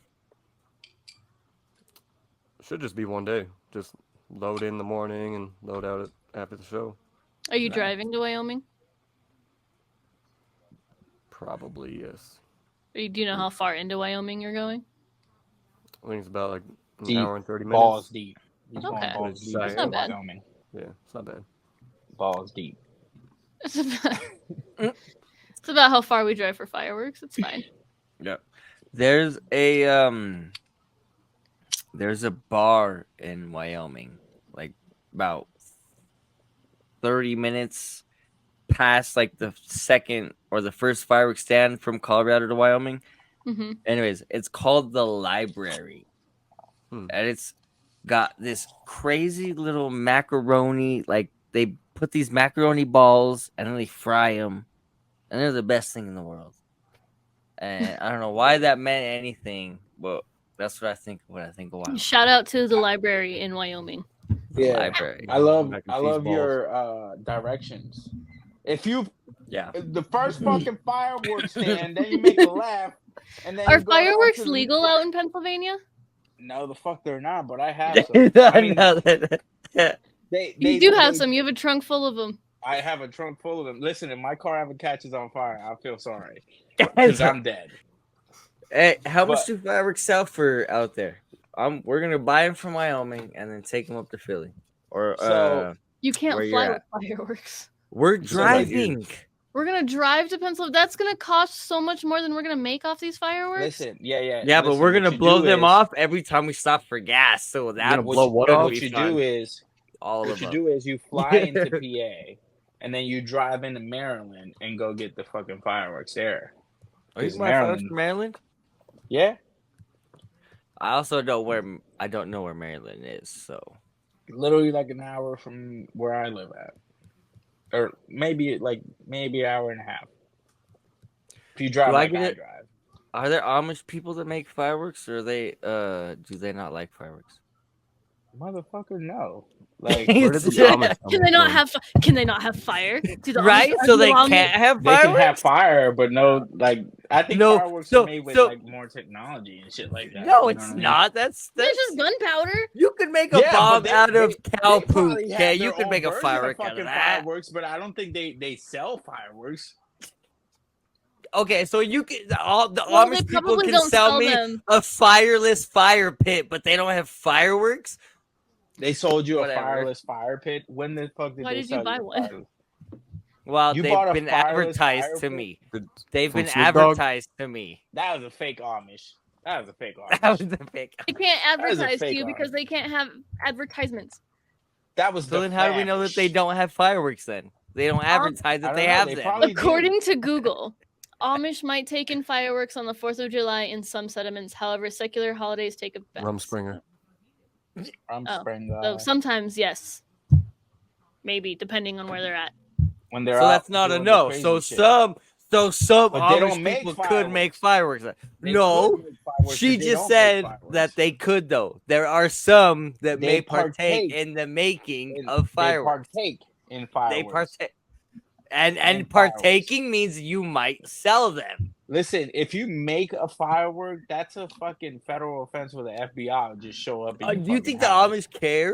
Should just be one day. Just load in the morning and load out after the show. Are you driving to Wyoming? Probably, yes. Do you know how far into Wyoming you're going? I think it's about like an Deep. hour and 30 minutes. Balls deep. He's Okay. going balls deep. That's not bad. Wyoming. Yeah, it's not bad. Balls deep. It's about how far we drive for fireworks. It's fine. Yep. There's a bar in Wyoming, like about 30 minutes past like the second or the first fireworks stand from Colorado to Wyoming. Mm-hmm. Anyways, it's called the Library. And it's got this crazy little macaroni, like they put these macaroni balls and then they fry them, and they're the best thing in the world. And I don't know why that meant anything, but that's what I think of Wyoming. Shout out to the library in Wyoming. Yeah. Library. I love Mac and cheese balls. your directions. If you Yeah. the first fucking fireworks stand, then you make a laugh, and then Are you go down fireworks to the- legal out in Pennsylvania? No, the fuck they're not. But I have some. I mean, You do have some. You have a trunk full of them. I have a trunk full of them. Listen, if my car ever catches on fire, I feel sorry because I'm dead. Hey, how much do fireworks sell for out there? We're gonna buy them from Wyoming and then take them up to Philly. Or So- You can't Where fly you're with fireworks. we're Just like you. driving. We're gonna drive to Pennsylvania. That's gonna cost so much more than we're gonna make off these fireworks. Listen, yeah. Yeah, but listen, we're what gonna you blow do them is- off every time we stop for gas. So that blow what off? What you do is all what of you them. do is you fly into PA, and then you drive into Maryland and go get the fucking fireworks there. Are you Is my fireworks Maryland- from Maryland? Yeah, I also don't know where Maryland is. So literally like an hour from where I live at, or maybe an hour and a half. If you drive Do I like get I it? drive. are there Amish people that make fireworks, or do they not like fireworks? Motherfucker, no. Like, Where did the Yeah. Amish come Can they not from? have? Can they not have fire? Do the Right? Amish So they allow me- can't have they can have fireworks? fire, but no, like I think No, fireworks so- are made with so- like more technology and shit like that. No, you know it's what I mean? not. That's It's just gunpowder. you could make a Yeah, bomb but out of cow they poop. probably have Okay, their you could own make a version of firework out of fucking that. fireworks, but I don't think they sell fireworks. Okay, so you can the Well, they Amish people probably can don't sell sell me them. a fireless fire pit, but they don't have fireworks. They sold you a Whatever. fireless fire pit. When the fuck did Why they did you sell buy a one? fireless- Well, You they've bought a been fireless advertised fire to pit? me. Did- They've From been Snoop Dogg? advertised to me. That was a fake Amish. That was a fake Amish. That was the fake. They can't was a advertise to fake you one. because they can't have advertisements. That was So the then, how do we know that they don't have fireworks? Then they don't advertise that I they don't know, have they them. probably- do. According to Google, Amish might take in fireworks on the 4th of July in some settlements. However, secular holidays take effect. Rumspringer. So sometimes, yes. Maybe, depending on where they're at. When they're So out that's not a doing the no. crazy So shit. some But they don't Amish make people could fireworks. make fireworks. They No, could make fireworks, she but they just don't make said fireworks. that they could though. There are some that They may partake partake in the making And of fireworks. They partake in They fireworks. partake, and In partaking means you might sell them. Listen, if you make a firework, that's a fucking federal offense for the FBI. Will just show up. And Do you think the Amish care?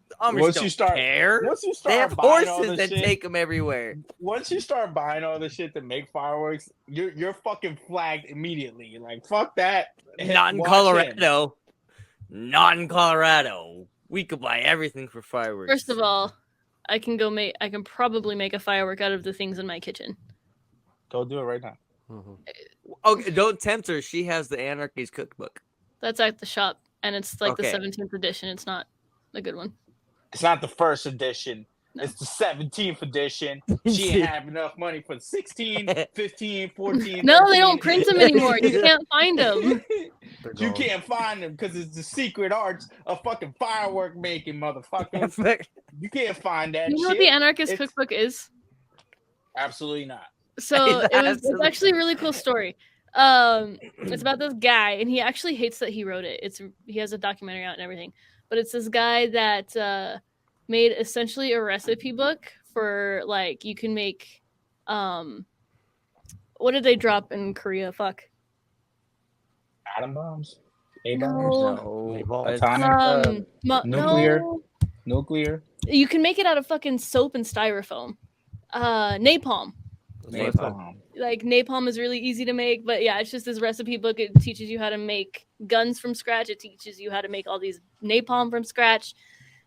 The Amish Once don't you start- care. Once you They have start buying all horses the that shit, take them everywhere. once you start buying all the shit to make fireworks, you're fucking flagged immediately. Like fuck that. Not in Watch Colorado. Not in Colorado. We could buy everything for fireworks. First of all, I can probably make a firework out of the things in my kitchen. Go do it right now. Okay, don't tempt her. She has the Anarchy's cookbook. That's at the shop, and it's like Okay. the 17th edition. It's not a good one. It's not the first edition. No. It's the 17th edition. She ain't have enough money for 16, 15, 14. No, 13. they don't print them anymore. You can't find them. You can't find them because it's the secret arts of fucking firework making, motherfucker. You can't find that You know shit. what the Anarchist It's- Cookbook is? Absolutely not. So it's Absolutely. actually a really cool story. It's about this guy, and he actually hates that he wrote it. He has a documentary out and everything, but it's this guy that made essentially a recipe book for like you can make. What did they drop in Korea? Fuck. Atom bombs? A-bombs? No. Atomic? nuclear? No. Nuclear? You can make it out of fucking soap and styrofoam. Napalm. Napalm. Like napalm is really easy to make, but yeah, it's just this recipe book. It teaches you how to make guns from scratch. It teaches you how to make all these napalm from scratch.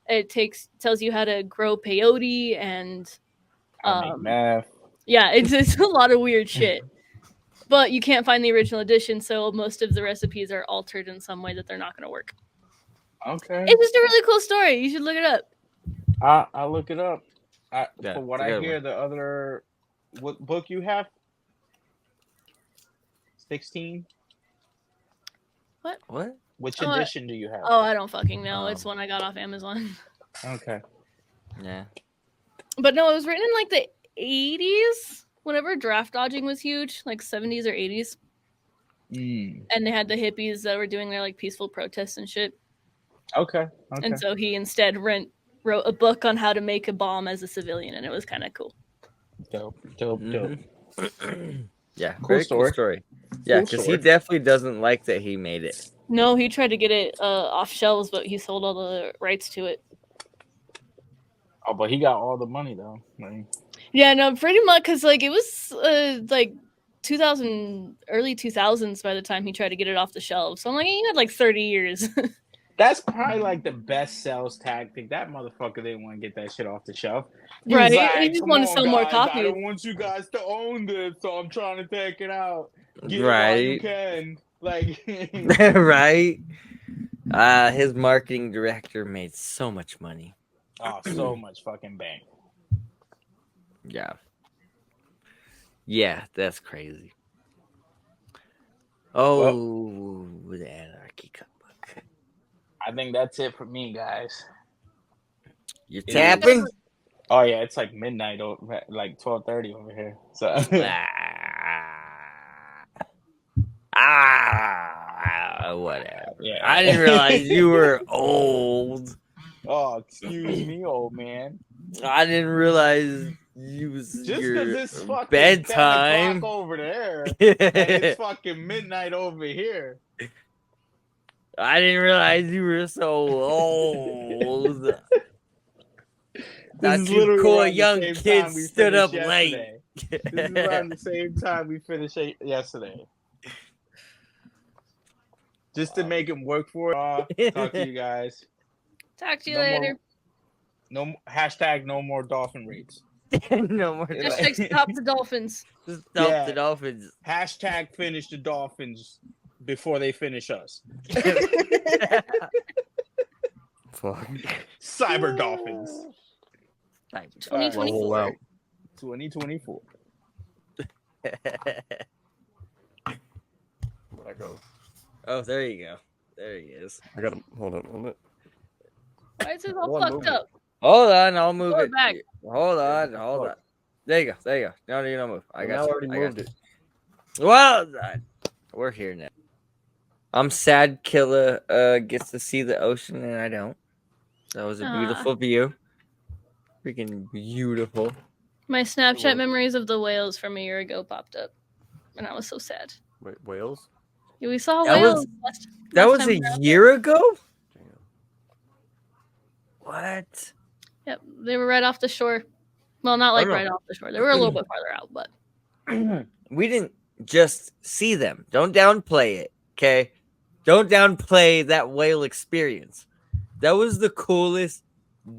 It tells you how to grow peyote and Make meth. yeah, it's a lot of weird shit. But you can't find the original edition, so most of the recipes are altered in some way that they're not going to work. Okay. It's just a really cool story. You should look it up. I'll look it up. Yeah, For what it's a I good hear, one. the other what book you have? 16. What? Which Oh, edition do you have? Oh, I don't fucking know. It's one I got off Amazon. Okay. Yeah. But no, it was written in like the 80s, whenever draft dodging was huge, like 70s or 80s. And they had the hippies that were doing their like peaceful protests and shit. Okay. And so he instead wrote a book on how to make a bomb as a civilian, and it was kind of cool. Dope. Yeah, Cool very story. cool story. Yeah, Cool because he story. definitely doesn't like that he made it. No, he tried to get it off shelves, but he sold all the rights to it. Oh, but he got all the money though. Like, Yeah, no, pretty much, because like it was like 2000, early 2000s by the time he tried to get it off the shelves. So I'm like, he had like 30 years. that's probably like the best sales tactic. That motherfucker didn't want to get that shit off the shelf. He Right, was like, he just "Come wanted to on, sell more guys, copies." I don't want you guys to own this, so I'm trying to take it out. Get it while you Right. can. Like, Right? His marketing director made so much money. oh, so much fucking bank. Yeah. Yeah, that's crazy. Oh, the Anarchy Cookbook. I think that's it for me, guys. You're Yeah. tapping? Oh yeah, it's like midnight, like 12:30 over here. So Whatever. Yeah. I didn't realize you were old. oh, excuse me, old man. I didn't realize you was Just because your it's fucking 10 bedtime. o'clock over there, and it's fucking midnight over here. I didn't realize you were so old. This Not is you literally cool around the young same kids time we stood up finished late. yesterday. This is around the same time we finished yesterday. Just to make him work for it. Talk to you guys. Talk to you No more- later. No hashtag no more dolphin raids. No more. Hashtag stop the dolphins. Stop Yeah. the Dolphins. Hashtag finish the Dolphins before they finish us. Fuck. Cyber Dolphins. 2024. Roll out. 2024. Where'd I go? Oh, there you go. There he is. I got him. Hold on a minute. Why is this all One fucked movement. up? Hold on, I'll move Throw it. it back. Hold on. Fuck. There you go. No, you don't move. I got now you. already I got moved you. it. Well done. We're here now. I'm sad Killa gets to see the ocean and I don't. That was a beautiful view. Freaking beautiful. My Snapchat memories of the whales from a year ago popped up, and I was so sad. Wait, whales? Yeah, we saw That whales. That last was time a we were out year ago? Damn. What? Yep, they were right off the shore. Well, not like no. right off the shore. They were a little bit farther out, but We didn't just see them. Don't downplay it, okay? Don't downplay that whale experience. That was the coolest,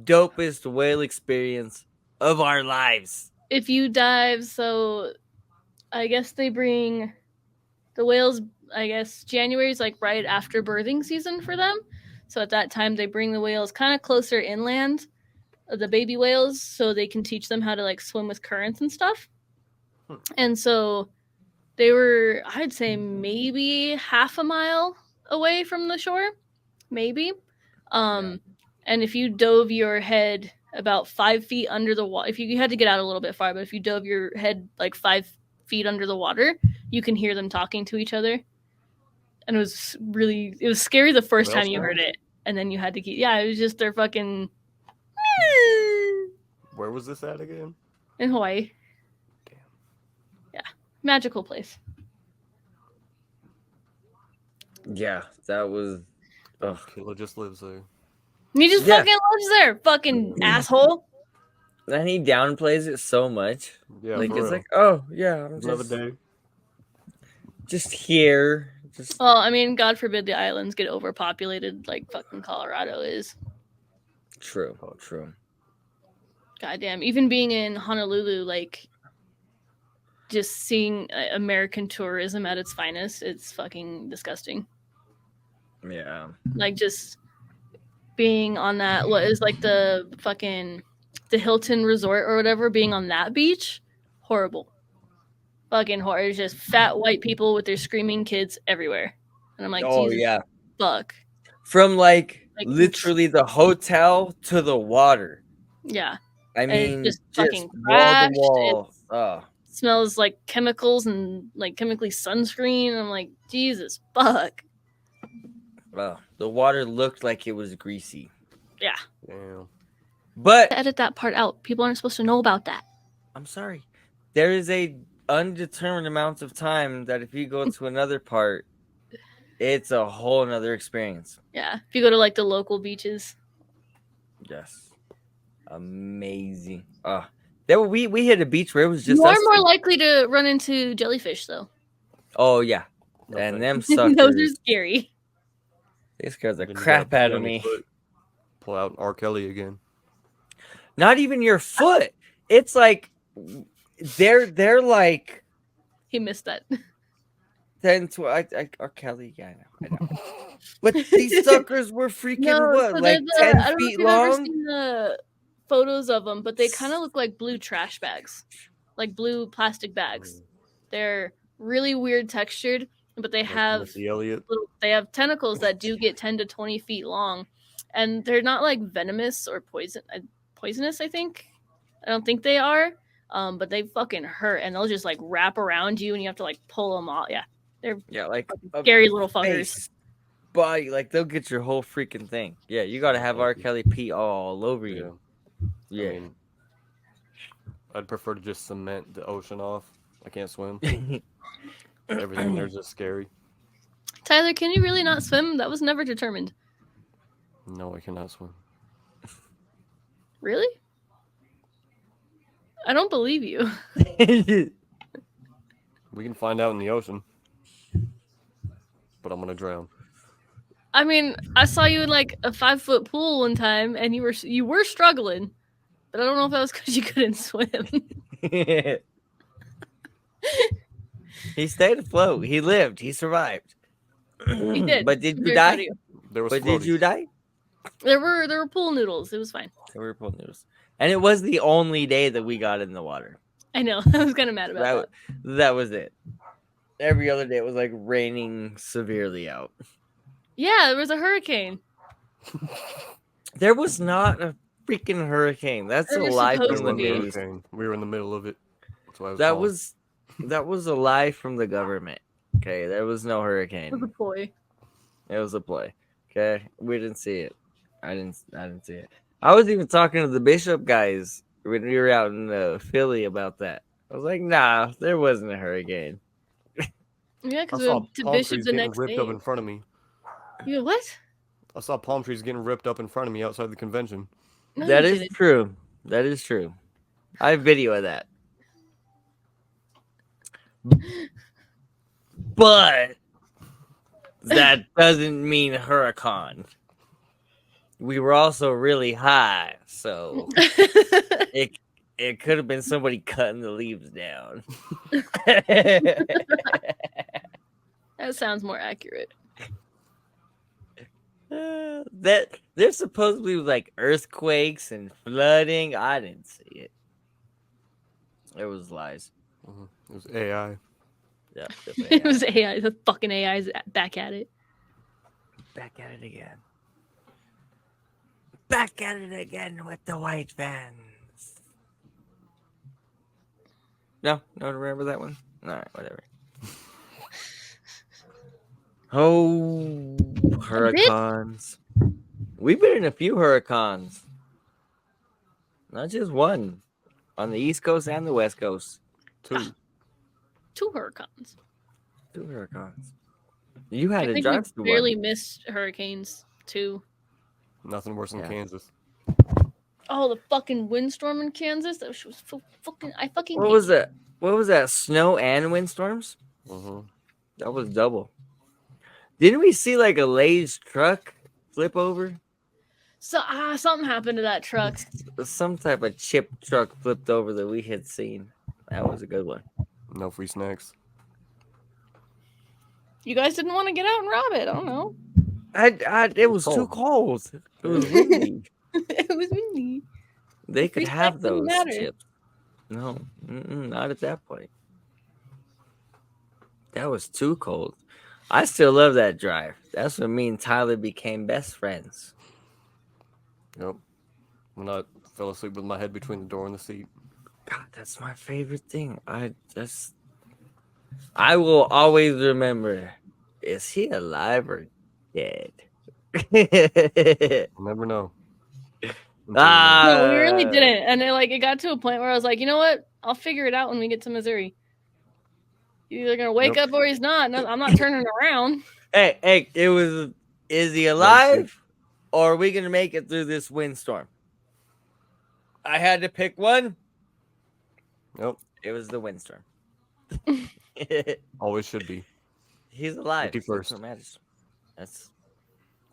dopest whale experience of our lives. if you dive, so I guess they bring the whales. I guess January is like right after birthing season for them. So at that time, they bring the whales kind of closer inland, the baby whales, so they can teach them how to like swim with currents and stuff. And so they were, I'd say, maybe half a mile away from the shore, maybe. And if you dove your head about 5 feet under the water, if you had to get out a little bit far, but if you dove your head like 5 feet under the water, you can hear them talking to each other. And it was scary the first Whale time you sound? heard it, and then you had to keep. Yeah, it was just their fucking Where was this at again? in Hawaii. Damn. Yeah, magical place. Yeah, that was. Ugh. Killa just lives there. He just Yeah. fucking lives there, fucking asshole. Then he downplays it so much. Yeah, Like for it's real. like, oh yeah, I'm Another day. just here. Just Well, I mean, God forbid the islands get overpopulated like fucking Colorado is. true. Goddamn, even being in Honolulu, like, just seeing American tourism at its finest, it's fucking disgusting. Yeah. Like, just being on that, what is like the Hilton Resort or whatever, being on that beach, horrible. Fucking horror. It's just fat white people with their screaming kids everywhere. And I'm like, Oh Jesus yeah. fuck. From like Like, literally the hotel to the water. Yeah. I And it's mean, just just fucking wall to crashed. wall. It's- Oh, Smells like chemicals and like chemically sunscreen. I'm like, Jesus fuck. well, the water looked like it was greasy. Yeah. Damn. But Edit that part out. People aren't supposed to know about that. I'm sorry. There is a undetermined amount of time that if you go to another part, it's a whole nother experience. Yeah. If you go to like the local beaches. Yes. Amazing. We hit a beach where it was just You are us more two. likely to run into jellyfish though. Oh yeah. No And thanks. them suckers. Those are scary. They scared the Then you crap gotta out pee of on your me. foot. Pull out R. Kelly again. Not even your foot. It's like they're like He missed that. 10 to R. Kelly, yeah, I know. But these suckers were freaking so what, they're like I 10 don't know if feet you've ever long? seen the photos of them, but they kind of look like blue trash bags, like blue plastic bags. They're really weird textured, but they Like have Missy Elliott. they have tentacles that do get 10 to 20 feet long, and they're not like venomous or poisonous. I don't think they are, but they fucking hurt, and they'll just like wrap around you, and you have to like pull them off. Yeah, they're Yeah, like a scary little fuckers. face, body, like they'll get your whole freaking thing. Yeah, you gotta have R. Kelly pee all over Yeah. you. Yeah. I mean, I'd prefer to just cement the ocean off. I can't swim. Everything there's just scary. Tyler, can you really not swim? That was never determined. No, I cannot swim. Really? I don't believe you. We can find out in the ocean. But I'm gonna drown. I mean, I saw you in like a 5-foot pool one time, and you were struggling, but I don't know if that was because you couldn't swim. He stayed afloat. He lived. He survived. He did. But did I'm you very proud of die? you. There was But did you floaties. die? There were pool noodles. It was fine. There were pool noodles. And it was the only day that we got in the water. I know. I was kind of mad about that. That was it. Every other day it was like raining severely out. Yeah, there was a hurricane. There was not a freaking hurricane. That's There a was lie supposed from to the be. news. We were in the middle of it. That's why it was That called. was a lie from the government. Okay, there was no It was a hurricane. ploy. It was a play. Okay, we didn't see it. I didn't see it. I was even talking to the Bishop guys when we were out in Philly about that. I was like, nah, there wasn't a hurricane. Yeah, I because we saw went to palm Bishop trees the getting next ripped day. up in front of me. You go, what? I saw palm trees getting ripped up in front of me outside the convention. No, That you is didn't. true. That is true. I have video of that. But that doesn't mean hurricane. We were also really high, so it could have been somebody cutting the leaves down. That sounds more accurate. That there's supposedly like earthquakes and flooding. I didn't see it. It was lies. It was AI. Yep, It was AI. The fucking AI's back at it. back at it again. Back at it again with the white vans. No, don't remember that one. All right, whatever. Oh, hurricanes. We've been in a few hurricanes. Not just one. On the East Coast and the West Coast. Two hurricanes. 2 hurricanes. You had I to think drive we through barely one. missed hurricanes too. Nothing worse than Yeah. Kansas. Oh, the fucking windstorm in Kansas. That was fucking. I fucking. What hate was it. that? What was that? Snow and windstorms? Mm-hmm. That was double. Didn't we see like a Lay's truck flip over? So something happened to that truck. Some type of chip truck flipped over that we had seen. That was a good one. No free snacks. You guys didn't want to get out and rob it. I don't know. It was too cold. It was windy. It was windy. They could Free have snacks didn't those matter. chips. No, not at that point. That was too cold. I still love that drive. That's when me and Tyler became best friends. Yep. When I fell asleep with my head between the door and the seat. God, that's my favorite thing. I will always remember. Is he alive or dead? You'll never know. No, we really didn't. And it got to a point where I was like, you know what? I'll figure it out when we get to Missouri. He's either gonna wake up or he's not. No, I'm not turning around. Hey, it was. Is he alive, or are we gonna make it through this windstorm? I had to pick one. Nope. It was the windstorm. Always should be. He's alive. 51st. That's what matters. That's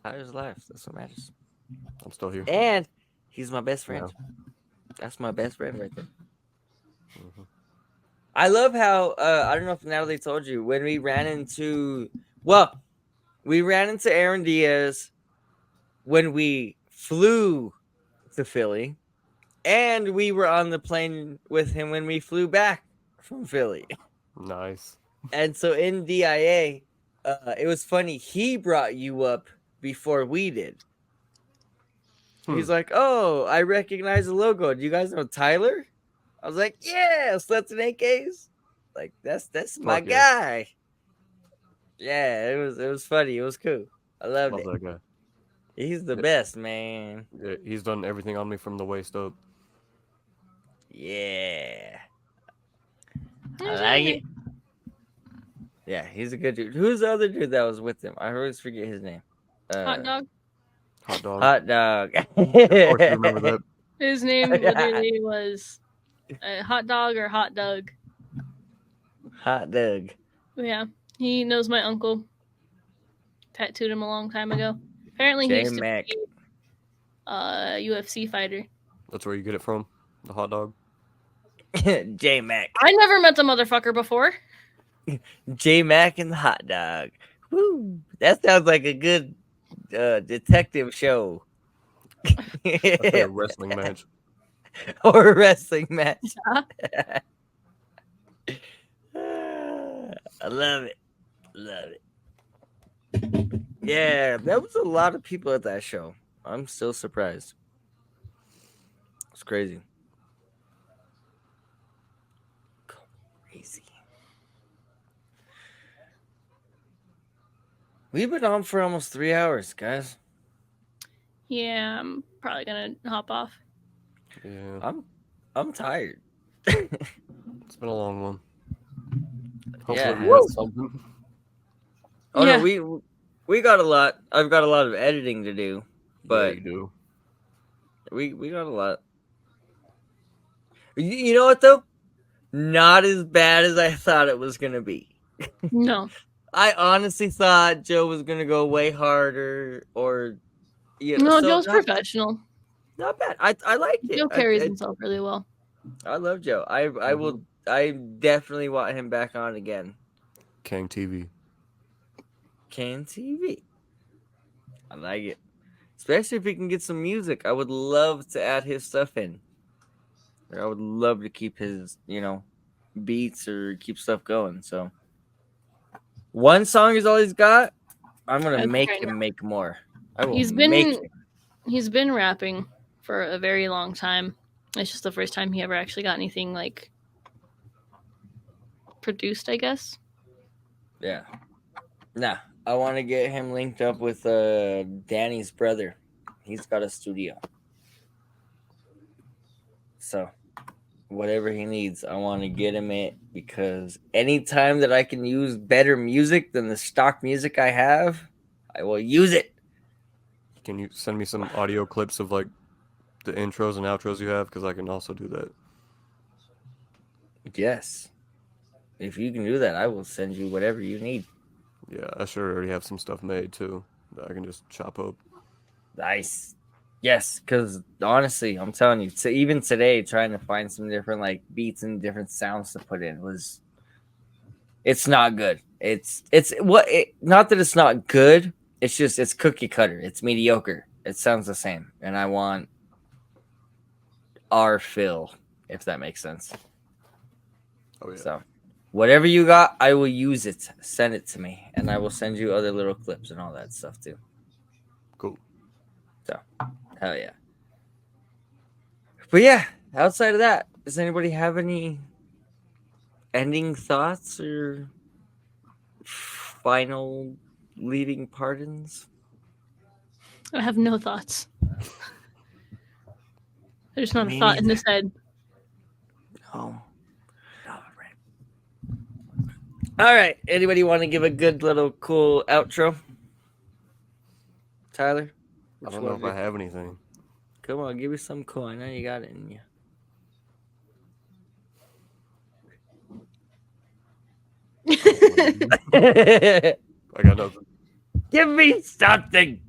Tyler's alive. That's what matters. I'm still here. And he's my best friend. That's my best friend right there. Mm-hmm. I love how I don't know if Natalie told you when we ran into Aaron Diaz when we flew to Philly, and we were on the plane with him when we flew back from Philly. Nice. And so in DIA, it was funny. He brought you up before we did. He's like, "Oh, I recognize the logo. Do you guys know Tyler?" I was like, "Yeah, Sluts and AKs. Like that's my guy." Yeah, it was funny. It was cool. I loved it. Love that guy. He's the best, man. Yeah, he's done everything on me from the waist up. Yeah. I like it. Yeah, he's a good dude. Who's the other dude that was with him? I always forget his name. Hot dog. Hot dog. Hot dog. Of course you remember that. His name literally was Hot Dog or Hot Doug. Hot dog. Yeah, he knows my uncle. tattooed him a long time ago. Apparently, he used to J-Mac. be a UFC fighter. That's where you get it from. The hot dog. J-Mac. I never met the motherfucker before. J-Mac and the hot dog. Woo! That sounds like a good detective show. That's like a wrestling match. Or a wrestling match. Yeah. I love it. Love it. Yeah, there was a lot of people at that show. I'm still surprised. It's crazy. Crazy. We've been on for almost 3 hours, guys. Yeah, I'm probably gonna hop off. Yeah, I'm tired. it's been a long one. Hopefully Yeah, we have something. Oh Yeah. no, we got a lot. I've got a lot of editing to do, but Yeah, you do. we got a lot. You know what though? Not as bad as I thought it was gonna be. No. I honestly thought Joe was gonna go way harder, or No, so Joe's not, professional. not bad. I liked it. Joe carries himself really well. I love Joe. I will. I definitely want him back on again. King TV. Can TV. I like it. Especially if we can get some music. I would love to add his stuff in. I would love to keep his, beats or keep stuff going. So one song is all he's got. I'm gonna make him make more. I will He's been rapping for a very long time. It's just the first time he ever actually got anything like produced, I guess. Yeah. Nah. I want to get him linked up with Danny's brother. He's got a studio. So, whatever he needs, I want to get him it, because anytime that I can use better music than the stock music I have, I will use it. Can you send me some audio clips of like the intros and outros you have? Because I can also do that. Yes. If you can do that, I will send you whatever you need. Yeah, I sure already have some stuff made too that I can just chop up. Nice. Yes, because honestly, I'm telling you, even today, trying to find some different like beats and different sounds to put in it's not good. Not that it's not good. It's just it's cookie cutter. It's mediocre. It sounds the same, and I want our fill, if that makes sense. Oh yeah. So, whatever you got, I will use it. Send it to me, and I will send you other little clips and all that stuff too. Cool. So, hell yeah. But yeah, outside of that, does anybody have any ending thoughts or final leading pardons? I have no thoughts. There's not a thought in this head. No. All right. Anybody want to give a good little cool outro? Tyler? I don't know if I have anything. Come on, give me something cool. I know you got it in you. I got nothing. Give me something.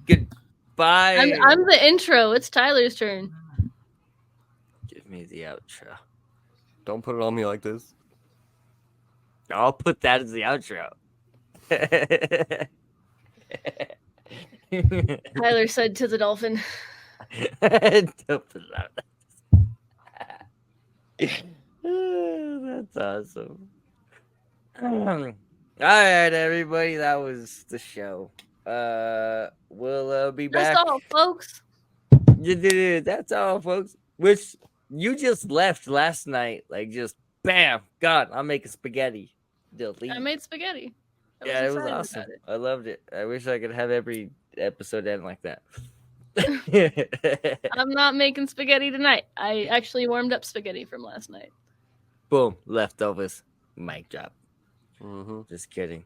Goodbye. I'm the intro. It's Tyler's turn. Give me the outro. Don't put it on me like this. I'll put that as the outro. Tyler said to the dolphin. Don't put it out. That's awesome. All right, everybody. That was the show. We'll be back. That's all, folks. That's all, folks. Which you just left last night, like just bam, God, I'm making spaghetti. Delete. I made spaghetti. Yeah, it was awesome. I loved it. I wish I could have every episode end like that. I'm not making spaghetti tonight. I actually warmed up spaghetti from last night. Boom, leftovers. Mic drop. Mm-hmm. Just kidding.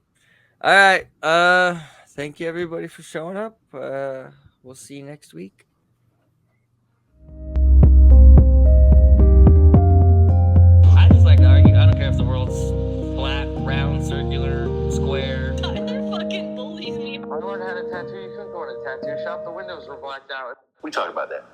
All right. Thank you everybody for showing up. We'll see you next week. I just like to argue. I don't care if the world's flat, round, circular, square. Tyler fucking bullies me. I don't Everyone had a tattoo. You couldn't go in a tattoo shop. The windows were blacked out. We talked about that.